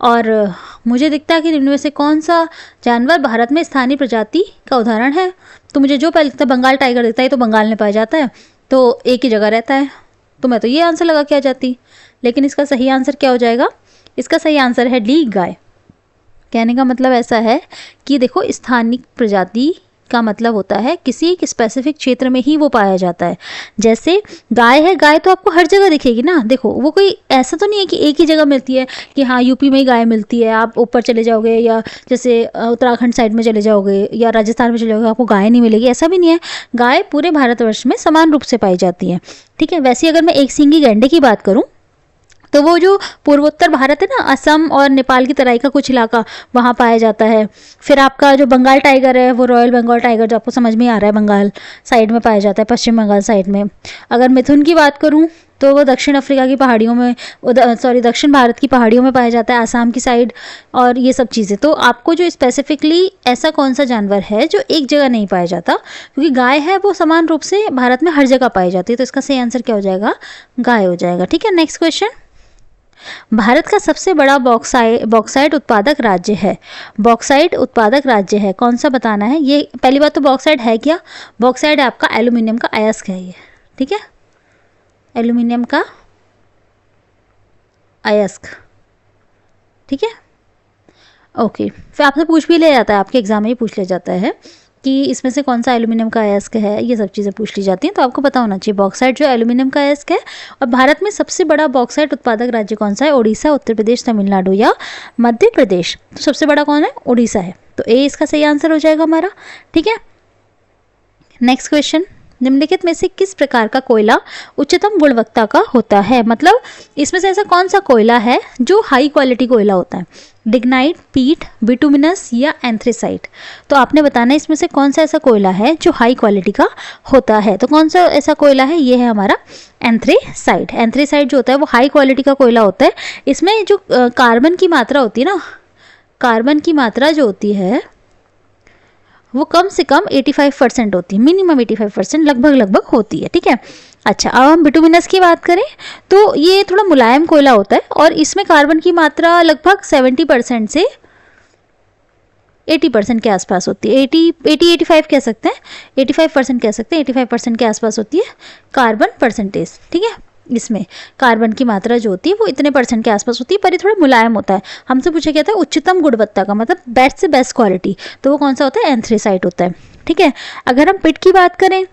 और मुझे दिखता है कि इनमें से कौन सा जानवर भारत में स्थानीय प्रजाति का उदाहरण है, तो मुझे जो पहले दिखता है बंगाल टाइगर दिखता है, तो बंगाल में पाया जाता है, तो एक ही जगह रहता है, तो मैं तो ये आंसर लगा के आ जाती। लेकिन इसका सही आंसर क्या हो जाएगा? इसका सही आंसर है डी, गाय। कहने का मतलब ऐसा है कि देखो, स्थानिक प्रजाति का मतलब होता है किसी एक स्पेसिफिक क्षेत्र में ही वो पाया जाता है। जैसे गाय है, गाय तो आपको हर जगह दिखेगी ना। देखो, वो कोई ऐसा तो नहीं है कि एक ही जगह मिलती है कि हाँ यूपी में ही गाय मिलती है, आप ऊपर चले जाओगे या जैसे उत्तराखंड साइड में चले जाओगे या राजस्थान में चले जाओगे आपको गाय नहीं मिलेगी, ऐसा भी नहीं है। गाय पूरे भारतवर्ष में समान रूप से पाई जाती है। ठीक है, वैसे अगर मैं एक सींगी गैंडे की बात करूँ तो वो जो पूर्वोत्तर भारत है ना, असम और नेपाल की तराई का कुछ इलाका वहाँ पाया जाता है। फिर आपका जो बंगाल टाइगर है वो रॉयल बंगाल टाइगर, जो आपको समझ में आ रहा है, बंगाल साइड में पाया जाता है, पश्चिम बंगाल साइड में। अगर मिथुन की बात करूँ तो वो दक्षिण अफ्रीका की पहाड़ियों में, दक्षिण भारत की पहाड़ियों में पाया जाता है, आसाम की साइड, और ये सब चीज़ें। तो आपको जो स्पेसिफिकली ऐसा कौन सा जानवर है जो एक जगह नहीं पाया जाता, क्योंकि गाय है वो समान रूप से भारत में हर जगह पाई जाती है, तो इसका सही आंसर क्या हो जाएगा, गाय हो जाएगा। ठीक है, नेक्स्ट क्वेश्चन। भारत का सबसे बड़ा बॉक्साइट उत्पादक राज्य है। बॉक्साइट उत्पादक राज्य है कौन सा, बताना है। ये पहली बात तो बॉक्साइट है क्या, बॉक्साइट आपका एल्यूमिनियम का अयस्क है ये। ठीक है, एल्यूमिनियम का अयस्क। ठीक है, ओके। फिर आपसे पूछ भी ले जाता है, आपके एग्जाम में ही पूछ ले जाता है कि इसमें से कौन सा एल्यूमिनियम का अयस्क है, ये सब चीज़ें पूछ ली जाती हैं, तो आपको पता होना चाहिए। बॉक्साइट जो एल्यूमिनियम का अयस्क है। और भारत में सबसे बड़ा बॉक्साइट उत्पादक राज्य कौन सा है, उड़ीसा, उत्तर प्रदेश, तमिलनाडु या मध्य प्रदेश। तो सबसे बड़ा कौन है, उड़ीसा है, तो ए इसका सही आंसर हो जाएगा हमारा। ठीक है, नेक्स्ट क्वेश्चन। निम्नलिखित में से किस प्रकार का कोयला उच्चतम गुणवत्ता का होता है, मतलब इसमें से ऐसा कौन सा कोयला है जो हाई क्वालिटी कोयला होता है, लिग्नाइट, पीट, बिटुमिनस या एंथ्रेसाइट। तो आपने बताना है इसमें से कौन सा ऐसा कोयला है जो हाई क्वालिटी का होता है। तो कौन सा ऐसा कोयला है, ये है हमारा एंथ्रेसाइट। एंथ्रेसाइट जो होता है वो हाई क्वालिटी का कोयला होता है। इसमें जो कार्बन की मात्रा होती है ना, कार्बन की मात्रा जो होती है वो कम से कम 85% होती है, मिनिमम 85% लगभग होती है। ठीक है, अच्छा, अब हम बिटुमिनस की बात करें तो ये थोड़ा मुलायम कोयला होता है और इसमें कार्बन की मात्रा लगभग 70% से 80% के आसपास होती है। 85 कह सकते हैं, 85% कह सकते हैं, 85% के आसपास होती है कार्बन परसेंटेज। ठीक है, इसमें कार्बन की मात्रा जो होती है वो इतने % के आसपास होती है, पर ये थोड़ा मुलायम होता है। हमसे पूछा गया था उच्चतम गुणवत्ता का, मतलब बेस्ट से बेस्ट क्वालिटी, तो वो कौन सा होता है, एंथ्रेसाइट होता है। ठीक है, अगर हम पिट की बात करें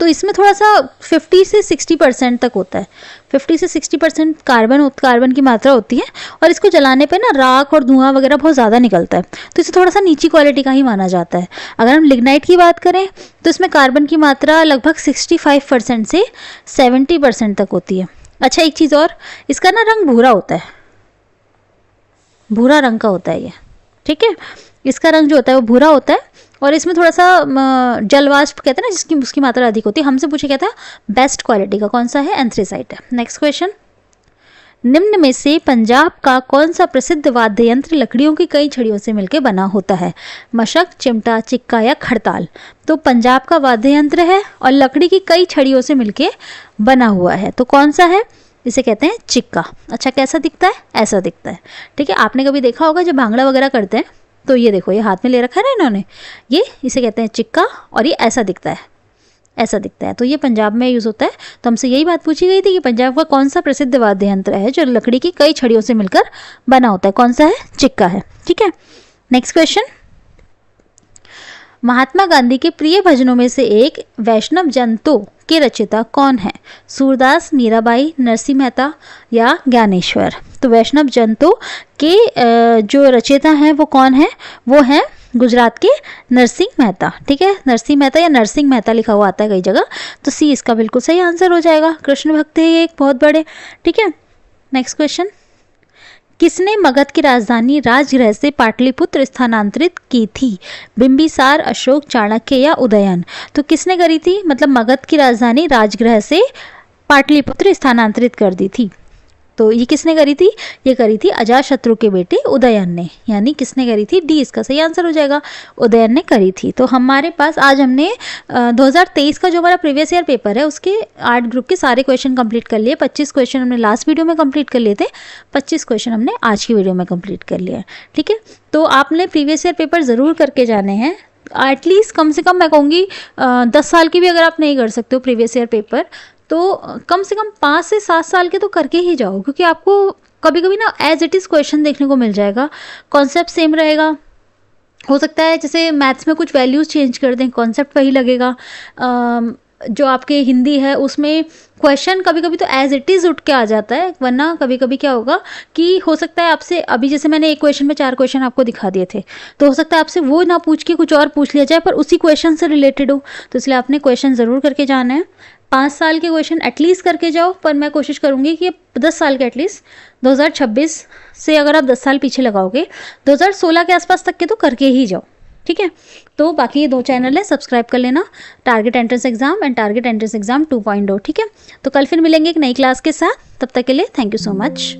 तो इसमें थोड़ा सा 50 से 60% तक होता है, 50 से 60% कार्बन की मात्रा होती है, और इसको जलाने पे ना राख और धुआं वगैरह बहुत ज़्यादा निकलता है, तो इसे थोड़ा सा नीची क्वालिटी का ही माना जाता है। अगर हम लिग्नाइट की बात करें तो इसमें कार्बन की मात्रा लगभग 65% से 70% तक होती है। अच्छा, एक चीज़ और, इसका ना रंग भूरा होता है, भूरा रंग का होता है ये। ठीक है, इसका रंग जो होता है वो भूरा होता है, और इसमें थोड़ा सा जलवाष्प कहते हैं ना, जिसकी उसकी मात्रा अधिक होती है। हमसे पूछा गया था बेस्ट क्वालिटी का कौन सा है, एंथ्रेसाइट है। Next question. निम्न में से पंजाब का कौन सा प्रसिद्ध वाद्य यंत्र लकड़ियों की कई छड़ियों से मिलकर बना होता है, मशक, चिमटा, चिक्का या खड़ताल। तो पंजाब का वाद्य यंत्र है और लकड़ी की कई छड़ियों से मिलकर बना हुआ है, तो कौन सा है, इसे कहते हैं चिक्का। अच्छा, कैसा दिखता है, ऐसा दिखता है। ठीक है, आपने कभी देखा होगा जब भांगड़ा वगैरह करते हैं तो ये देखो, ये हाथ में ले रखा है ना इन्होंने, ये इसे कहते हैं चिक्का, और ये ऐसा दिखता है, ऐसा दिखता है। तो ये पंजाब में यूज़ होता है। तो हमसे यही बात पूछी गई थी कि पंजाब का कौन सा प्रसिद्ध वाद्य यंत्र है जो लकड़ी की कई छड़ियों से मिलकर बना होता है, कौन सा है, चिक्का है। ठीक है, नेक्स्ट क्वेश्चन। महात्मा गांधी के प्रिय भजनों में से एक वैष्णव जन तो के रचयिता कौन है, सूरदास, मीराबाई, नरसिंह मेहता या ज्ञानेश्वर। तो वैष्णव जन तो के जो रचयिता हैं वो कौन है, वो है गुजरात के नरसिंह मेहता। ठीक है, नरसिंह मेहता या नरसिंह मेहता लिखा हुआ आता है कई जगह, तो सी इसका बिल्कुल सही आंसर हो जाएगा। कृष्ण भक्त है ये एक बहुत बड़े। ठीक है, नेक्स्ट क्वेश्चन। किसने मगध की राजधानी राजगृह से पाटलिपुत्र स्थानांतरित की थी, बिंबिसार, अशोक, चाणक्य या उदयन। तो किसने करी थी, मतलब मगध की राजधानी राजगृह से पाटलिपुत्र स्थानांतरित कर दी थी, तो ये किसने करी थी, ये करी थी अजातशत्रु के बेटे उदयन ने, यानी किसने करी थी, डी इसका सही आंसर हो जाएगा, उदयन ने करी थी। तो हमारे पास आज हमने 2023 का जो हमारा प्रीवियस ईयर पेपर है उसके आर्ट ग्रुप के सारे क्वेश्चन कंप्लीट कर लिए। 25 क्वेश्चन हमने लास्ट वीडियो में कंप्लीट कर लिए थे, 25 क्वेश्चन हमने आज की वीडियो में कंप्लीट कर लिए। ठीक है, तो आपने प्रीवियस ईयर पेपर ज़रूर करके जाने हैं, एटलीस्ट कम से कम मैं कहूँगी 10 साल की भी अगर आप नहीं कर सकते हो प्रीवियस ईयर पेपर, तो कम से कम 5 से 7 साल के तो करके ही जाओ, क्योंकि आपको कभी कभी ना एज इट इज़ क्वेश्चन देखने को मिल जाएगा, कॉन्सेप्ट सेम रहेगा। हो सकता है जैसे मैथ्स में कुछ वैल्यूज़ चेंज कर दें, कॉन्सेप्ट वही लगेगा। जो आपके हिंदी है उसमें क्वेश्चन कभी कभी तो एज इट इज़ उठ के आ जाता है, वरना कभी कभी क्या होगा कि हो सकता है आपसे, अभी जैसे मैंने एक क्वेश्चन में 4 क्वेश्चन आपको दिखा दिए थे, तो हो सकता है आपसे वो ना पूछ के कुछ और पूछ लिया जाए पर उसी क्वेश्चन से रिलेटेड हो, तो इसलिए आपने क्वेश्चन ज़रूर करके जाना है। 5 साल के क्वेश्चन एटलीस्ट करके जाओ, पर मैं कोशिश करूँगी कि 10 साल के एटलीस्ट 2026 से अगर आप 10 साल पीछे लगाओगे 2016 के आसपास तक के तो करके ही जाओ, ठीक है। तो बाकी ये 2 चैनल है, सब्सक्राइब कर लेना, target entrance exam and target entrance exam 2.0, ठीक है। तो कल फिर मिलेंगे एक नई क्लास के साथ, तब तक के लिए थैंक यू सो मच।